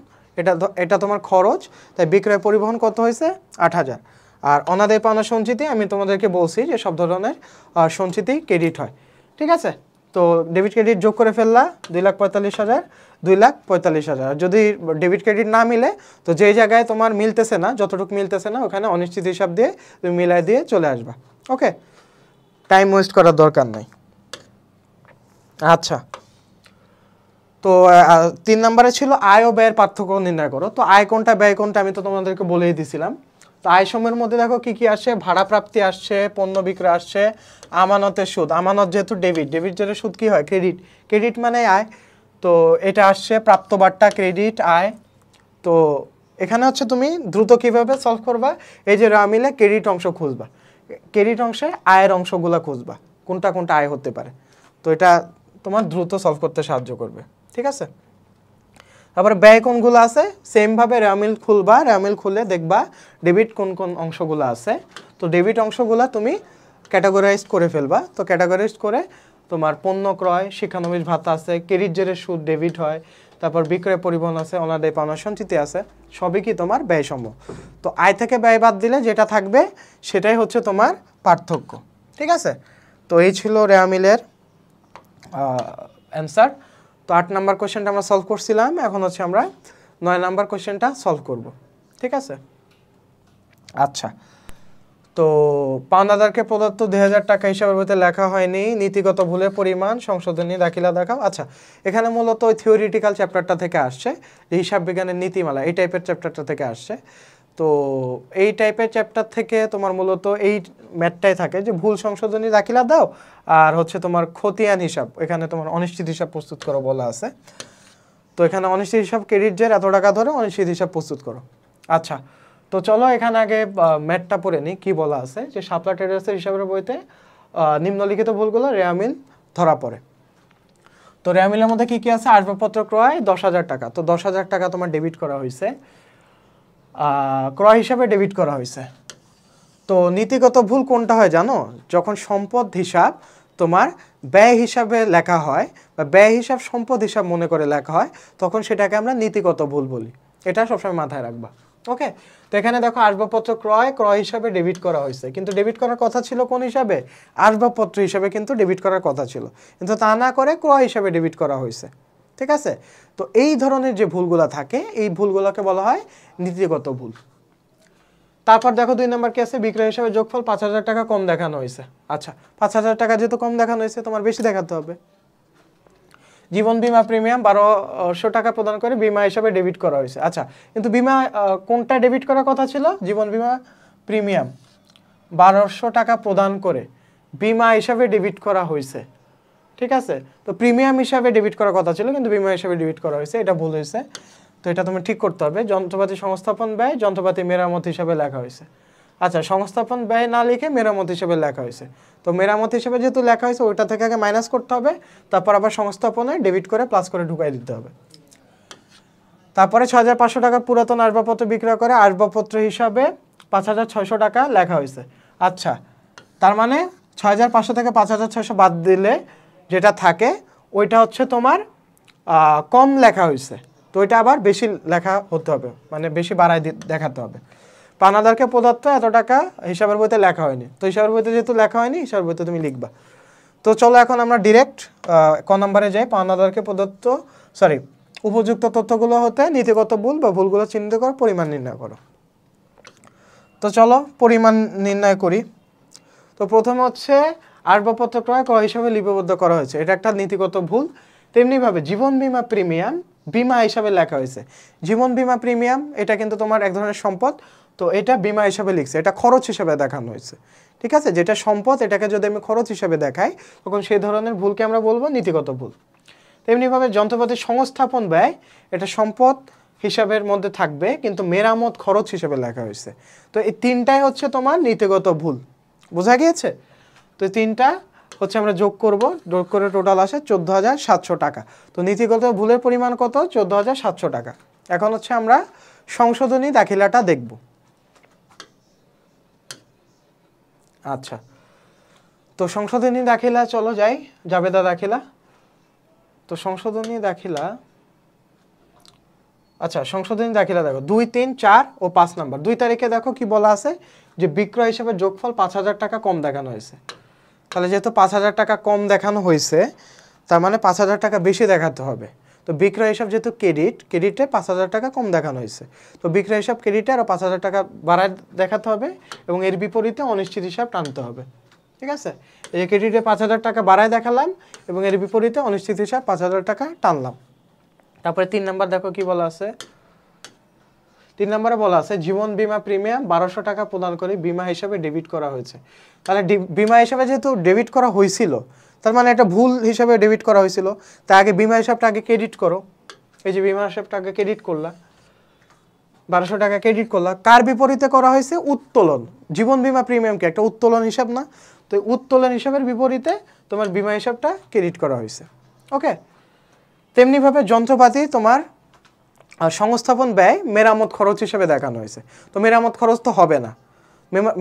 এটা তোমার খরচ, তাই বিক্রয় পরিবহন কত হয়েছে? 8,000। আর অনাদায় পাওনা সঞ্চিতি, আমি তোমাদেরকে বলছি যে সব ধরনের সঞ্চিতি ক্রেডিট হয়। ঠিক আছে, তো ডেবিট ক্রেডিট যোগ করে ফেললা 2,45,000, 2,45,000। যদি ডেবিট ক্রেডিট না মিলে, তো যেই জায়গায় তোমার মিলতেছে না, যতটুকু মিলতেছে না, ওখানে অনিশ্চিত হিসাব দিয়ে তুমি মিলাই দিয়ে চলে আসবা। ওকে, টাইম ওয়েস্ট করার দরকার নাই। আচ্ছা, তো 3 নম্বরে ছিল আয় ও ব্যয়ের পার্থক্য নির্ণয় করো। তো আয় কোনটা ব্যয় কোনটা আমি তো তোমাদেরকে বলেই দিছিলাম। তো আয় সময়ের মধ্যে দেখো কি কি আসছে, ভাড়া প্রাপ্তি আসছে, পণ্য বিক্রয় আসছে, আমানতের সুদ, আমানত যেহেতু ডেবিট যেটা সুদ কি হয়? ক্রেডিট মানে আয়, তো এটা আসছে। প্রাপ্তবাট্টা ক্রেডিট আয়। তো এখানে হচ্ছে তুমি দ্রুত কিভাবে সলভ করবা, এই যে রা মিলে ক্রেডিট অংশ খুঁজবা, ক্রেডিট অংশে আয়ের অংশগুলো খুঁজবা, কোনটা কোনটা আয় হতে পারে। তো এটা তোমার দ্রুত সলভ করতে সাহায্য করবে। ঠিক আছে, তারপরে ব্যয় কোনগুলো আছে, সেমভাবে রেওয়ামিল খুলবা, রেওয়ামিল খুলে দেখবা ডেবিট কোন কোন অংশগুলো আছে। তো ডেবিট অংশগুলো তুমি ক্যাটাগরাইজ করে ফেলবা। তো ক্যাটাগরাইজ করে তোমার পণ্য ক্রয়, শিক্ষানবিশ ভাতা আছে, ক্রেডিট জেরের সুদ ডেবিট হয়, তারপর বিক্রয় পরিবহন আছে, অনাদায় পাওনা সঞ্চিতি আছে, সবই কি তোমার ব্যয়সমূহ। তো আয় থেকে ব্যয় বাদ দিলে যেটা থাকবে সেটাই হচ্ছে তোমার পার্থক্য। ঠিক আছে, তো এই ছিল রেওয়ামিলের অ্যান্সার। তো 8 নাম্বার কোশ্চেনটা আমরা সলভ করছিলাম, এখন হচ্ছে আমরা 9 নাম্বার কোশ্চেনটা সলভ করব। ঠিক আছে, আচ্ছা, তো পাওনাদারকে প্রদত্ত 2,000 টাকা হিসাবের বইতে লেখা হয়নি, নীতিগত ভুলের পরিমাণ সংশোধনী দাখিলা দেখাও। আচ্ছা, এখানে মূলত ওই থিওরিটিক্যাল চ্যাপ্টারটা থেকে আসছে, যে হিসাব বিজ্ঞানের নীতিমালা, এই টাইপের চ্যাপ্টারটা থেকে আসছে। তো এই টাইপের চ্যাপ্টার থেকে তোমার মূলত এই ম্যাথটাই থাকে যে ভুল সংশোধনী দাখিলা দাও, আর হচ্ছে তোমার খতিয়ান হিসাব, এখানে তোমার অনিশ্চিত হিসাব প্রস্তুত করো বলা আছে। তো এখানে অনিশ্চিত হিসাব ক্রেডিট জের এত টাকা ধরে অনিশ্চিত হিসাব প্রস্তুত করো। আচ্ছা, তো চলো এখানে আগে ম্যাথটা পড়ে নিই। কি বলা আছে যে শাপলা ট্রেডার্সের হিসাবের বইতে নিম্নলিখিত ভুলগুলো রেওয়ামিল ধরা পড়ে। তো রেওয়ামিলের মধ্যে কি কি আছে? আসবাবপত্র ক্রয় 10,000 টাকা, তো 10,000 টাকা তোমার ডেবিট করা হয়েছে, ক্রয় হিসাবে ডেবিট করা হয়েছে। তো নীতিগত ভুল কোনটা হয় জানো? যখন সম্পদ হিসাব তোমার ব্যয় হিসাবে লেখা হয়, বা ব্যয় হিসাব সম্পদ হিসাব মনে করে লেখা হয়, তখন সেটাকে আমরা নীতিগত ভুল বলি। এটা সবসময় মাথায় রাখবা। ওকে, তো এখানে দেখো আসবাবপত্র ক্রয় হিসাবে ডেবিট করা হয়েছে, কিন্তু ডেবিট করার কথা ছিল কোন হিসাবে? আসবাবপত্র হিসাবে কিন্তু ডেবিট করার কথা ছিল, কিন্তু তা না করে ক্রয় হিসাবে ডেবিট করা হয়েছে। ঠিক আছে, তো এই ধরনের যে ভুলগুলো থাকে, এই ভুলগুলোকে বলা হয় নীতিগত ভুল। তারপর দেখো 2 নম্বর কি আছে? বিক্রয় হিসাবে যোগফল 5,000 টাকা কম দেখানো হয়েছে। আচ্ছা, 5,000 টাকা যেহেতু কম দেখানো হয়েছে, তোমার বেশি দেখাতে হবে। জীবন বীমা প্রিমিয়াম 1,200 টাকা প্রদান করে বীমা হিসাবে ডেবিট করা হয়েছে। আচ্ছা, কিন্তু বীমা কোনটা ডেবিট করার কথা ছিল? জীবন বীমা প্রিমিয়াম 1,200 টাকা প্রদান করে বীমা হিসাবে ডেবিট করা হয়েছে। ঠিক আছে, তো প্রিমিয়াম হিসাবে ডেবিট করার কথা ছিল, কিন্তু বীমা হিসাবে ডেবিট করা হয়েছে, এটা ভুল হয়েছে। তো এটা তুমি ঠিক করতে হবে। যন্ত্রপাতি সংস্থাপন ব্যয় যন্ত্রপাতি মেরামত হিসাবে লেখা হয়েছে। আচ্ছা, সংস্থাপন ব্যয় না লিখে মেরামত হিসাবে লেখা হয়েছে। তো মেরামত হিসাবে যেহেতু লেখা হয়েছে, ওইটা থেকে আগে মাইনাস করতে হবে, তারপর আবার সংস্থাপনে ডেবিট করে প্লাস করে ঢুকাই দিতে হবে। তারপরে 6,500 টাকার পুরাতন আসবাবপত্র বিক্রয় করে আসবাবপত্র হিসাবে 5,600 টাকা লেখা হয়েছে। আচ্ছা, তার মানে 6,500 থেকে 5,600 বাদ দিলে যেটা থাকে ওইটা হচ্ছে তোমার কম লেখা হয়েছে, তো ওইটা আবার বেশি লেখা হতে হবে, মানে বেশি বাড়ায় দেখাতে হবে। পাওনাদারকে প্রদত্ত এত টাকা হিসাবের বইতে লেখা হয়নি, তো হিসাবের বইতে যেহেতু লেখা হয়নি, হিসাবের বইতে তুমি লিখবা। তো চলো এখন আমরা ডিরেক্ট ক নম্বরে যাই। পাওনাদারকে প্রদত্ত উপযুক্ত তথ্যগুলো হতে নীতিগত ভুল বা ভুলগুলো চিহ্নিত করো, পরিমাণ নির্ণয় করো। তো চলো পরিমাণ নির্ণয় করি। তো প্রথমে হচ্ছে আসবাবপত্র ক্রয় হিসাবে লিপিবদ্ধ করা হয়েছে, এটা একটা নীতিগত ভুল। তেমনিভাবে জীবন বীমা প্রিমিয়াম বীমা হিসাবে লেখা হয়েছে। জীবন বীমা প্রিমিয়াম এটা কিন্তু তোমার এক ধরনের সম্পদ, তো এটা বীমা হিসাবে লিখছে, এটা খরচ হিসাবে দেখানো হয়েছে। ঠিক আছে, যেটা সম্পদ এটাকে যদি আমি খরচ হিসাবে দেখাই, তখন সেই ধরনের ভুলকে আমরা বলবো নীতিগত ভুল। তেমনিভাবে যন্ত্রপাতি সংস্থাপন ব্যয় এটা সম্পদ হিসাবের মধ্যে থাকবে, কিন্তু মেরামত খরচ হিসেবে লেখা হয়েছে। তো এই তিনটাই হচ্ছে তোমার নীতিগত ভুল। বোঝা গিয়েছে? তো তিনটা হচ্ছে আমরা যোগ করে টোটাল আসে 14,700 টাকা। তো নীতিগত ভুলের পরিমাণ কত? 14,700 টাকা। এখন হচ্ছে আমরা সংশোধনী দাখিলাটা দেখব। আচ্ছা, তো সংশোধনী দাখিলা চলো যাই, জাবেদা দাখিলা। তো সংশোধনী দাখিলা, আচ্ছা সংশোধনী দাখিলা দেখো 2, 3, 4 ও 5 নাম্বার। 2 তারিখে দেখো কি বলা আছে যে বিক্রয় হিসাবে যোগফল 5,000 টাকা কম দেখানো হয়েছে। তাহলে যেহেতু 5,000 টাকা কম দেখানো হয়েছে, তার মানে 5,000 টাকা বেশি দেখাতে হবে। তো বিক্রয় হিসাব যেহেতু ক্রেডিটে 5,000 টাকা কম দেখানো হয়েছে, তো বিক্রয় হিসাব ক্রেডিটে আরও 5,000 টাকা বাড়ায় দেখাতে হবে এবং এর বিপরীতে অনিশ্চিত হিসাব টানতে হবে। ঠিক আছে, এই যে ক্রেডিটে 5,000 টাকা বাড়ায় দেখালাম এবং এর বিপরীতে অনিশ্চিত হিসাব 5,000 টাকা টানলাম। তারপরে 3 নাম্বার দেখো কি বলা আছে। 3 নম্বরে বলা আছে জীবন বীমা প্রিমিয়াম 1200 টাকা প্রদান করে বীমা হিসাবে ডেবিট করা হয়েছে। তাহলে বীমা হিসাবে যেহেতু ডেবিট করা হয়েছিল, তার মানে একটা ভুল হিসাবে ডেবিট করা হয়েছিল, তাই আগে বীমা হিসাবটা আগে ক্রেডিট করো। এই যে বীমা হিসাবটা আগে ক্রেডিট করলা, 1200 টাকা ক্রেডিট করলা। কার বিপরীতে করা হয়েছে? উত্তোলন। জীবন বীমা প্রিমিয়ামকে একটা উত্তোলন হিসাব না, তো উত্তোলন হিসাবের বিপরীতে তোমার বীমা হিসাবটা ক্রেডিট করা হয়েছে। ওকে, তেমনিভাবে যন্ত্রপাতি তোমার সংস্থাপন ব্যয় মেরামত খরচ হিসেবে দেখানো হয়েছে। তো মেরামত খরচ তো হবে না,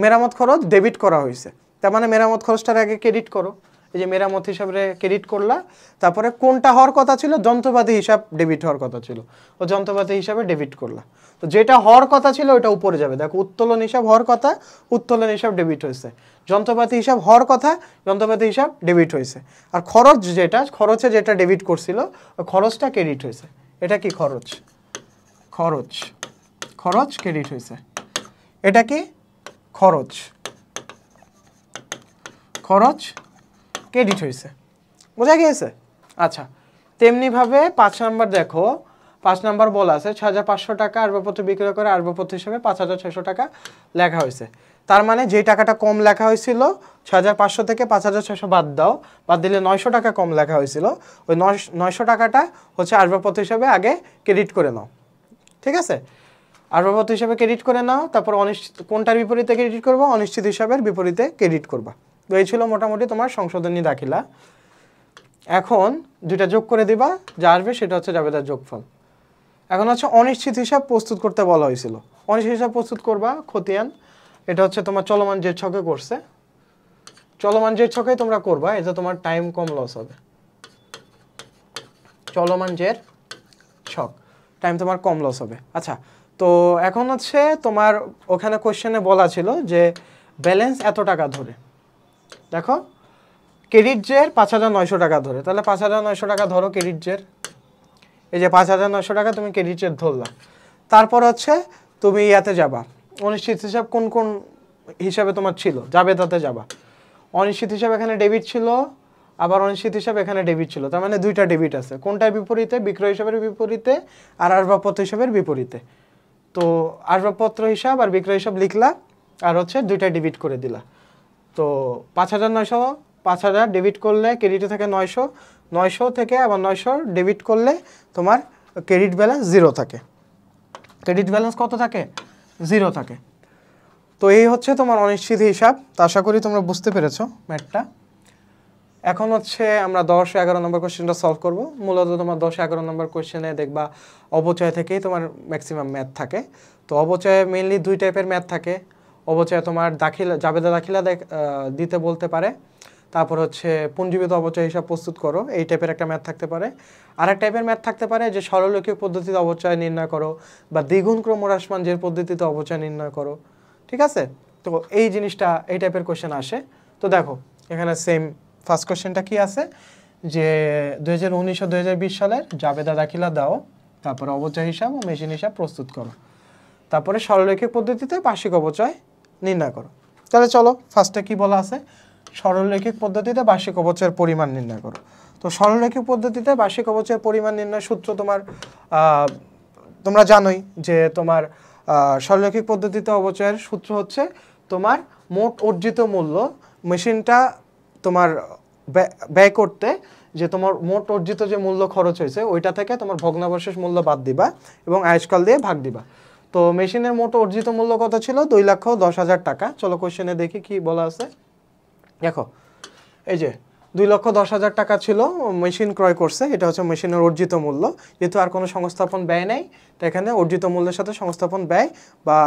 মেরামত খরচ ডেবিট করা হয়েছে, তার মানে মেরামত খরচটার আগে ক্রেডিট করো। এই যে মেরামত হিসাবে ক্রেডিট করলা, তারপরে কোনটা হওয়ার কথা ছিল? যন্ত্রপাতি হিসাব ডেবিট হওয়ার কথা ছিল, ও যন্ত্রপাতি হিসাবে ডেবিট করলা। তো যেটা হওয়ার কথা ছিল ওটা উপরে যাবে। দেখো উত্তোলন হিসাব হওয়ার কথা, উত্তোলন হিসাব ডেবিট হয়েছে। যন্ত্রপাতি হিসাব হওয়ার কথা, যন্ত্রপাতি হিসাব ডেবিট হয়েছে। আর খরচ খরচে যেটা ডেবিট করছিল খরচটা ক্রেডিট হয়েছে। এটা কি? খরচ ক্রেডিট হয়েছে। এটা কি? খরচ ক্রেডিট হয়েছে। বোঝা গিয়েছে? আচ্ছা, তেমনিভাবে 5 নাম্বার দেখো, 5 নাম্বার বলা আছে 6,500 টাকা আসবাবপত্র বিক্রয় করে আসবাবপত্র হিসেবে 5,600 টাকা লেখা হয়েছে। তার মানে যে টাকাটা কম লেখা হয়েছিল 6,500 থেকে 5,600 বাদ দাও, বাদ দিলে 900 টাকা কম লেখা হয়েছিল। ওই 900 টাকাটা হচ্ছে আসবাবপত্র হিসেবে আগে ক্রেডিট করে নাও। ঠিক আছে, আসবাবপত্র হিসাবে ক্রেডিট করে নাও, তারপর কোনটার বিপরীতে ক্রেডিট করবো? অনিশ্চিত হিসাবের বিপরীতে ক্রেডিট করবা। তো এই ছিল মোটামুটি তোমার সংশোধনী দাখিলা। এখন দুইটা যোগ করে দিবা, যা আসবে সেটা হচ্ছে জাবেদার যোগফল। এখন হচ্ছে অনিশ্চিত হিসাব প্রস্তুত করতে বলা হয়েছিল। অনিশ্চিত হিসাব প্রস্তুত করবা খতিয়ান, এটা হচ্ছে তোমার চলমান জের ছকে করছে। চলমান জের ছকে তোমরা করবা, এতে তোমার টাইম কম লস হবে। চলমান জের ছক, টাইম তোমার কম লস হবে। আচ্ছা, তো এখন হচ্ছে তোমার ওখানে কোশ্চেনে বলা ছিল যে ব্যালেন্স এত টাকা ধরে, দেখো ক্রেডিট জের 5,900 টাকা ধরে, তাহলে 5,900 টাকা ধরো ক্রেডিট জের। এই যে 5,900 টাকা তুমি ক্রেডিট জের ধরলা। তারপর হচ্ছে তুমি ইয়াতে যাবা, অনিশ্চিত হিসাব কোন কোন হিসাবে তোমার ছিল, জাবেদাতে যাবা। অনিশ্চিত হিসাব এখানে ডেবিট ছিল, আবার অনিশ্চিত হিসাব এখানে ডেবিট ছিল, তার মানে দুইটা ডেবিট আছে। কোনটার বিপরীতে? বিক্রয় হিসাবের বিপরীতে আর আসবাবপত্র হিসাবের বিপরীতে। তো আসবাবপত্র হিসাব আর বিক্রয় হিসাব লিখলা, আর হচ্ছে দুইটা ডেবিট করে দিলা। তো 5,900 5,000 ডেবিট করলে ক্রেডিটে থাকে 900 থেকে আবার 900 ডেবিট করলে তোমার ক্রেডিট ব্যালেন্স 0 থাকে। ক্রেডিট ব্যালেন্স কত থাকে? 0 থাকে। তো এই হচ্ছে তোমার অনিশ্চিত হিসাব। তো আশা করি তোমরা বুঝতে পেরেছো ম্যাথটা। এখন হচ্ছে আমরা 10 ও 11 নম্বর কোশ্চেনটা সলভ করব। মূলত তোমার 10 11 নম্বর কোশ্চেনে দেখবা অবচয় থেকেই তোমার ম্যাক্সিমাম ম্যাথ থাকে। তো অবচয়ে মেইনলি 2 টাইপের ম্যাথ থাকে। অবচয় তোমার জাবেদা দাখিলা দিতে বলতে পারে, তারপর হচ্ছে পুঞ্জীবিত অবচয় হিসাব প্রস্তুত করো, এই টাইপের একটা ম্যাথ থাকতে পারে। আর এক টাইপের ম্যাথ থাকতে পারে যে সরলরৈখিক পদ্ধতিতে অবচয় নির্ণয় করো, বা দ্বিগুণ ক্রমহ্রাসমান জের পদ্ধতিতে অবচয় নির্ণয় করো। ঠিক আছে, তো এই জিনিসটা এই টাইপের কোশ্চেন আসে। তো দেখো এখানে সেম ফার্স্ট কোশ্চেনটা কি আছে যে 2019 ও 2020 সালের জাবেদা দাখিলা দাও, তারপরে অবচয় হিসাব ও মেশিন হিসাব প্রস্তুত করো, তারপরে সরলরৈখিক পদ্ধতিতে বার্ষিক অবচয় নির্ণয় করো। তাহলে চলো ফার্স্টে কি বলা আছে, সরলরৈখিক পদ্ধতিতে বার্ষিক অবচয়ের পরিমাণ নির্ণয় করো। তো সরলরৈখিক পদ্ধতিতে বার্ষিক অবচয়ের পরিমাণ নির্ণয় সূত্র তোমরা জানোই যে তোমার সরলরৈখিক পদ্ধতিতে অবচয়ের সূত্র হচ্ছে তোমার মোট অর্জিত মূল্য, মেশিনটা তোমার ব্যয় করতে যে তোমার মোট অর্জিত যে মূল্য খরচ হয়েছে ওইটা থেকে তোমার ভগ্নাবশেষ মূল্য বাদ দিবা এবং আয়ুষ্কাল দিয়ে ভাগ দিবা। তো মেশিনের মোট অর্জিত মূল্য কত ছিল? 2,10,000 টাকা। চলো কোশ্চেনে দেখি কি বলা আছে। দেখো এই যে 2,10,000 টাকা ছিল মেশিন ক্রয় করছে, এটা হচ্ছে মেশিনের অর্জিত মূল্য। যেহেতু আর কোনো সংস্থাপন ব্যয় নেই, তো এখানে অর্জিত মূল্যের সাথে সংস্থাপন ব্যয় বা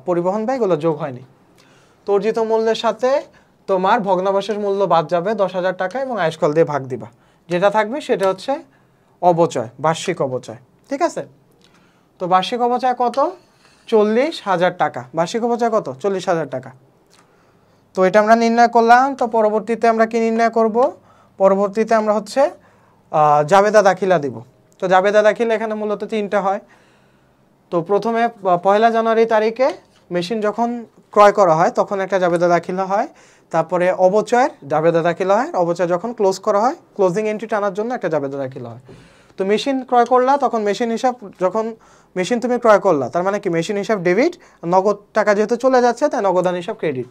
পরিবহন ব্যয় এগুলো যোগ হয়নি। তো অর্জিত মূল্যের সাথে তোমার ভগ্নাবশেষ মূল্য বাদ যাবে 10,000 টাকা এবং আয়ুষ্কাল দিয়ে ভাগ দিবা। যেটা থাকবে সেটা হচ্ছে অবচয়, বার্ষিক অবচয়। ঠিক আছে, তো বার্ষিক অবচয় কত? 40,000 টাকা। বার্ষিক অবচয় কত? 40,000 টাকা। তো এটা আমরা নির্ণয় করলাম। তো পরবর্তীতে আমরা কি নির্ণয় করব? পরবর্তীতে আমরা হচ্ছে জাবেদা দাখিলা দিব। তো জাবেদা দাখিলা এখানে মূলত 3টা হয়। তো প্রথমে 1 জানুয়ারি তারিখে মেশিন যখন ক্রয় করা হয় তখন একটা জাবেদা দাখিলা হয়। তারপরে অবচয়ের জাবেদা দাখিলা হয়। অবচয় যখন ক্লোজ করা হয়, ক্লোজিং এন্ট্রি টানার জন্য একটা জাবেদা দাখিলা হয়। তো মেশিন ক্রয় করলা, তখন মেশিন হিসাব, যখন মেশিন তুমি ক্রয় করলা তার মানে কি মেশিন হিসাব ডেবিট, নগদ টাকা যেহেতু চলে যাচ্ছে তাই নগদান হিসাব ক্রেডিট।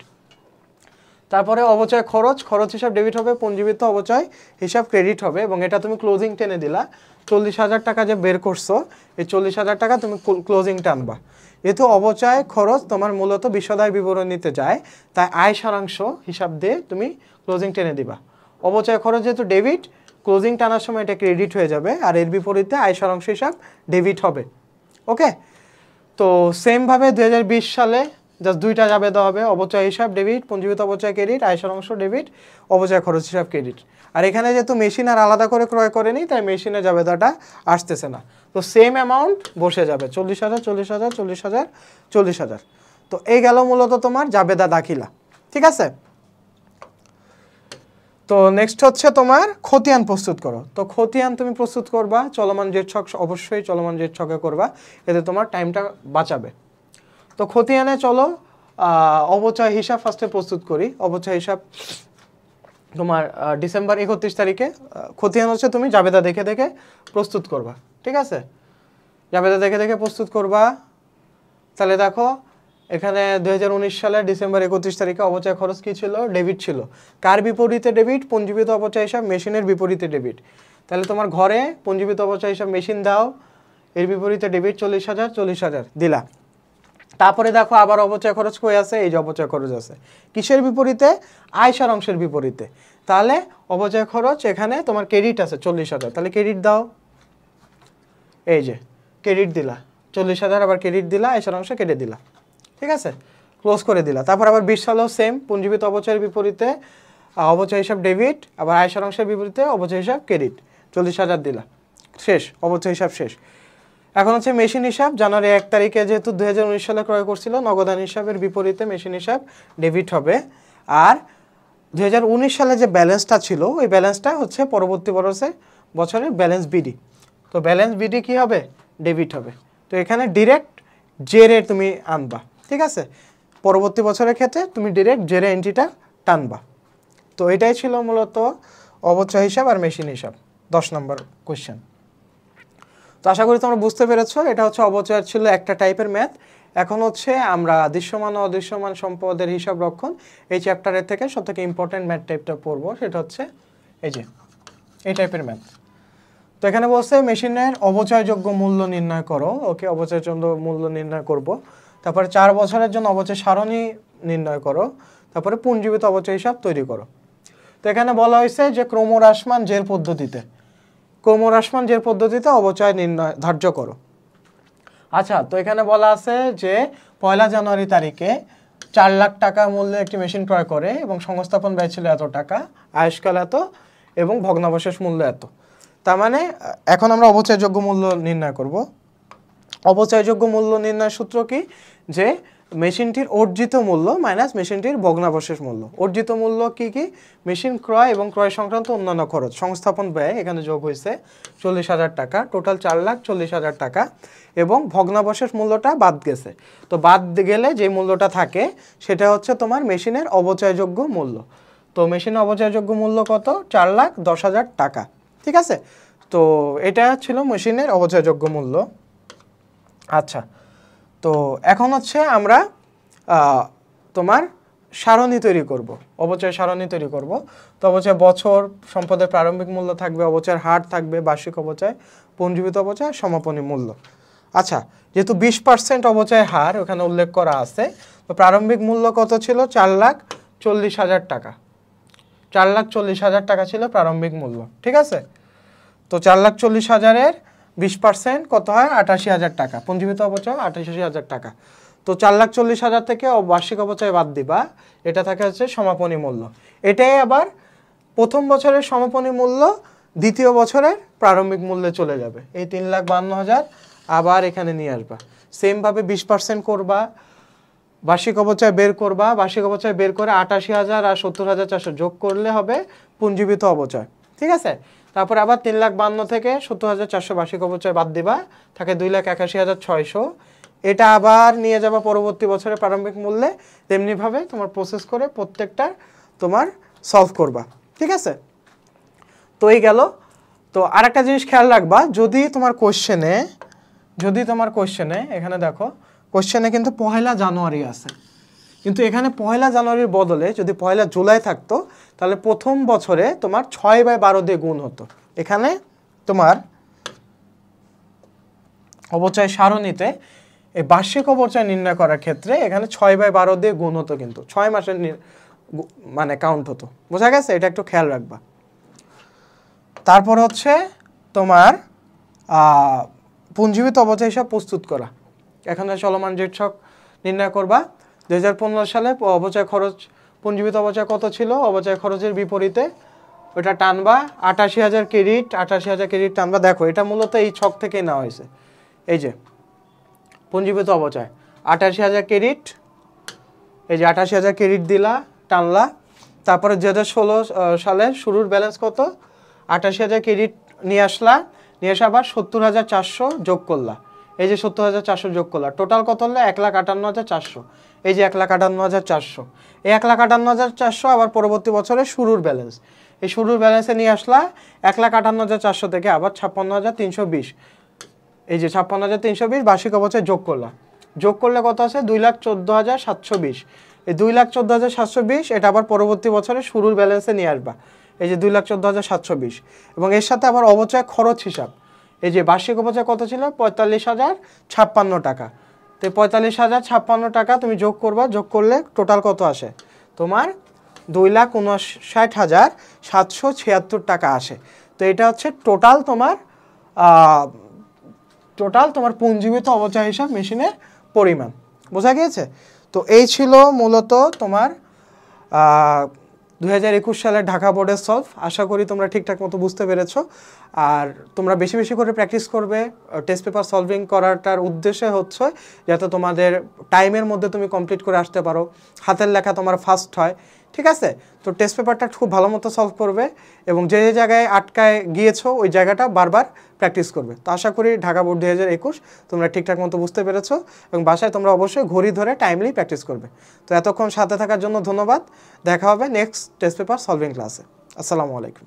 তারপরে অবচয় খরচ, খরচ হিসাব ডেবিট হবে, পঞ্জীবিত অবচয় হিসাব ক্রেডিট হবে এবং এটা তুমি ক্লোজিং টেনে দিলা। 40,000 টাকা যে বের করছো, এই 40,000 টাকা তুমি ক্লোজিং টানবা। যেহেতু অবচয় খরচ তোমার মূলত বিশদায় বিবরণীতে যায়, তাই আয় সারাংশ হিসাব দিয়ে তুমি ক্লোজিং টেনে দিবা। অবচয় খরচ যেহেতু ডেবিট, ক্লোজিং টানার সময় এটা ক্রেডিট হয়ে যাবে, আর এর বিপরীতে আয় সারাংশ হিসাব ডেবিট হবে। ওকে, তো সেমভাবে 2020 সালে জাস্ট 2টা জাবেদা হবে, অবচয় হিসাব ডেবিট, পঞ্জীবিত অবচয় ক্রেডিট, আয় সারাংশ ডেবিট, অবচয় খরচ হিসাব ক্রেডিট। আর এখানে যেহেতু মেশিন আর আলাদা করে ক্রয় করেনি তাই মেশিনের জাবেদাটা আসতেছে না। তো সেম অ্যামাউন্ট বসে যাবে 40,000, 40,000, 40,000, 40,000। তো এই গেল মূলত তোমার জাবেদা দাখিলা। ঠিক আছে, তো নেক্সট হচ্ছে তোমার খতিয়ান প্রস্তুত করো। তো খতিয়ান তুমি প্রস্তুত করবা চলমান জের ছক, অবশ্যই চলমান জের ছকে করবা, এতে তোমার টাইমটা বাঁচাবে। তো খতিয়ানে চলো অবচয় হিসাব ফার্স্টে প্রস্তুত করি। অবচয় হিসাব তোমার ডিসেম্বর 31 তারিখে খতিয়ান হচ্ছে তুমি জাবেদা দেখে দেখে প্রস্তুত করবা। ঠিক আছে, জাবেদা দেখে দেখে প্রস্তুত করবা। তাহলে দেখো এখানে 2019 সালের ডিসেম্বর 31 তারিখে অবচয় খরচ কি ছিল? ডেবিট ছিল। কার বিপরীতে ডেবিট? পঞ্জীবিত অবচয় হিসাব মেশিনের বিপরীতে ডেবিট। তাহলে তোমার ঘরে পঞ্জীবিত অবচয় হিসাব মেশিন দাও, এর বিপরীতে ডেবিট 40,000, 40,000 দিলা। তারপরে দেখো আবার অবচয় খরচ কই আছে? এই যে অবচয় খরচ আছে। কিসের বিপরীতে? আয় সারাংশের বিপরীতে। তাহলে অবচয় খরচ এখানে তোমার ক্রেডিট আছে 40,000, তাহলে ক্রেডিট দাও। এই যে ক্রেডিট দিলা 40,000, আবার ক্রেডিট দিলা, আয় সারাংশ কেটে দিলা। ঠিক আছে, ক্লোজ করে দিলা। তারপর আবার 20 সালেও সেম, পঞ্জীবিত অবচয়ের বিপরীতে অবচয় হিসাব ডেবিট, আবার আয় সারাংশের বিপরীতে অবচয় হিসাব ক্রেডিট, 40,000 দিলা। শেষ, অবচয় হিসাব শেষ। এখন হচ্ছে মেশিন হিসাব। জানুয়ারি 1 তারিখে যেহেতু 2019 সালে ক্রয় করছিল, নগদান হিসাবের বিপরীতে মেশিন হিসাব ডেবিট হবে। আর 2019 সালে যে ব্যালেন্সটা ছিল ওই ব্যালেন্সটা হচ্ছে পরবর্তী বছরের ব্যালেন্স বিডি। তো ব্যালেন্স বিডি কি হবে? ডেবিট হবে। তো এখানে ডিরেক্ট জেরে তুমি আনবা। ঠিক আছে, পরবর্তী বছরের ক্ষেত্রে তুমি ডিরেক্ট জেরে এন্ট্রিটা টানবা। তো এটাই ছিল মূলত অবচয় হিসাব আর মেশিন হিসাব, 10 নম্বর কোয়েশ্চেন। তো আশা করি তোমরা বুঝতে পেরেছো। এটা হচ্ছে অবচয়ের ছিল একটা টাইপের ম্যাথ। এখন হচ্ছে আমরা দৃশ্যমান ও অদৃশ্যমান সম্পদের হিসাব রক্ষণ এই চ্যাপ্টারের থেকে সবথেকে ইম্পর্টেন্ট ম্যাথ টাইপটা পড়বো, সেটা হচ্ছে এই টাইপের ম্যাথ। তো এখানে বলছে মেশিনের অবচয়যোগ্য মূল্য নির্ণয় করো। ওকে, অবচয়যোগ্য মূল্য নির্ণয় করব। তারপরে 4 বছরের জন্য অবচয় সারণী নির্ণয় করো। তারপরে পুঞ্জীবিত অবচয় হিসাব তৈরি করো। তো এখানে বলা হয়েছে যে ক্রমহ্রাসমান জের পদ্ধতিতে অবচয় নির্ণয় ধার্য করো। আচ্ছা, তো এখানে বলা আছে যে 1 জানুয়ারি তারিখে 4 লাখ টাকা মূল্যে একটি মেশিন ক্রয় করে এবং সংস্থাপন ব্যয় ছিল এত টাকা, আয়ুষ্কাল এত এবং ভগ্নাবশেষ মূল্য এত। তার মানে এখন আমরা অবচয়যোগ্য মূল্য নির্ণয় করব। অবচয়যোগ্য মূল্য নির্ণয়ের সূত্র কি? যে মেশিনটির অর্জিত মূল্য মাইনাস মেশিনটির ভগ্নাবশেষ মূল্য। অর্জিত মূল্য কি কি? মেশিন ক্রয় এবং ক্রয় সংক্রান্ত অন্যান্য খরচ, সংস্থাপন ব্যয় এখানে যোগ হয়েছে 40,000 টাকা, টোটাল 4,40,000 টাকা, এবং ভগ্নাবশেষ মূল্যটা বাদ গেছে। তো বাদ গেলে যে মূল্যটা থাকে সেটা হচ্ছে তোমার মেশিনের অবচয়যোগ্য মূল্য। তো মেশিনের অবচয়যোগ্য মূল্য কত? 4,10,000 টাকা। ঠিক আছে, তো এটা ছিল মেশিনের অবচয়যোগ্য মূল্য। আচ্ছা, তো এখন হচ্ছে আমরা তোমার সারণী তৈরি করব, অবচয় সারণী তৈরি করব। তো অবচয় বছর, সম্পদের প্রারম্ভিক মূল্য থাকবে, অবচয়ের হার থাকবে, বার্ষিক অবচয়, পঞ্জীবিত অবচয়, সমাপনী মূল্য। আচ্ছা, যেহেতু 20% অবচয় হার ওখানে উল্লেখ করা আছে, তো প্রারম্ভিক মূল্য কত ছিল? 4,40,000 টাকা। 4,40,000 টাকা ছিল প্রারম্ভিক মূল্য, ঠিক আছে। তো 4,40,000-এর 20% কত হয়? 88,000 টাকা। পুঞ্জীভূত অপচয় 88,000 টাকা। তো 4,40,000 থেকে বার্ষিক অপচয় বাদ দিবা, এটা থাকে হচ্ছে সমাপনী মূল্য। এটাই আবার প্রথম বছরের সমাপনী মূল্য দ্বিতীয় বছরের প্রারম্ভিক মূল্যে চলে যাবে। এই 3,52,000 আবার এখানে নিয়ে আসবা। সেমভাবে 20% করবা, বার্ষিক অপচয় বের করবা, বার্ষিক অপচয় বের করে 88,000 আর 70,400 যোগ করলে হবে পুঞ্জীভূত অপচয়, ঠিক আছে। তারপর আবার 3,52,000 থেকে 70,400 বার্ষিক অপচয় বাদ দিবা, থাকে 2,81,600। এটা আবার নিয়ে যাবা পরবর্তী বছরের প্রারম্ভিক মূল্যে। তেমনিভাবে তোমার প্রসেস করে প্রত্যেকটা তোমার সলভ করবা, ঠিক আছে। তো এই গেল। তো আরেকটা জিনিস খেয়াল রাখবা, যদি তোমার কোশ্চেনে এখানে দেখো, কোশ্চেনে কিন্তু 1 জানুয়ারি আছে, কিন্তু এখানে 1 জানুয়ারির বদলে যদি 1 জুলাই থাকতো, তাহলে প্রথম বছরে তোমার 6/12 দিয়ে গুণ হতো। এখানে তোমার অপচয় সারণীতে এই বার্ষিক অপচয় নির্ণয় করার ক্ষেত্রে এখানে 6/12 দিয়ে গুণ হতো, কিন্তু 6 মাসের মানে কাউন্ট হতো। বোঝা গেছে? এটা একটু খেয়াল রাখবা। তারপর হচ্ছে তোমার পুঞ্জীভূত অপচয় হিসাব প্রস্তুত করা। এখানে চলমান জেট ছক নির্ণয় করবা। 2015 সালে অপচয় খরচ, পুঞ্জীভূত অপচয় কত ছিল? অপচয় খরচের বিপরীতে ওটা টানবা 88,000 ক্রেডিট, 88,000 ক্রেডিট টানবা। দেখো এটা মূলত এই ছক থেকেই নেওয়া হয়েছে। এই যে পুঞ্জীভূত অপচয় 88,000 ক্রেডিট, এই যে 88,000 ক্রেডিট দিলা, টানলা। তারপরে 2016 সালের শুরুর ব্যালেন্স কত? 88,000 ক্রেডিট নিয়ে আসলা, নিয়ে এসে আবার 70,400 যোগ করলা। এই যে 70,400 যোগ করলা, টোটাল কত হলো? 1,58,400। এই যে 1,58,400, এই 1,58,400 আবার পরবর্তী বছরের শুরুর ব্যালেন্স। এই শুরুর ব্যালেন্সে নিয়ে আসলা 1,58,400 থেকে আবার 56,320। এই যে 56,320 বার্ষিক অপচয় যোগ করলা, যোগ করলে কত আছে? 2,14,720। এই 2,14,720 এটা আবার পরবর্তী বছরের শুরুর ব্যালেন্সে নিয়ে আসবা। এই যে 2,14,720, এবং এর সাথে আবার অপচয় খরচ হিসাব। এই যে বার্ষিক অপচয় কত ছিল? 45,056 টাকা। তো 45,056 টাকা তুমি যোগ করবা, যোগ করলে টোটাল কত আসে? তোমার 2,59,776 টাকা আসে। তো এটা হচ্ছে টোটাল তোমার পুঞ্জীভূত অপচয় হিসাব মেশিনের পরিমাণ। বোঝা গিয়েছে? তো এই ছিল মূলত তোমার 2021 সালের ঢাকা বোর্ডের সলভ। আশা করি তোমরা ঠিকঠাক মতো বুঝতে পেরেছো। আর তোমরা বেশি বেশি করে প্র্যাকটিস করবে। টেস্ট পেপার সলভিং করাটার উদ্দেশ্যে হচ্ছে যাতে তোমাদের টাইমের মধ্যে তুমি কমপ্লিট করে আসতে পারো, হাতের লেখা তোমার ফাস্ট হয়, ঠিক আছে। তো টেস্ট পেপারটা খুব ভালো মতো সলভ করবে এবং যে যে জায়গায় আটকায় গিয়েছো ওই জায়গাটা বারবার প্র্যাকটিস করবে। তো আশা করি ঢাকা বোর্ড 2021 তোমরা ঠিকঠাক মতো বুঝতে পেরেছো এবং বাসায় তোমরা অবশ্যই ঘড়ি ধরে টাইমলি প্র্যাকটিস করবে। তো এতক্ষণ সাথে থাকার জন্য ধন্যবাদ। দেখা হবে নেক্সট টেস্ট পেপার সলভিং ক্লাসে। আসসালামু আলাইকুম।